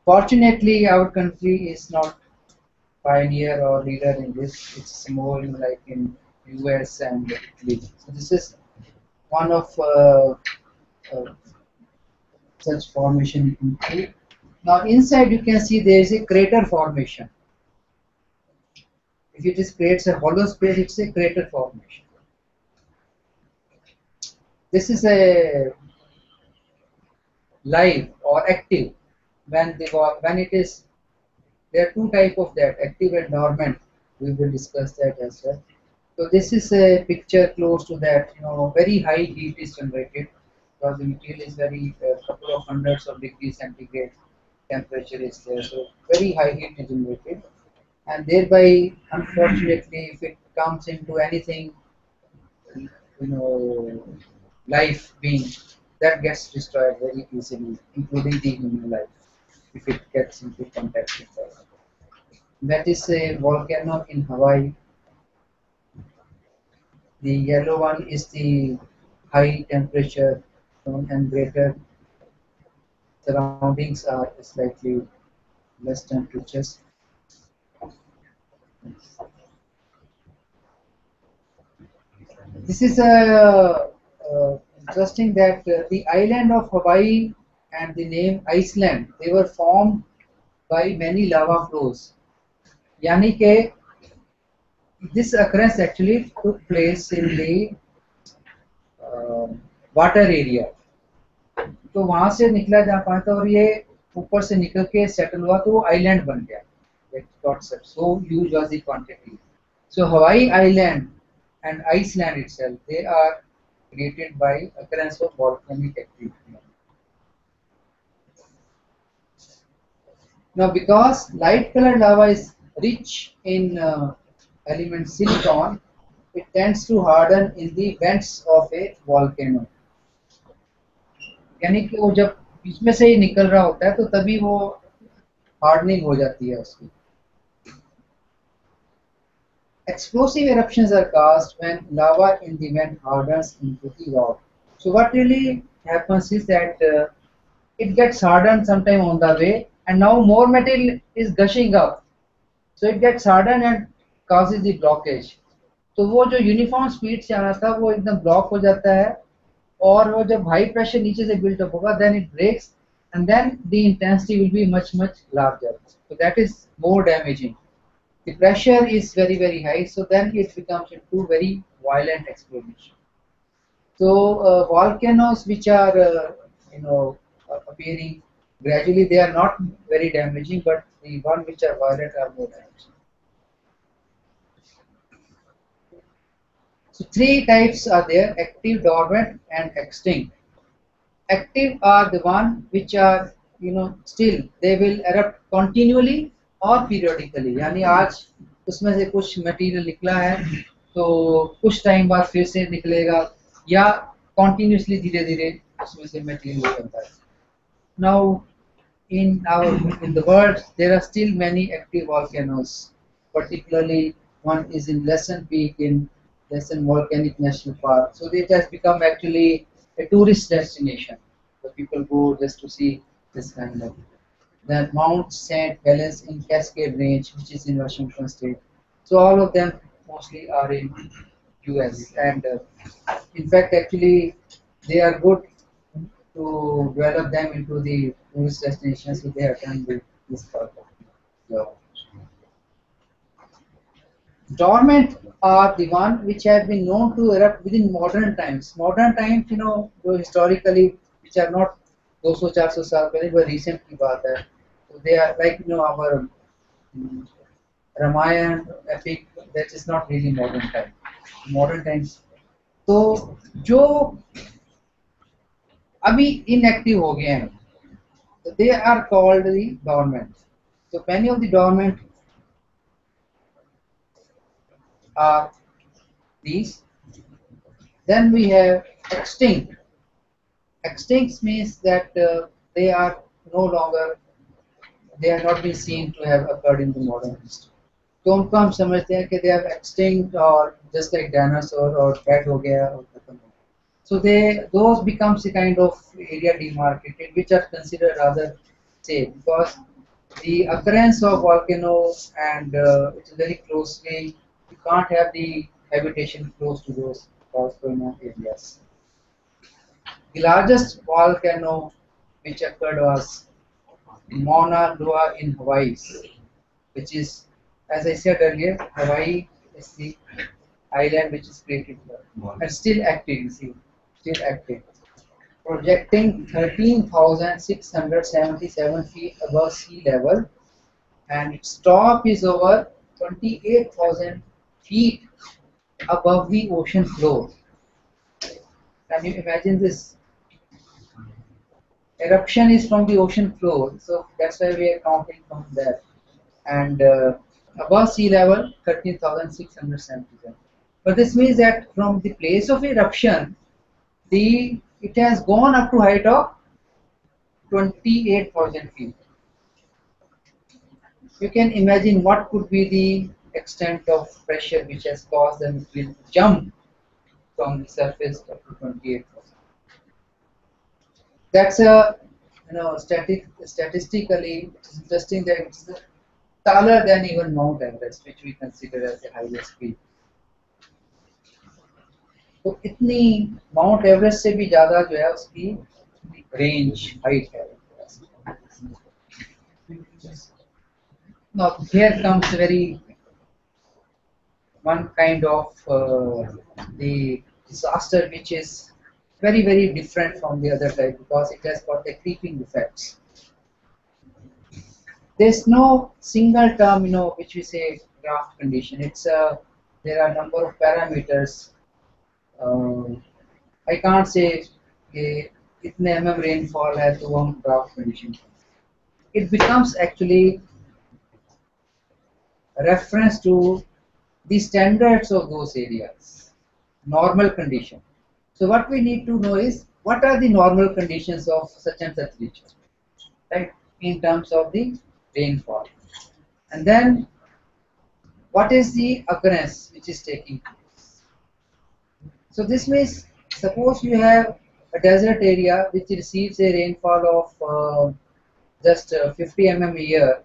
Fortunately, our country is not pioneer or leader in this. It's more like in US and Italy. So this is one of uh, such formation in Italy. Now inside you can see there is a crater formation. If it is creates a hollow space, it's a crater formation. This is a live or active. When it is, there are two type of that, active and dormant. We will discuss that as well. So this is a picture close to that. Very high heat is generated because the material is very couple of hundreds of degrees centigrade temperature is there. So very high heat is generated, and thereby, unfortunately, if it comes into anything, life being, that gets destroyed very easily, including the human life, if it gets into contact with us. That is a volcano in Hawaii. The yellow one is the high temperature zone, and greater surroundings are slightly less temperatures. This is interesting that the island of Hawaii and the name Iceland, they were formed by many lava flows. यानी कि this occurrence actually took place in the water area. तो वहां से निकला जा पाया था, और ये ऊपर से निकल के सेटल हुआ, तो वो आइलैंड बन गया. It got set. So huge was the quantity. So Hawaii Island and Iceland itself, they are created by occurrence of volcanic activity. Now, because light colored lava is rich in element silicon, it tends to harden in the vents of a volcano. यानी कि वो जब बीच में से ही निकल रहा होता है, तो तभी वो हार्डनिंग हो जाती है उसकी. Explosive eruptions are caused when lava in the vent hardens into the rock. So what really happens is that it gets hardened sometime on the way, and now more material is gushing up. So it gets hardened and causes the blockage. तो वो जो uniform speed से आना था वो एकदम block हो जाता है, और वो जब हाई प्रेशर नीचे से बिल्ट अप होगा, then it breaks, and then the intensity will be much larger. So that is more damaging. The pressure is very high, so then it becomes into very violent explosion. So volcanoes which are appearing gradually, they are not very damaging, but the one which are violent are more damaging. So three types are there: active, dormant, and extinct. Active are the one which are still, they will erupt continually or periodically. यानी आज उसमें से कुछ material निकला है, तो कुछ time बाद फिर से निकलेगा, या continuously धीरे धीरे उसमें से मटेरियल निकलता है. Now in the world there are still many active volcanoes. Particularly one is in Lesson Peak in Lesson Volcanic National Park. So it has become actually a tourist destination. So people go just to see this kind of. Then Mount St. Helens in Cascade Range, which is in Washington State. So all of them mostly are in US, and in fact, actually, they are good to develop them into the tourist destinations, so they have done this part of the job. Dormant are the one which have been known to erupt within modern times. Modern times, जो historically, which are not 200-400 साल पहले, but recent की बात है. So they are like our mm, Ramayana epic. That is not really modern time. Modern times. तो जो अभी inactive हो गए हैं, so they are called the dormant. So many of the dormant are these. Then we have extinct. Extinct means that they are no longer, they are not been seen to have occurred in the modern history. तो उनको हम समझते हैं कि they have extinct or just like dinosaur or dead हो गया और खत्म हो गया. So those becomes a kind of area demarcated which are considered rather safe because the occurrence of volcanoes and it is very closely, you can't have the habitation close to those volcano areas. The largest volcano which occurred was Mauna Loa in Hawaii, which is, as I said earlier, Hawaii is the island which is created here and still active, you see, still active, projecting 13,677 feet above sea level, and its top is over 28,000 feet above the ocean floor. Can you imagine this? Eruption is from the ocean floor, so that's why we are counting from there. And above sea level, 13,677. But this means that from the place of eruption, it has gone up to height of 28,000 feet. You can imagine what could be the extent of pressure which has caused them to jump from the surface up to 28,000. That's a statistically it's interesting that it's taller than even Mount Everest, which we consider as the highest peak. तो इतनी mount Everest से भी ज्यादा जो है उसकी range height है. Now here comes very one kind of the disaster which is very different from the other type because it has got the creeping effects. There's no single term which we say draft condition. It's there are a number of parameters. I can't say कि इतने mm rainfall है तो हम draft condition. It becomes actually a reference to the standards of those areas, normal condition. So what we need to know is what are the normal conditions of such and such region, right? In terms of the rainfall, and then what is the occurrence which is taking place. So this means suppose you have a desert area which receives a rainfall of just 50 mm a year,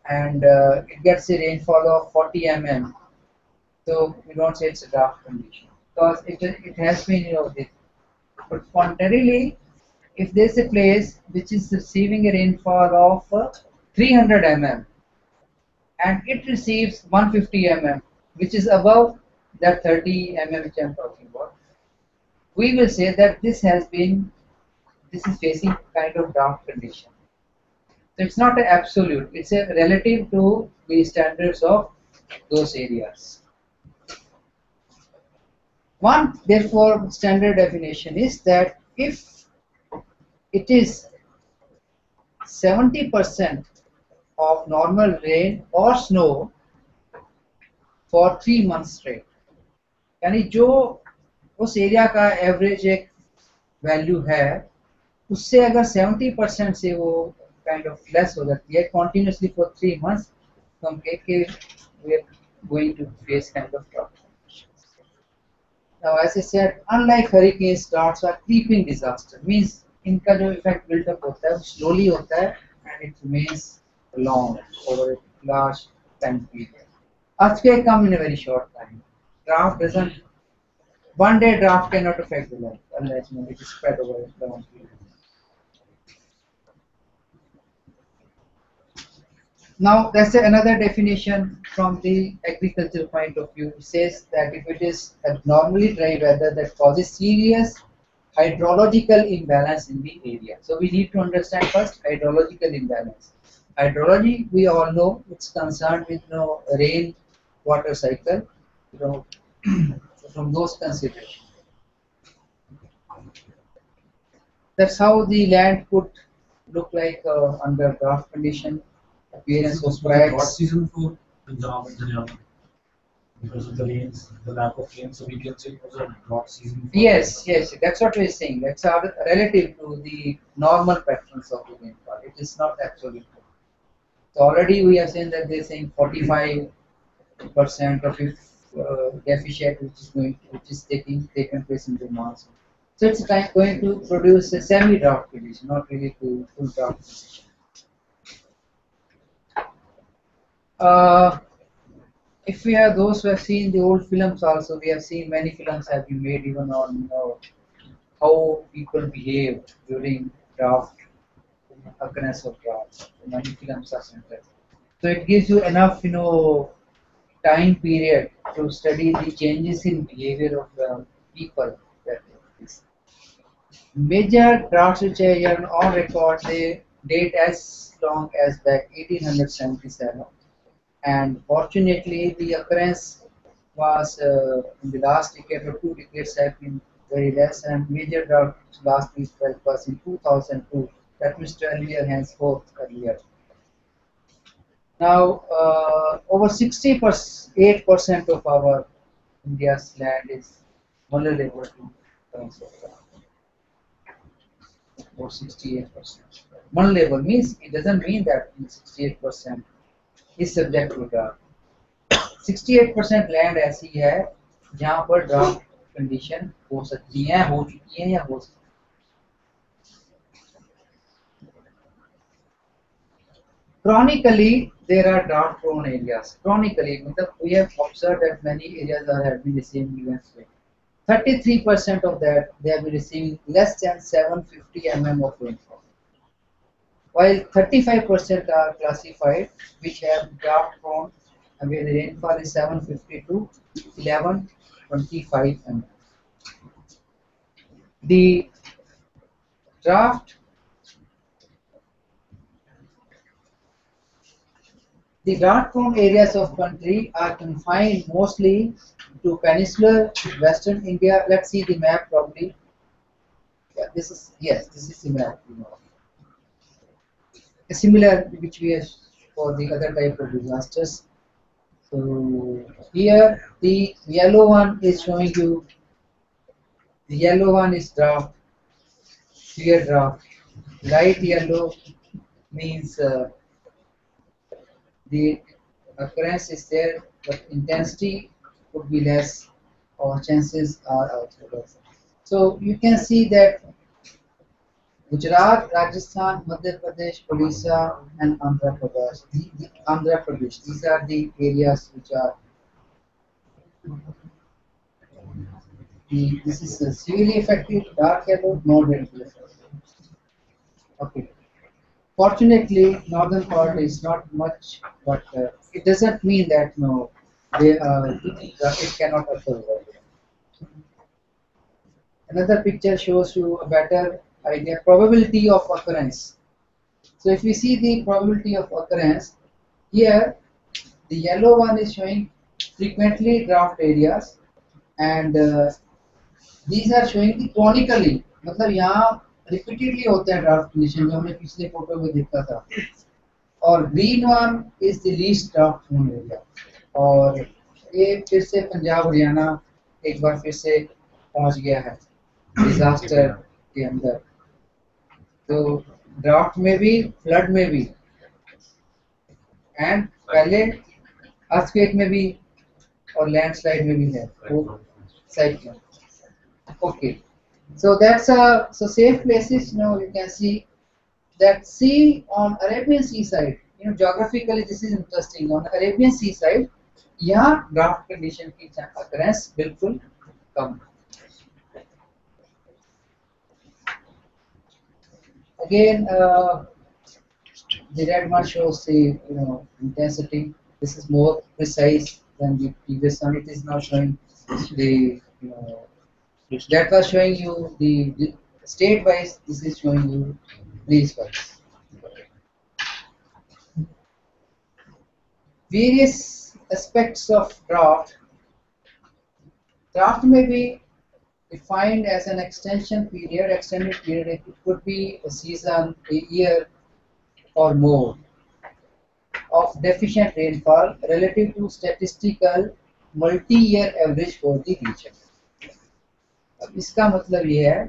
and it gets a rainfall of 40 mm. So we don't say it's a draft condition because it has been this. But contrarily, if there's a place which is receiving a rainfall of 300 mm and it receives 150 mm, which is above that 30 mm which I'm talking about, we will say that this is facing kind of draft condition. So it's not an absolute, it's a relative to the standards of those areas. One, therefore, standard definition is that if it is 70% of normal rain or snow for 3 months straight, यानी जो उस area का average एक value है उससे अगर 70% से वो काइंड ऑफ लेस हो जाती है continuously for 3 months, तो हम कहें we are going to face kind of drought. Now, as I said, unlike hurricanes, droughts are creeping disaster. Means इनका जो effect build up होता है वो slowly होता है and it remains long over a large time period. Earthquake come in a very short time. Draft doesn't. One day draft cannot affect the land unless it is spread over a long period. Now, that's another definition from the agricultural point of view. It says that if it is abnormally dry weather that causes serious hydrological imbalance in the area. So we need to understand first hydrological imbalance. Hydrology, we all know, it's concerned with rain water cycle, you know, from those considerations. That's how the land could look like under drought condition, appearance of This was a drought cracks. season for Punjab and Haryana because of the rains, the lack of rain. So we can say it was a drought season. For Yes, yes, that's what we're saying. That's relative to the normal patterns of the rainfall. It is not absolute. So already we are saying that they're saying 45% of its deficit which is taken place in the monsoon. So it's going to produce a semi-drought condition, not really to full drought condition. If we have those who have seen the old films also, we have seen many films have been made even on how people behave during drought, occurrence of drought. Many films are centered. So it gives you enough, time period to study the changes in behavior of the people. That is. Major droughts which are on record, they date as long as back 1877. And fortunately, the occurrence was in the last decade or 2 decades have been very less, and major drought last week was in 2002. That means 12 years henceforth earlier. Now, over 68% of our India's land is vulnerable to terms of drought. Over 68%. Vulnerable means it doesn't mean that 68% is subject to drought. 68% land ऐसी है जहां पर draft condition हो सकती है, हो चुकी है या हो सकती है. Chronically, there are drought prone areas. Chronically, we have observed that many areas have been receiving events. 33% of that they have been receiving less than 750 mm of rainfall, while 35% are classified which have drought prone and where the rainfall is 750 to 1125 mm. The drought prone areas of country are confined mostly to peninsular western India. Let's see the map probably. Yeah, this is the map. Similar which we have for the other type of disasters. So here the yellow one is showing you. The yellow one is drought, clear drought. Light yellow means the occurrence is there, but intensity would be less, or chances are also less. So you can see that Gujarat, Rajasthan, Madhya Pradesh, Odisha, and Andhra Pradesh. These are the areas which are. This is severely affected, dark yellow, moderately affected. Okay. Fortunately, northern part is not much, but it doesn't mean that it cannot occur. Another picture shows you a better idea probability of occurrence. So if we see the probability of occurrence here, the yellow one is showing frequently drought areas, and these are showing the chronically. मतलब यहाँ repeatedly होता है drought condition जो हमने पिछले photo में देखा था. और green one is the least drought prone area. और ये फिर से पंजाब हरियाणा एक बार फिर से पहुंच गया है डिजास्टर के अंदर. तो ड्राफ्ट में भी, फ्लड में भी, एंड पहले अर्थक्वेक में भी और लैंडस्लाइड में भी है वो cyclone. Okay, so that's so safe places. You can see that sea on Arabian seaside. Geographically this is interesting. On Arabian seaside, यहाँ ड्राफ्ट कंडीशन की occurrence बिल्कुल कम. Again, the red one shows the intensity. This is more precise than the previous one. It is now showing the that was showing you the state wise. This is showing you place wise. Various aspects of draft. Draft may be defined as an extension period, extended period. It could be a season, a year, or more of deficient rainfall relative to statistical multi-year average for the region. अब इसका मतलब ये है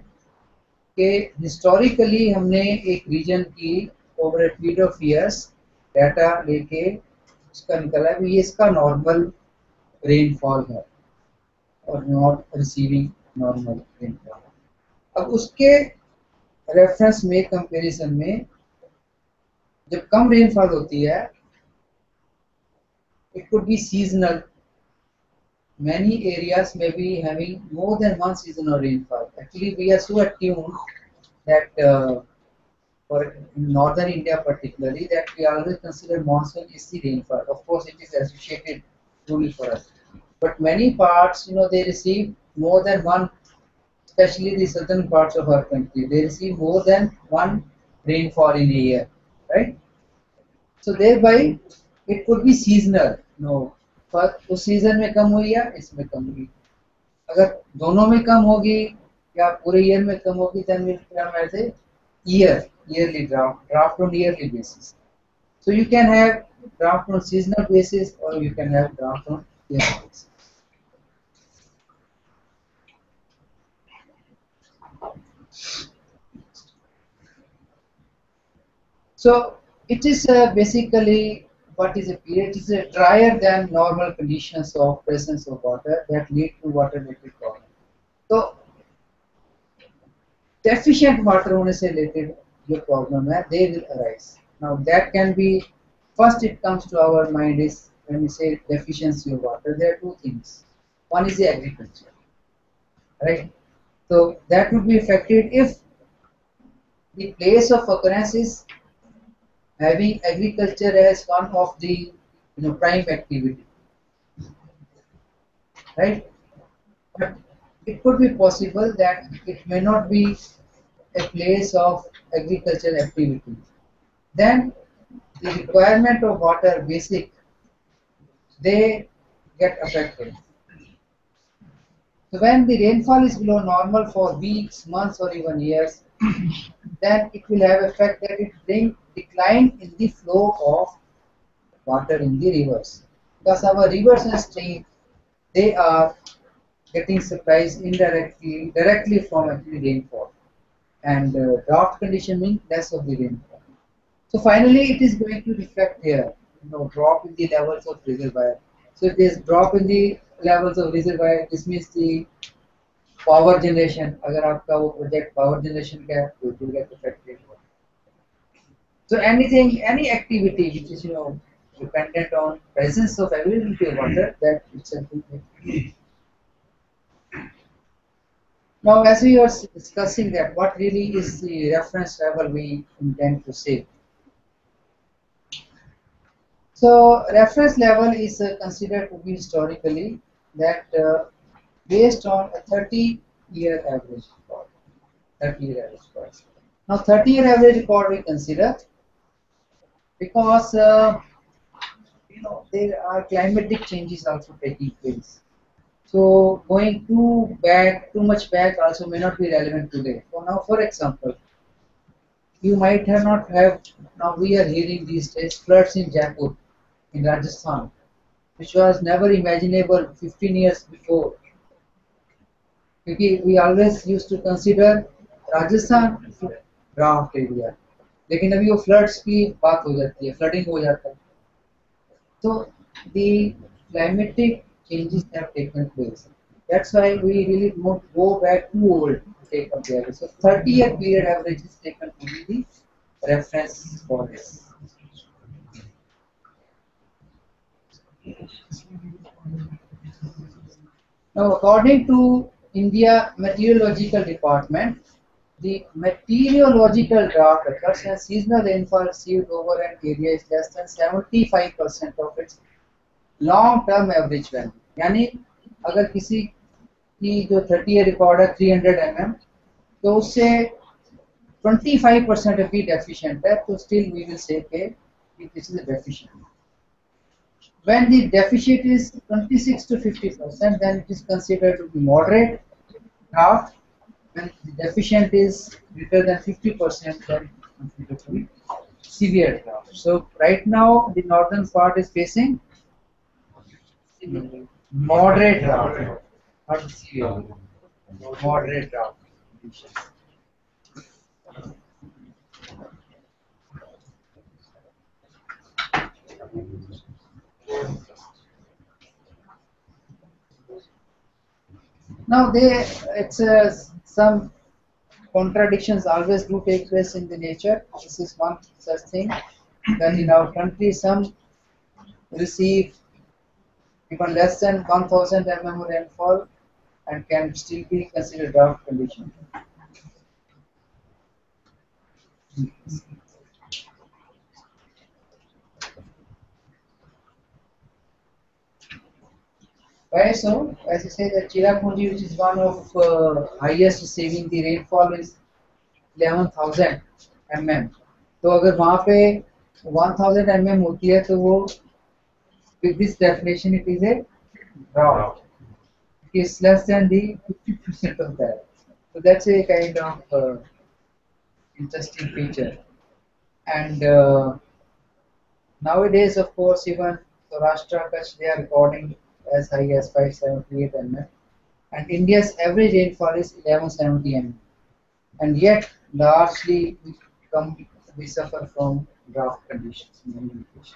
कि historically हमने एक reason की over a period of years data लेके उसका निकाला है ये इसका नॉर्मल रेनफॉल है और नॉट रिसीविंग नॉर्मल रेनफॉल. अब उसके रेफरेंस में कंपैरिजन में जब कम रेनफॉल होती है it could be seasonal. Many areas may be having more than one season of rainfall. Actually, we are so attuned that for in northern India particularly, that we always consider monsoon is the rainfall. Of course, it is associated truly for us. But many parts, they receive more than one, especially the southern parts of our country. They receive more than one rainfall in a year, right? So thereby, it could be seasonal. पर उस season में कम हुई या इसमें कम हुई. अगर दोनों में कम होगी या पूरे ईयर में कम होगी then we'll term as a yearly draft on yearly basis. So you can have draft on seasonal basis or you can have draft on yearly basis. So it is basically what is a period? It is a drier than normal conditions of presence of water that lead to water-related problems. तो deficient water होने से related जो problem है, they will arise. Now that can be first it comes to our mind is when we say deficiency of water. There are two things. One is the agriculture, right? So that would be affected if the place of occurrence is having agriculture as one of the prime activity, right? But it could be possible that it may not be a place of agricultural activity. Then the requirement of water basic, they get affected. So when the rainfall is below normal for weeks, months or even years, then it will have effect that it brings decline in the flow of water in the rivers. Because our rivers and streams, they are getting supplies indirectly, directly from actually rainfall. And drought condition means less of the rainfall. So finally, it is going to reflect here, drop in the levels of reservoir. So if there is drop in the levels of reservoir, this means the power generation. अगर आपका वो project power generation का है, तो it will get affected. So anything, any activity which is dependent on presence of availability of water, that itself will make. Now, as we are discussing that, what really is the reference level we intend to say? So, reference level is considered to be historically that based on a 30-year average record. 30-year average record. Now, 30-year average record we consider because there are climatic changes also taking place. So going too much back also may not be relevant today. So now, for example, you might have not have, now we are hearing these days floods in Jaipur, in Rajasthan, which was never imaginable 15 years before. Because we always used to consider Rajasthan drought area, लेकिन अभी वो floods की बात हो जाती है, flooding हो जाता है. So the climatic changes have taken place. That's why we really don't go back too old to take up the average. So 30-year period average is taken to be the reference for this. Now, according to India Meteorological Department, the meteorological drought occurs when seasonal rainfall received over an area is less than 75% of its long term average value, यानी अगर किसी की जो 30 year record है 300 mm, तो उससे 25% भी deficient है, तो स्टिल वी विल से कि this is deficient. When the deficit is 26 to 50%, then it is considered to be moderate drought. When the deficient is greater than 50%, then it is considered to be severe drought. So right now the northern part is facing moderate drought, not severe, moderate drought conditions. Now some contradictions always do take place in the nature. This is one such thing, that in our country some receive even less than 1000 mm rainfall and can still be considered drought condition. Why so? As I say, that Cherrapunji, which is one of highest receiving the rainfall, is 11,000 mm. तो अगर वहाँ पे 1000 mm होती है तो वो with this definition it is a drought. It is less than the 50% of that. So that's a kind of interesting feature. And nowadays, of course, even Saurashtra, Kutch, they are recording as high as 578 mm. And India's average rainfall is 1170 mm. And yet, largely, we suffer from drought conditions in many locations.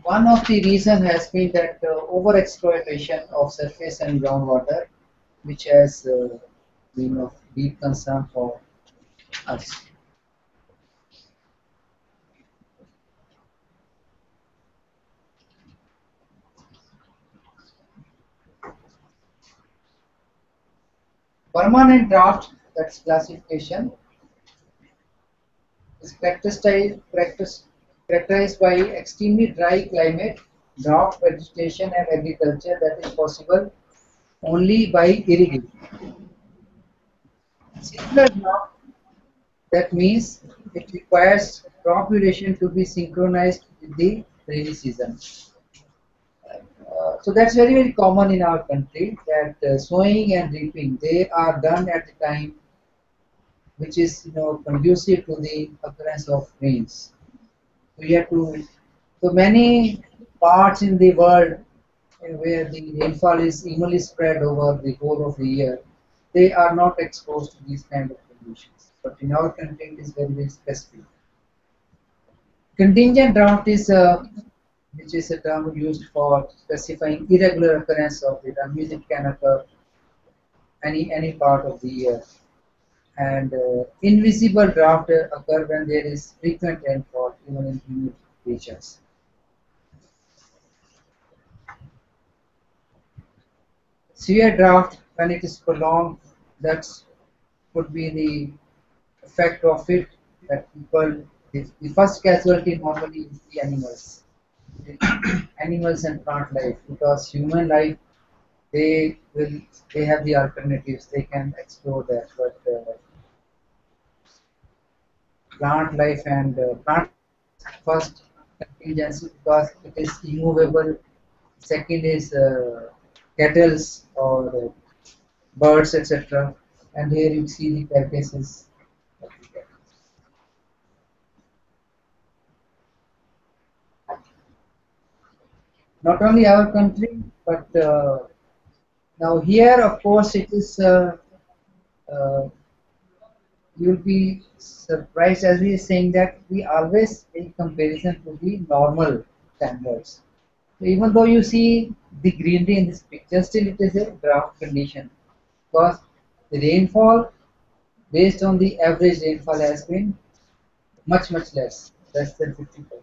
One of the reason has been that overexploitation of surface and groundwater, which has been of deep concern for us. Permanent drought, that's classification, is characterized by extremely dry climate, drought, vegetation, and agriculture that is possible only by irrigation. Seasonal drought, that means it requires crop duration to be synchronized with the rainy season. So that's very common in our country, that sowing and reaping, they are done at the time which is conducive to the occurrence of rains. So you have to, so many parts in the world where the rainfall is evenly spread over the whole of the year, they are not exposed to these kind of conditions. But in our country, it is very specific. Contingent drought is which is a term used for specifying irregular occurrence of the damage. It can occur any part of the year. And invisible drought occur when there is frequent rainfall, even in humid regions. Severe drought, when it is prolonged, that could be the effect of it, that people, the first casualty normally is the animals and plant life, because human life, they have the alternatives, they can explore that, but plant life and plant first contingency, because it is immovable. Second is cattle or birds, etc. And here you see the carcasses of the cattle. Not only our country, but now here, of course, it is you'll be surprised as we are saying that we always make comparison to the normal standards. So even though you see the greenery in this picture, still it is a drought condition, because the rainfall based on the average rainfall has been much less than 50%.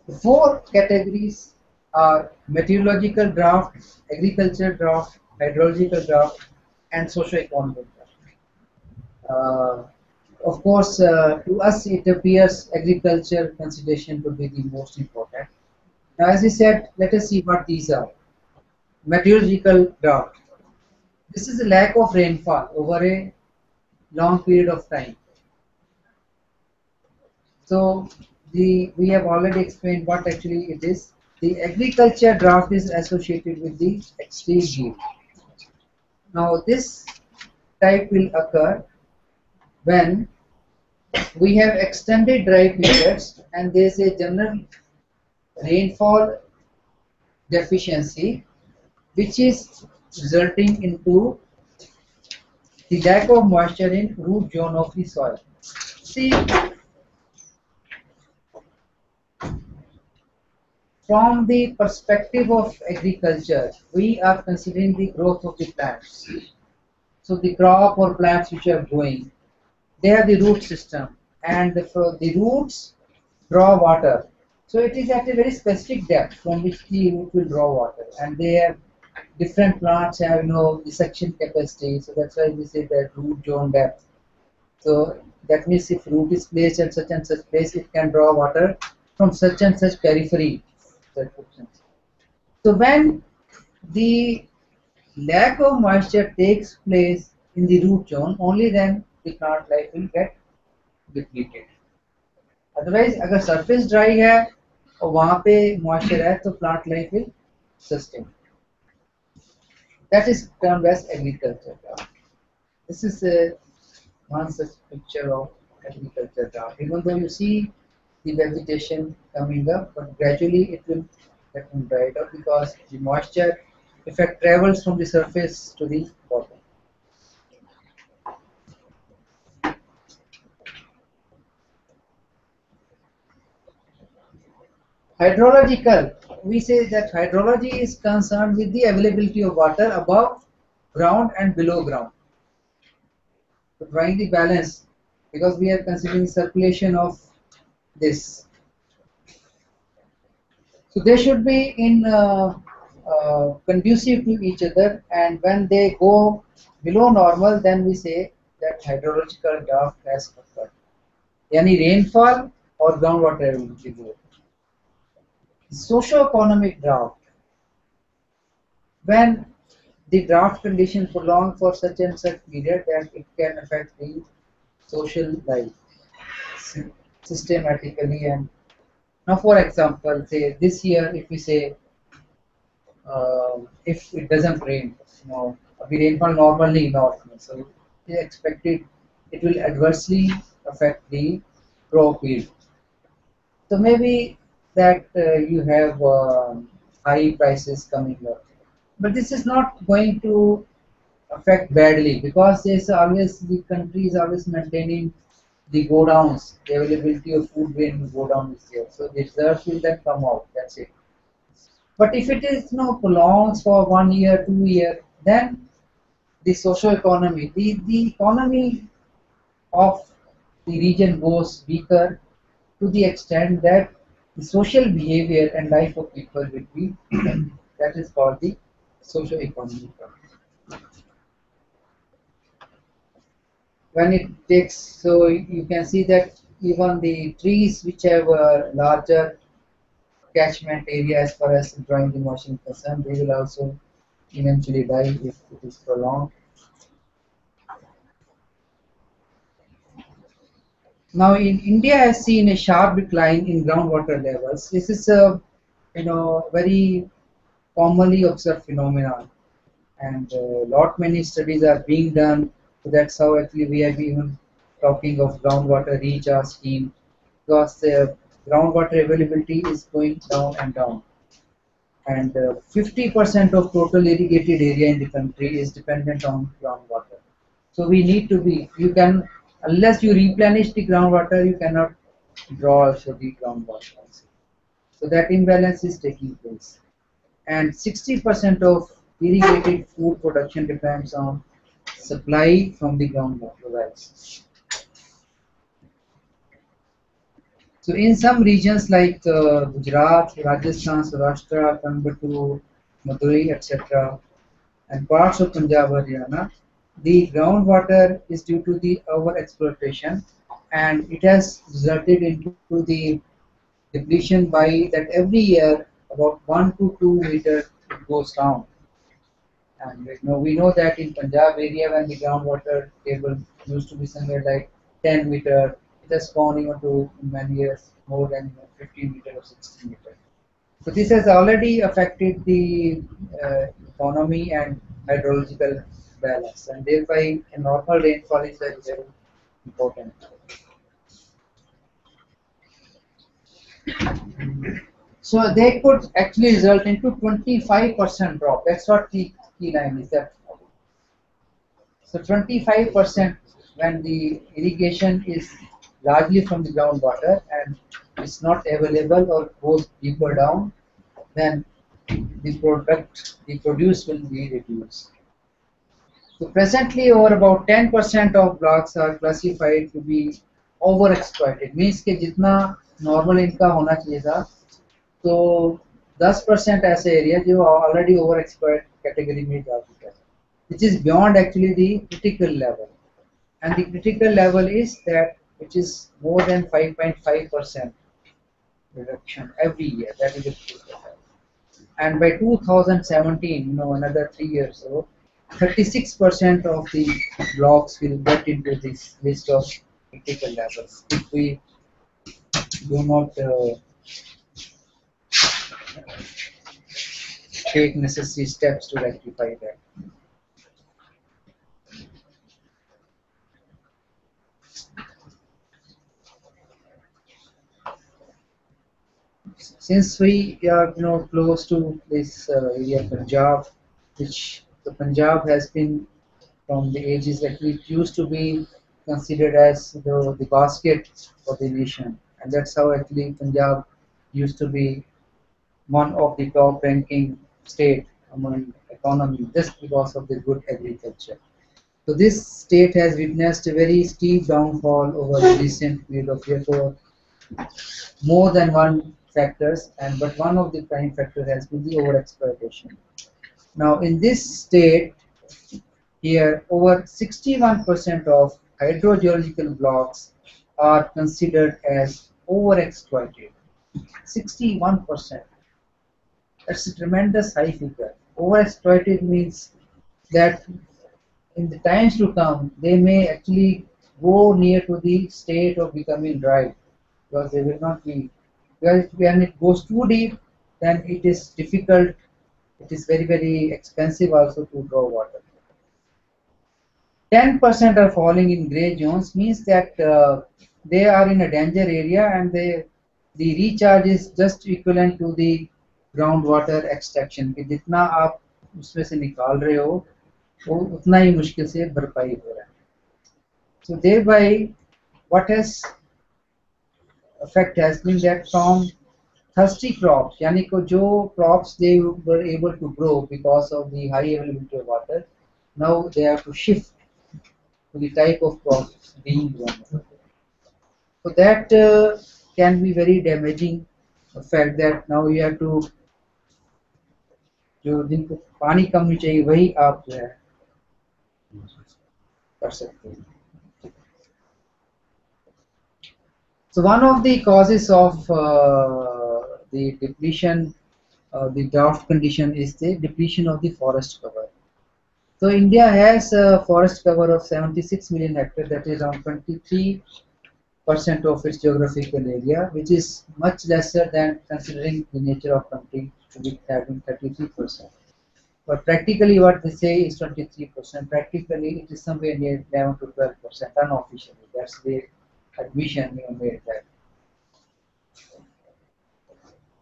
The four categories are meteorological drought, agricultural drought, hydrological drought, and socio-economic drought. Of course, to us it appears agriculture consideration to be the most important. Now, as we said, let us see what these are. Meteorological drought. This is a lack of rainfall over a long period of time. So, we have already explained what actually it is. The agriculture drought is associated with the extreme heat. Now, this type will occur when we have extended dry periods and there is a general rainfall deficiency which is resulting into the lack of moisture in root zone of the soil. See, from the perspective of agriculture, we are considering the growth of the plants. So the crop or plants which are growing, they have the root system, and the roots draw water. So it is at a very specific depth from which the root will draw water, and they have different plants have the suction capacity. So that's why we say that root zone depth. So that means if root is placed at such and such place, it can draw water from such and such periphery. So when the lack of moisture takes place in the root zone, only then the plant life will get depleted. Otherwise, अगर surface dry है और वहाँ पे moisture है तो plant life will sustain. That is termed as agriculture drought. This is one such picture of agriculture drought. Even though you see the vegetation coming up, but gradually it will get dried up because the moisture effect travels from the surface to the bottom. Hydrological, we say that hydrology is concerned with the availability of water above ground and below ground. To find the balance, because we are considering circulation of this. So they should be in conducive to each other, and when they go below normal, then we say that hydrological drought has occurred. Yani rainfall or groundwater availability both. Socio-economic drought, when the drought condition prolong for such and such period that it can affect the social life systematically. And now, for example, say this year, if we say if it doesn't rain, the rainfall normally not, so it is expected it will adversely affect the crop yield. So maybe that you have high prices coming up, but this is not going to affect badly because there's always the country is always maintaining the go downs, the availability of food grain will go down this year. So the reserves will then come out. That's it. But if it is prolongs for 1 year, 2 year, then the socio economy, the economy of the region goes weaker to the extent that the social behavior and life of people will be that is called the socio-economic problem. When it takes, so you can see that even the trees which have a larger catchment area as far as drawing the motion is concerned, they will also eventually die if it is prolonged. Now, in India has seen a sharp decline in groundwater levels. This is a very commonly observed phenomenon, and lot many studies are being done. So that's how actually we have even talking of groundwater recharge scheme, because the groundwater availability is going down and down, and 50% of total irrigated area in the country is dependent on groundwater. So we need to be, you can, unless you replenish the groundwater, you cannot draw also the groundwater. So that imbalance is taking place. And 60% of irrigated food production depends on supply from the groundwater wells. So in some regions like Gujarat, Rajasthan, Saurashtra, Coimbatore, Madurai, etc., and parts of Punjab, Haryana, the groundwater is due to the over-exploitation, and it has resulted into the depletion by that every year about 1 to 2 meters it goes down. And we know that in Punjab area when the groundwater table used to be somewhere like 10 meter, it has gone even to in many years more than 15 meter or 16 meter. So this has already affected the economy and hydrological balance, and thereby a normal rainfall is very, very important. So they could actually result into 25% drop. That's what the key line is. That so 25% when the irrigation is largely from the groundwater and is not available or goes deeper down, then the produce will be reduced. So presently over about 10% of blocks are classified to be overexploited. Means कि जितना normal इनका होना चाहिए था, तो 10% ऐसे area जो already over exploit category में जा चुका है, which is beyond actually the critical level, and the critical level is that which is more than 5.5% reduction every year. That is the critical level. And by 2017, another 3 years ago, 36% of the blocks will get into this list of critical levels if we do not take necessary steps to rectify that. Since we are close to this area Punjab, which the Punjab has been from the ages actually it used to be considered as the basket of the nation, and that's how actually Punjab used to be one of the top ranking state among economy just because of the good agriculture. So this state has witnessed a very steep downfall over the recent period of years for more than one factors, and but one of the prime factor has been the overexploitation. Now in this state here over 61% of hydrogeological blocks are considered as overexploited. 61%. That's a tremendous high figure. Overexploited means that in the times to come, they may actually go near to the state of becoming dry because they will not be. Because when it goes too deep, then it is difficult. It is very, very expensive also to draw water. 10% are falling in gray zones means that they are in a danger area and the recharge is just equivalent to the groundwater extraction कि जितना आप उसमें से निकाल रहे हो वो उतना ही मुश्किल से भरपाई हो रहा है. So thereby what has effect has been that from thirsty crops यानी को जो crops they were able to grow because of the high availability of water, now they have to shift to the type of crops being grown. So that can be very damaging fact that now you have to जो जिनको पानी कम नहीं चाहिए वही आप जो है कर सकते हैं. So one of the causes of the depletion, the drought condition is the depletion of the forest cover. So India has a forest cover of 76 million hectares, that is around 23% of its geographical area, which is much lesser than considering the nature of country to be having 33%. But practically what they say is 23%. Practically it is somewhere near 11 to 12% unofficially. That's the admission made that.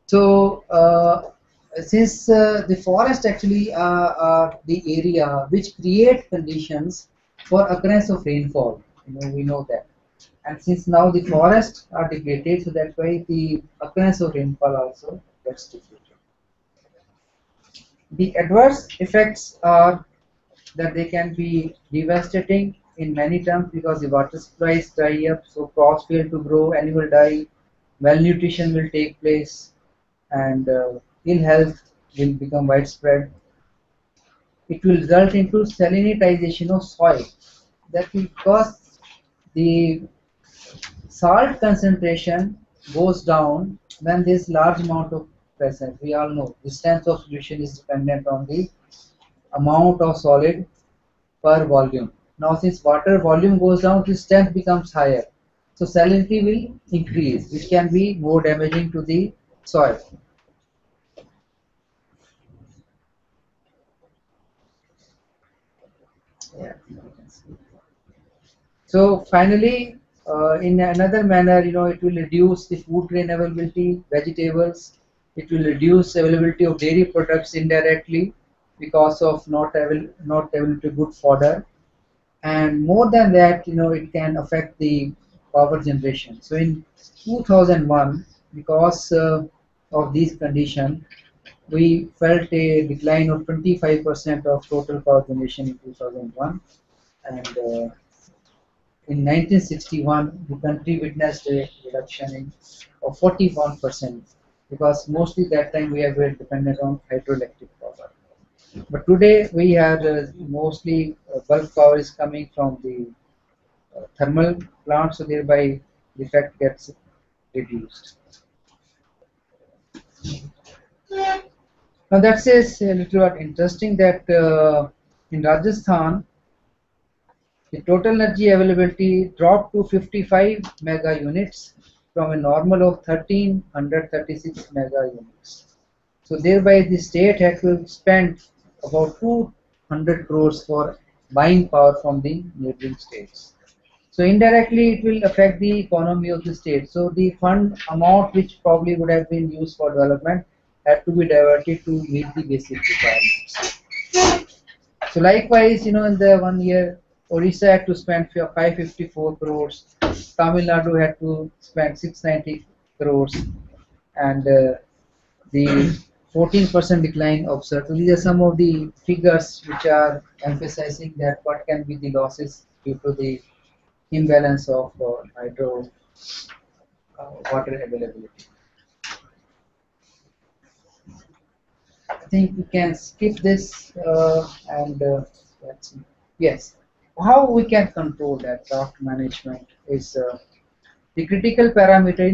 So since the forest actually are the area which create conditions for occurrence of rainfall, we know that. And since now the forests are degraded, so that's why the occurrence of rainfall also gets defeated. The adverse effects are that they can be devastating in many terms because the water supplies dry up, so crops fail to grow, animal die, malnutrition will take place, and ill health will become widespread. It will result into salinitization of soil. That will cause the salt concentration goes down when there is large amount of present. We all know the strength of solution is dependent on the amount of solid per volume. Now since water volume goes down, the strength becomes higher. So salinity will increase, which can be more damaging to the soil. Yeah. So finally, in another manner, it will reduce the food grain availability, vegetables. It will reduce availability of dairy products indirectly because of not availability of good fodder. And more than that, it can affect the power generation. So in 2001, because of these conditions, we felt a decline of 25% of total power generation in 2001, and in 1961, the country witnessed a reduction of 41% because mostly that time we were dependent on hydroelectric power. But today we are mostly bulk power is coming from the thermal plants, so thereby the effect gets reduced. Now that says a little bit interesting that in Rajasthan the total energy availability dropped to 55 mega units from a normal of 1336 mega units. So thereby the state had to spend about 200 crores for buying power from the neighboring states. So indirectly it will affect the economy of the state. So the fund amount which probably would have been used for development had to be diverted to meet the basic requirements. So likewise, in the 1 year, Odisha had to spend 554 crores, Tamil Nadu had to spend 690 crores, and the 14% decline observed. So these are some of the figures which are emphasizing that what can be the losses due to the imbalance of hydro water availability. I think we can skip this and let's see. Yes, how we can control that drought management is the critical parameter.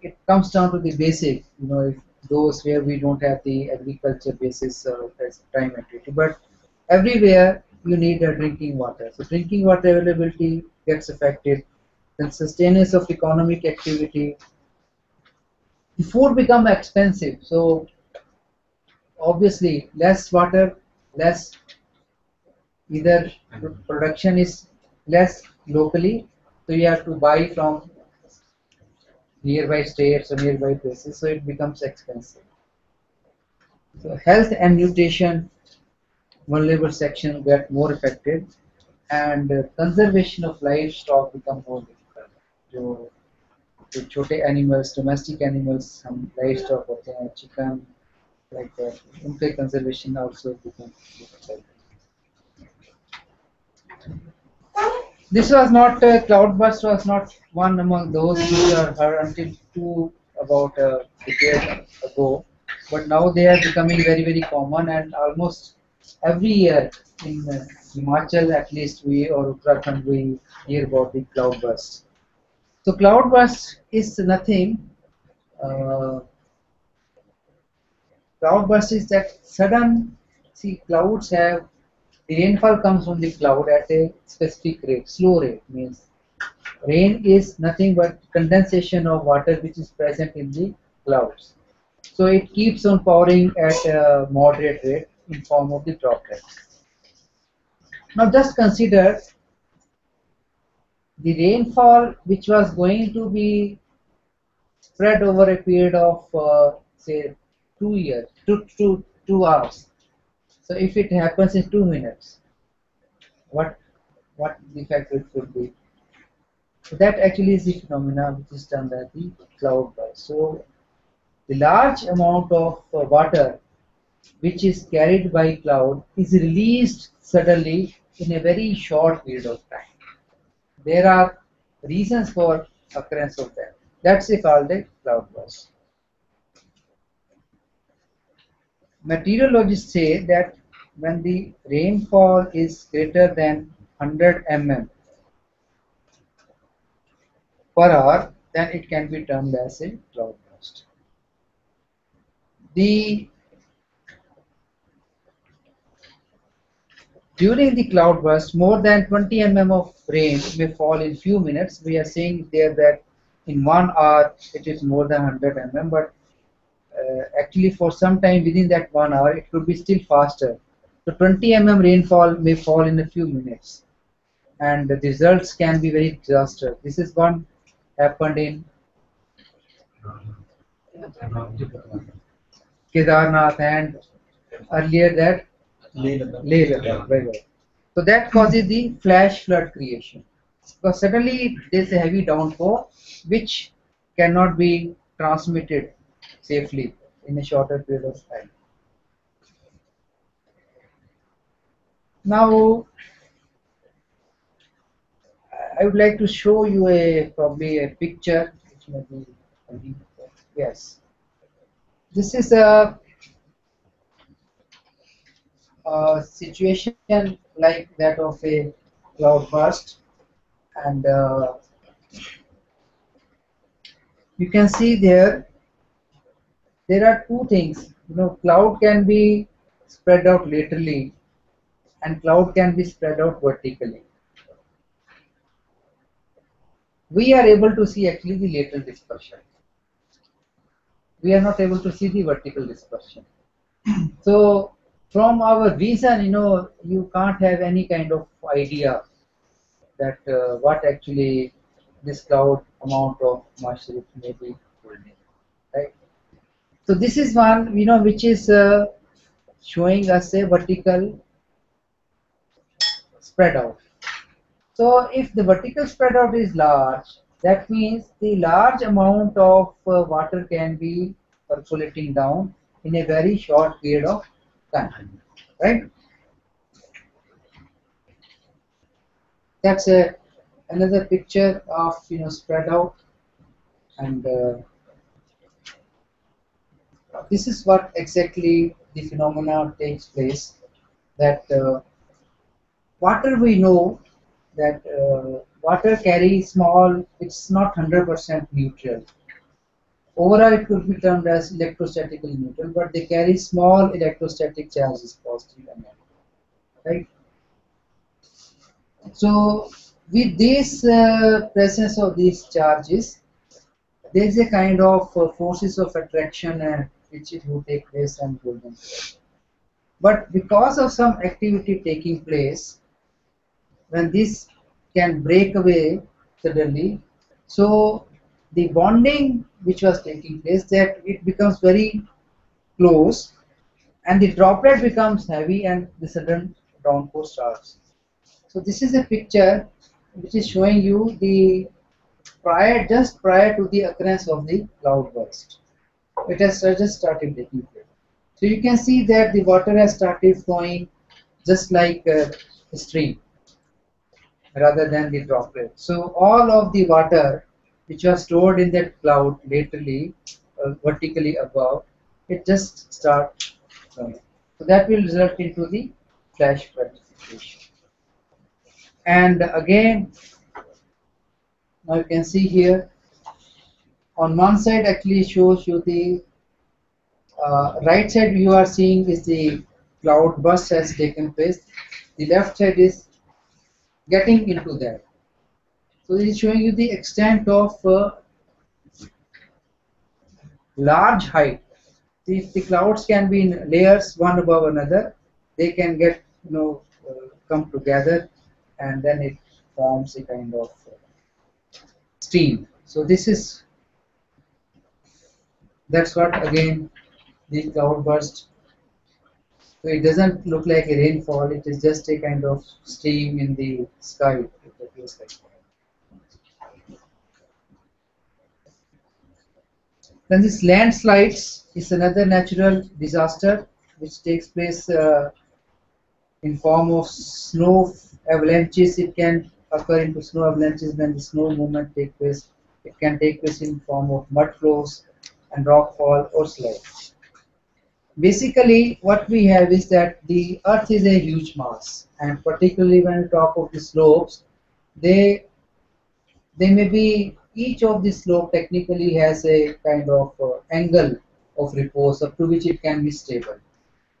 It comes down to the basic. If those where we don't have the agriculture basis as prime activity, but everywhere you need a drinking water. So drinking water availability gets affected. Then sustenance of economic activity. The food become expensive. So obviously less water, less either production is less locally, so you have to buy from nearby states or nearby places, so it becomes expensive. So health and nutrition, vulnerable section get more affected, and conservation of livestock become more difficult. जो छोटे animals, domestic animals, हम livestock होते हैं, chicken, like that, उनके conservation also become difficult. This was not cloudburst was not one among those which are heard until about a decade ago, but now they are becoming very common, and almost every year in Himachal at least we or Uttarakhand we hear about the cloudburst. So cloudburst is nothing. Uh, Cloudburst is that sudden. See, clouds have the rainfall comes from the cloud at a specific rate, slow rate means rain is nothing but condensation of water which is present in the clouds. So it keeps on pouring at a moderate rate in form of the droplets. Now just consider the rainfall which was going to be spread over a period of say 2 years, 2 hours. So if it happens in 2 minutes, what the effect it could be? So that actually is the phenomena which is done by the cloud burst. So the large amount of water which is carried by cloud is released suddenly in a very short period of time. There are reasons for occurrence of that. That's called a cloudburst. Meteorologists say that when the rainfall is greater than 100 mm per hour, then it can be termed as a cloudburst. The During the cloudburst, more than 20 mm of rain may fall in few minutes. We are saying there that in 1 hour it is more than 100 mm, but actually for some time within that 1 hour it could be still faster. So 20 mm rainfall may fall in a few minutes, and the results can be very disastrous. This is one happened in Kedarnath and earlier that Leh Ladakh. Very well. So that causes the flash flood creation. Because suddenly there's a heavy downpour which cannot be transmitted safely in a shorter period of time. Now, I would like to show you probably a picture which may be, yes. This is a situation like that of a cloudburst, and you can see there are two things. Cloud can be spread out laterally and cloud can be spread out vertically. We are able to see actually the lateral dispersion. We are not able to see the vertical dispersion. So from our vision, you can't have any kind of idea that what actually this cloud amount of moisture may be holding, right? So this is one, which is showing us a vertical spread out. So if the vertical spread out is large, that means the large amount of water can be percolating down in a very short period of time, right? That's another picture of spread out, and this is what exactly the phenomena takes place. That water, we know that water carries small. It's not 100% neutral. Overall, it could be termed as electrostatically neutral, but they carry small electrostatic charges, positive and negative, right? So, with this presence of these charges, there is a kind of forces of attraction which will take place and hold them. But because of some activity taking place, when this can break away suddenly, so the bonding which was taking place, that it becomes very close and the droplet becomes heavy and the sudden downpour starts. So this is a picture which is showing you the just prior to the occurrence of the cloudburst. It has just started taking place. So you can see that the water has started flowing just like a stream rather than the droplet. So all of the water which was stored in that cloud laterally, vertically above, it just starts flowing. So that will result into the flash flood situation. And again, now you can see here on one side actually shows you the right side you are seeing is the cloud burst has taken place. The left side is getting into that. So it is showing you the extent of large height. If the clouds can be in layers one above another, they can get come together, and then it forms a kind of stream. So that's what again the cloud burst. So it doesn't look like a rainfall, it is just a kind of stream in the sky. It appears like that. Then this landslides is another natural disaster which takes place in form of snow avalanches. It can occur into snow avalanches when the snow movement takes place. It can take place in form of mud flows and rockfall or slide. Basically, what we have is that the Earth is a huge mass, and particularly when we talk of the slopes, they they may be each of the slope technically has a kind of angle of repose up to which it can be stable.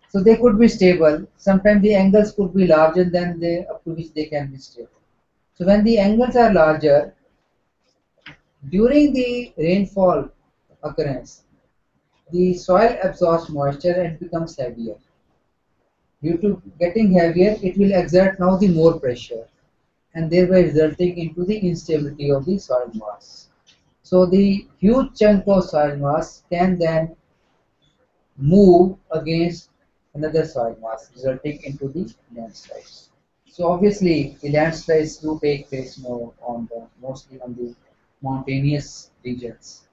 So they could be stable. Sometimes the angles could be larger than the up to which they can be stable. So when the angles are larger, during the rainfall occurrence, the soil absorbs moisture and becomes heavier. Due to getting heavier, it will exert now the more pressure and thereby resulting into the instability of the soil mass. So the huge chunk of soil mass can then move against another soil mass, resulting into the landslides. So obviously, the landslides do take place more on the mostly on the mountainous regions.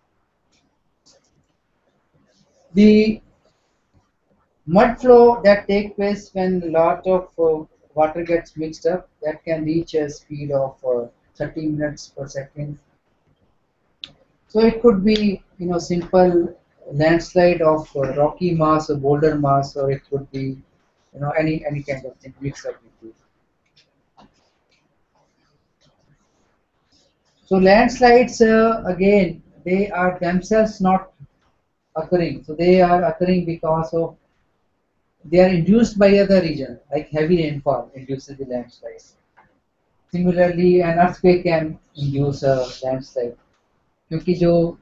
The mud flow that takes place when a lot of water gets mixed up that can reach a speed of 30 minutes per second. So it could be simple landslide of rocky mass or boulder mass, or it could be any kind of thing mixed up with it. So landslides again they are themselves not occurring. So they are occurring because of they are induced by other region like heavy rainfall induces the landslides. Similarly, an earthquake can induce a landslide क्योंकि जो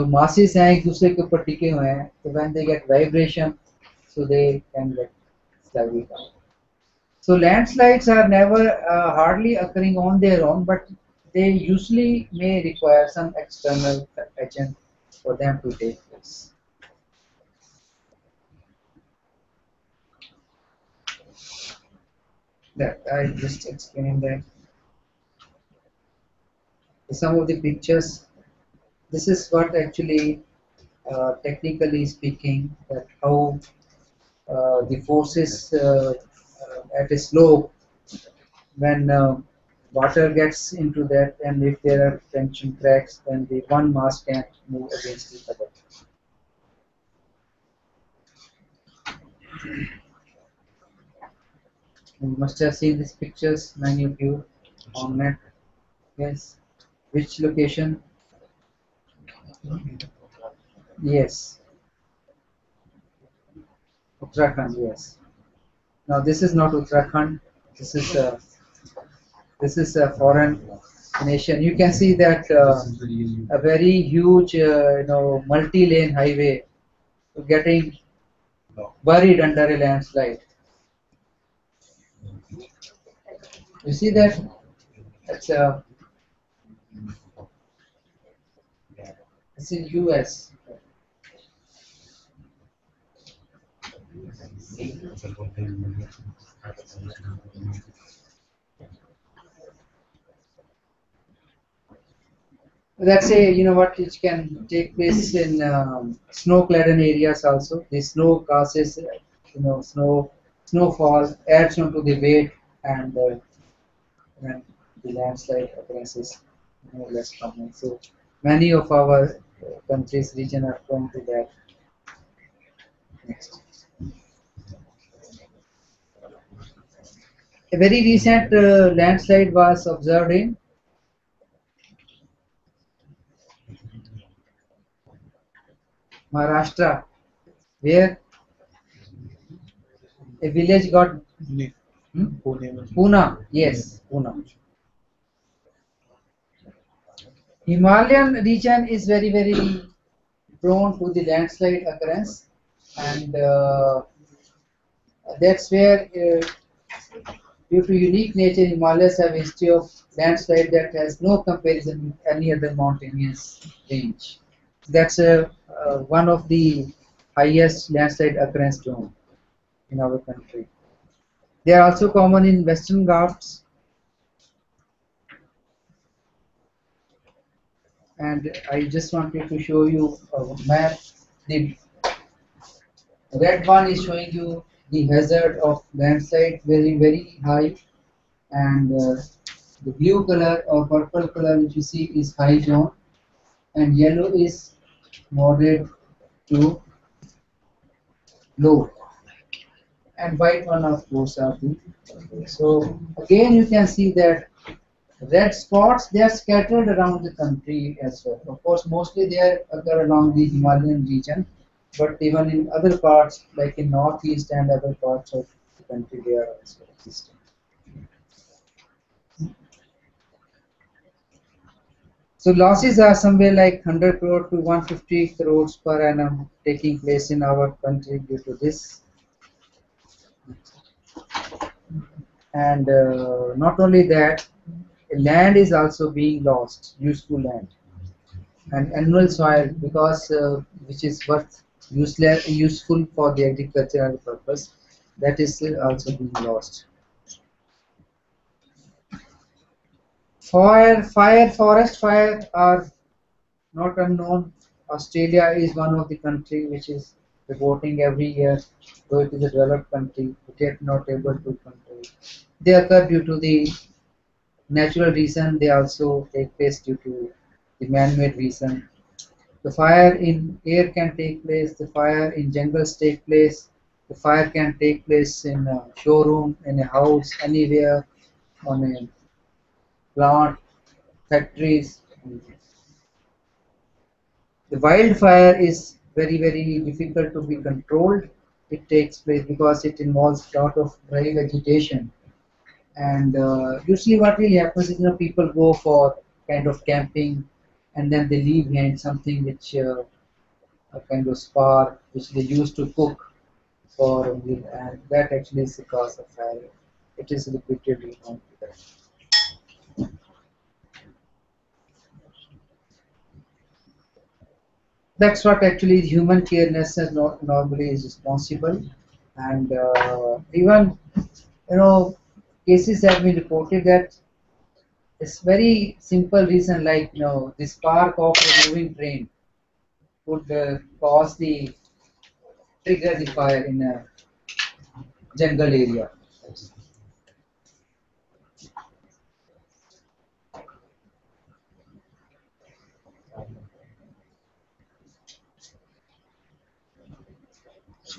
masses हैं एक दूसरे के ऊपर टिके हुए हैं तो when they get vibration so they can get slided down. So landslides are never hardly occurring on their own, but they usually may require some external agent for them to take place. That I just explained that. Some of the pictures. This is what actually, technically speaking, that how the forces at a slope when water gets into that, and if there are tension cracks, then the one mass can't move against the other. You must have seen these pictures, many of you, on net. Yes. Which location? Yes. Uttarakhand, yes. Now this is not Uttarakhand. This is a foreign nation. You can see that a very huge, multi-lane highway getting buried under a landslide. You see that? It's it's in US. That's a what which can take place in snow-claden areas also. The snow causes snowfall adds onto the weight and when the landslide occurrences more or less common. So many of our countries region are prone to that. Next. A very recent landslide was observed in Maharashtra, where a village got Pune, yes, Pune. Himalayan region is very prone to the landslide occurrence, and that's where, due to unique nature, Himalayas have a history of landslide that has no comparison with any other mountainous range. That's one of the highest landslide occurrence zone in our country. They are also common in Western Ghats, and I just wanted to show you a map. The Red one is showing you the hazard of landslide very very high, and the blue color or purple color which you see is high zone, and yellow is moderate to low, and white one of course are the. So again you can see that red spots they are scattered around the country as well. Of course, mostly they occur along the Himalayan region, but even in other parts like in northeast and other parts of the country they are also existing. So losses are somewhere like 100 crore to 150 crores per annum taking place in our country due to this. And not only that, land is also being lost, useful land, and annual soil because which is worth useful for the agricultural purpose, that is also being lost. Forest fire are not unknown. Australia is one of the country which is reporting every year, though it is a developed country, but yet not able to control. They occur due to the natural reason. They also take place due to the man-made reason. The fire in air can take place, the fire in jungles take place, the fire can take place in a showroom, in a house, anywhere, on a plant, factories. The wildfire is very, very difficult to be controlled. It takes place because it involves a lot of dry vegetation. And usually what really happens is, people go for kind of camping and then they leave behind something which a kind of spark which they use to cook for a meal, and that actually is the cause of fire. It is repeatedly known to that. That's what actually human carelessness not normally is responsible, and even cases have been reported that it's very simple reason like the spark of a moving train would cause the trigger the fire in a jungle area.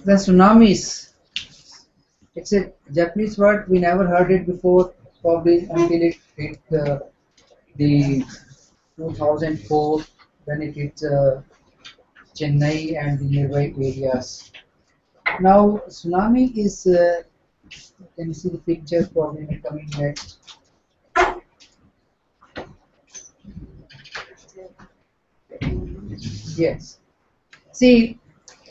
The tsunamis. It's a Japanese word. We never heard it before, probably until it hit the 2004. Then it hit Chennai and the nearby areas. Now, tsunami is. Can you see the picture probably coming next? Yes. See,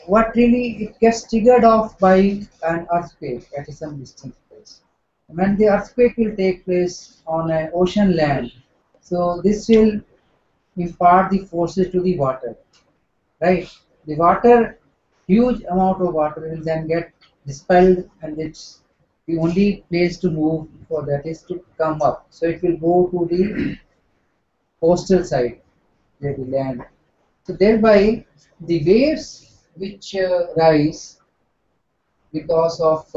what really it gets triggered off by an earthquake at some distance place. When the earthquake will take place on an ocean land, so this will impart the forces to the water, right? The water, huge amount of water will then get dispelled, and it's the only place to move for that is to come up. So it will go to the coastal side, where the land. So thereby, the waves which rise because of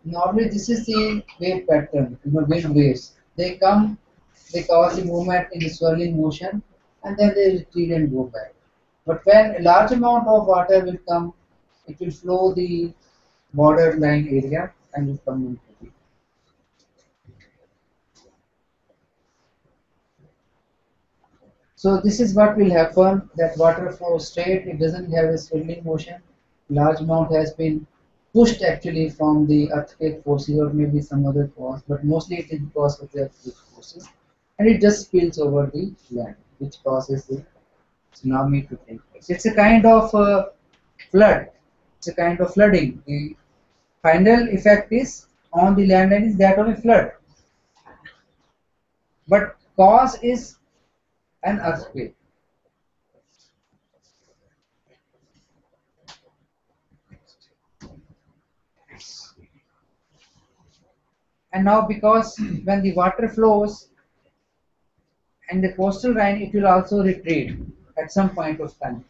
normally this is the wave pattern, wind waves. They come, they cause the movement in the swirling motion, and then they retreat and go back. But when a large amount of water will come, it will flow the borderline area and will come into the. So this is what will happen, that water flows straight, it doesn't have a swirling motion. Large amount has been pushed actually from the earthquake forces or maybe some other cause, but mostly it is because of the earthquake forces, and it just spills over the land, which causes the tsunami to take place. It's a kind of flood. It's a kind of flooding. The final effect is on the land and is that of a flood, but cause is an earthquake. And now because when the water flows and the coastal line, it will also retreat at some point of time.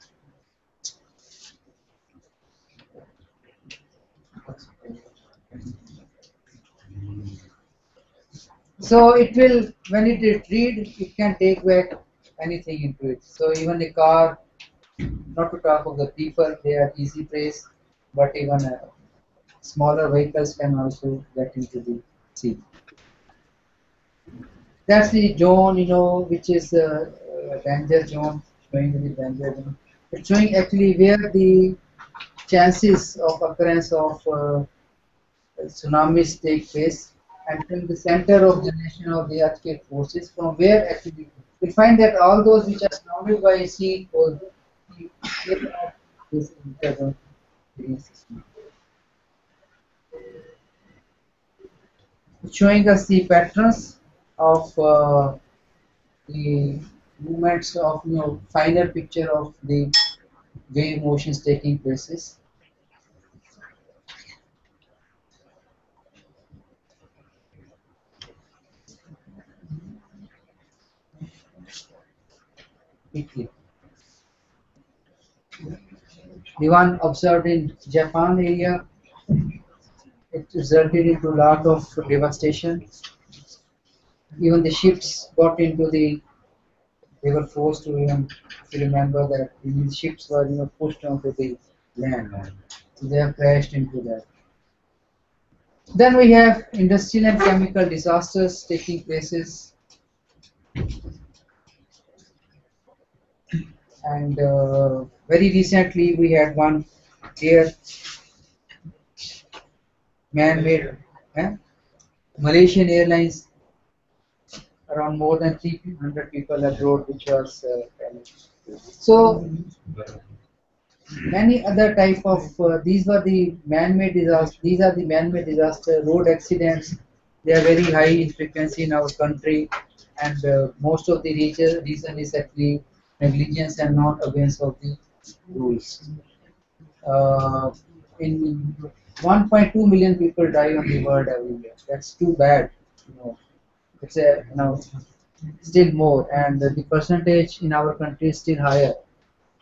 So it will, when it retrieved, it can take back anything into it. So even a car, not to talk of the people, they are easy prey, but even smaller vehicles can also get into the sea. That's the zone, which is danger zone, showing the danger zone. It's showing actually where the chances of occurrence of tsunamis take place, and from the center of generation of the earthquake forces, from where actually we find that all those which are surrounded by sea or they are this interzone system. It's showing us the patterns of the movements of finer picture of the wave motions taking places. Quickly. The one observed in Japan area, it resulted into a lot of devastation. Even the ships got into the, they were forced to even, if you remember that the ships were pushed onto the land. So they have crashed into that. Then we have industrial and chemical disasters taking places, and very recently we had one here, man-made, Malaysian Airlines, around more than 300 people abroad, which was so many other type of these were the man-made disasters. These are the man-made disaster road accidents. They are very high in frequency in our country, and most of the reason is actually negligence and non-obedience of the rules. Uh, in 1.2 million people die on the world every year. That's too bad. It's a still more, and the percentage in our country is still higher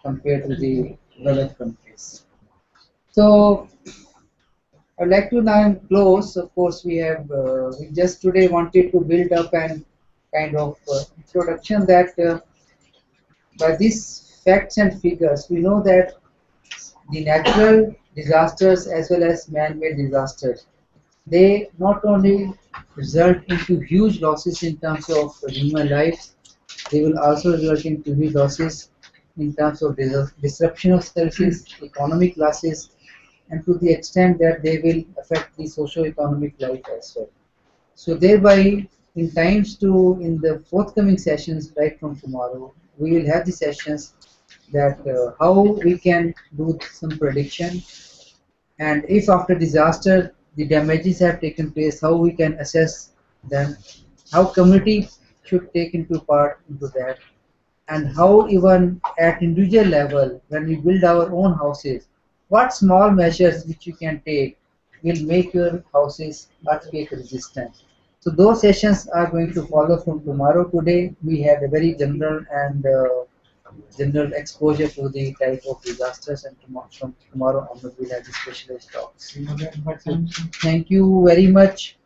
compared to the developed countries. So I'd like to now close. Of course, we just today wanted to build up an kind of introduction that by these facts and figures, we know that the natural disasters as well as man-made disasters, they not only result into huge losses in terms of human lives, they will also result into huge losses in terms of disruption of services, economic losses, and to the extent that they will affect the socio-economic life as well. So thereby, in the forthcoming sessions right from tomorrow, we will have the sessions that how we can do some prediction, and if after disaster the damages have taken place, how we can assess them, how community should take into part into that, and how even at individual level when we build our own houses, what small measures which you can take will make your houses earthquake resistant. So those sessions are going to follow from tomorrow. Today we had a very general and general exposure to the type of disasters, and from tomorrow onward we'll have the specialist talks. So thank you very much.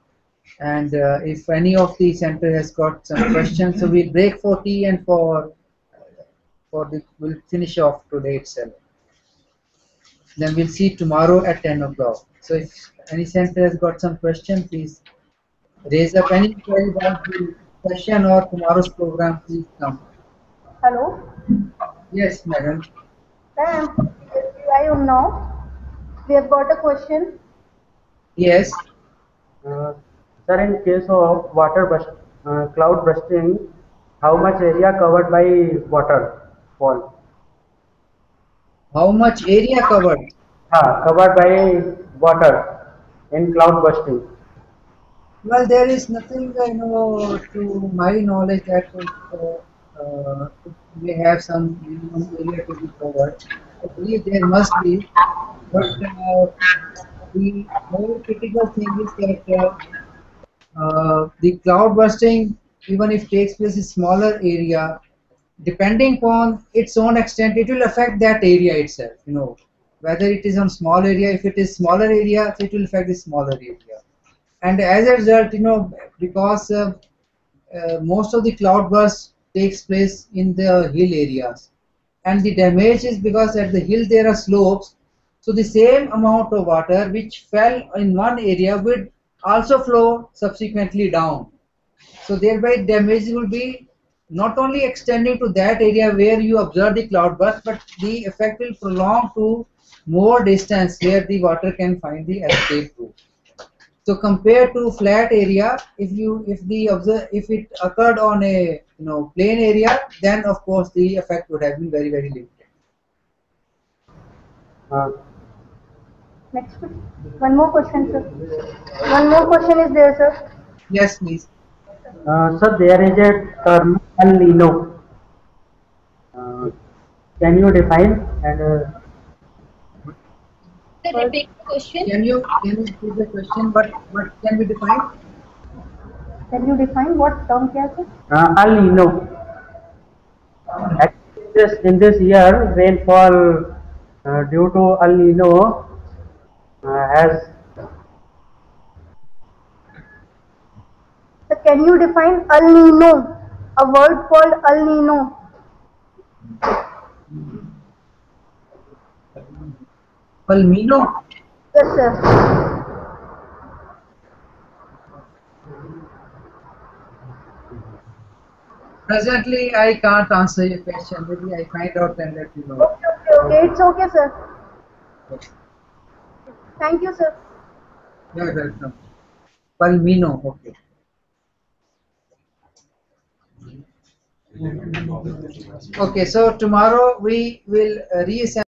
And if any of the center has got some questions, so we'll break for tea and we'll finish off today itself. Then we'll see tomorrow at 10 o'clock. So if any center has got some question, please raise up any query about the question or tomorrow's program, please come. Hello? Yes, madam. Ma'am, I am now. We have got a question. Yes. Uh, Sir, in case of cloud bursting, how much area covered by waterfall? How much area covered? Covered by water in cloud bursting. Well, there is nothing, to my knowledge that it may have some minimum area to be covered. I believe there must be, but the more critical thing is that the cloud bursting, even if takes place in smaller area, depending upon its own extent, it will affect that area itself. Whether it is on small area, if it is smaller area, it will affect the smaller area. And as a result, because most of the cloudburst takes place in the hill areas, and the damage is because at the hill there are slopes, so the same amount of water which fell in one area would also flow subsequently down. So thereby damage will be not only extending to that area where you observe the cloudburst, but the effect will prolong to more distance where the water can find the escape route. So compared to flat area, if it occurred on a plain area, then of course the effect would have been very very limited. Uh, Next question. One more question, sir. One more question is there, sir. Yes, please. Sir, there is a term El Nino. Uh, can you define and Sir, repeat the question. Can you repeat the question? What can be defined? Can you define what term क्या है, sir? El Nino? Actually, in this year, rainfall due to El Nino has So can you define El Nino? A word called El Nino. Palmino. Yes, sir. Presently, I can't answer your question. Maybe I find out and let you know. Okay. It's okay, sir. Thank you, sir. You're welcome. Palmino. Okay. Okay. So tomorrow we will reassemble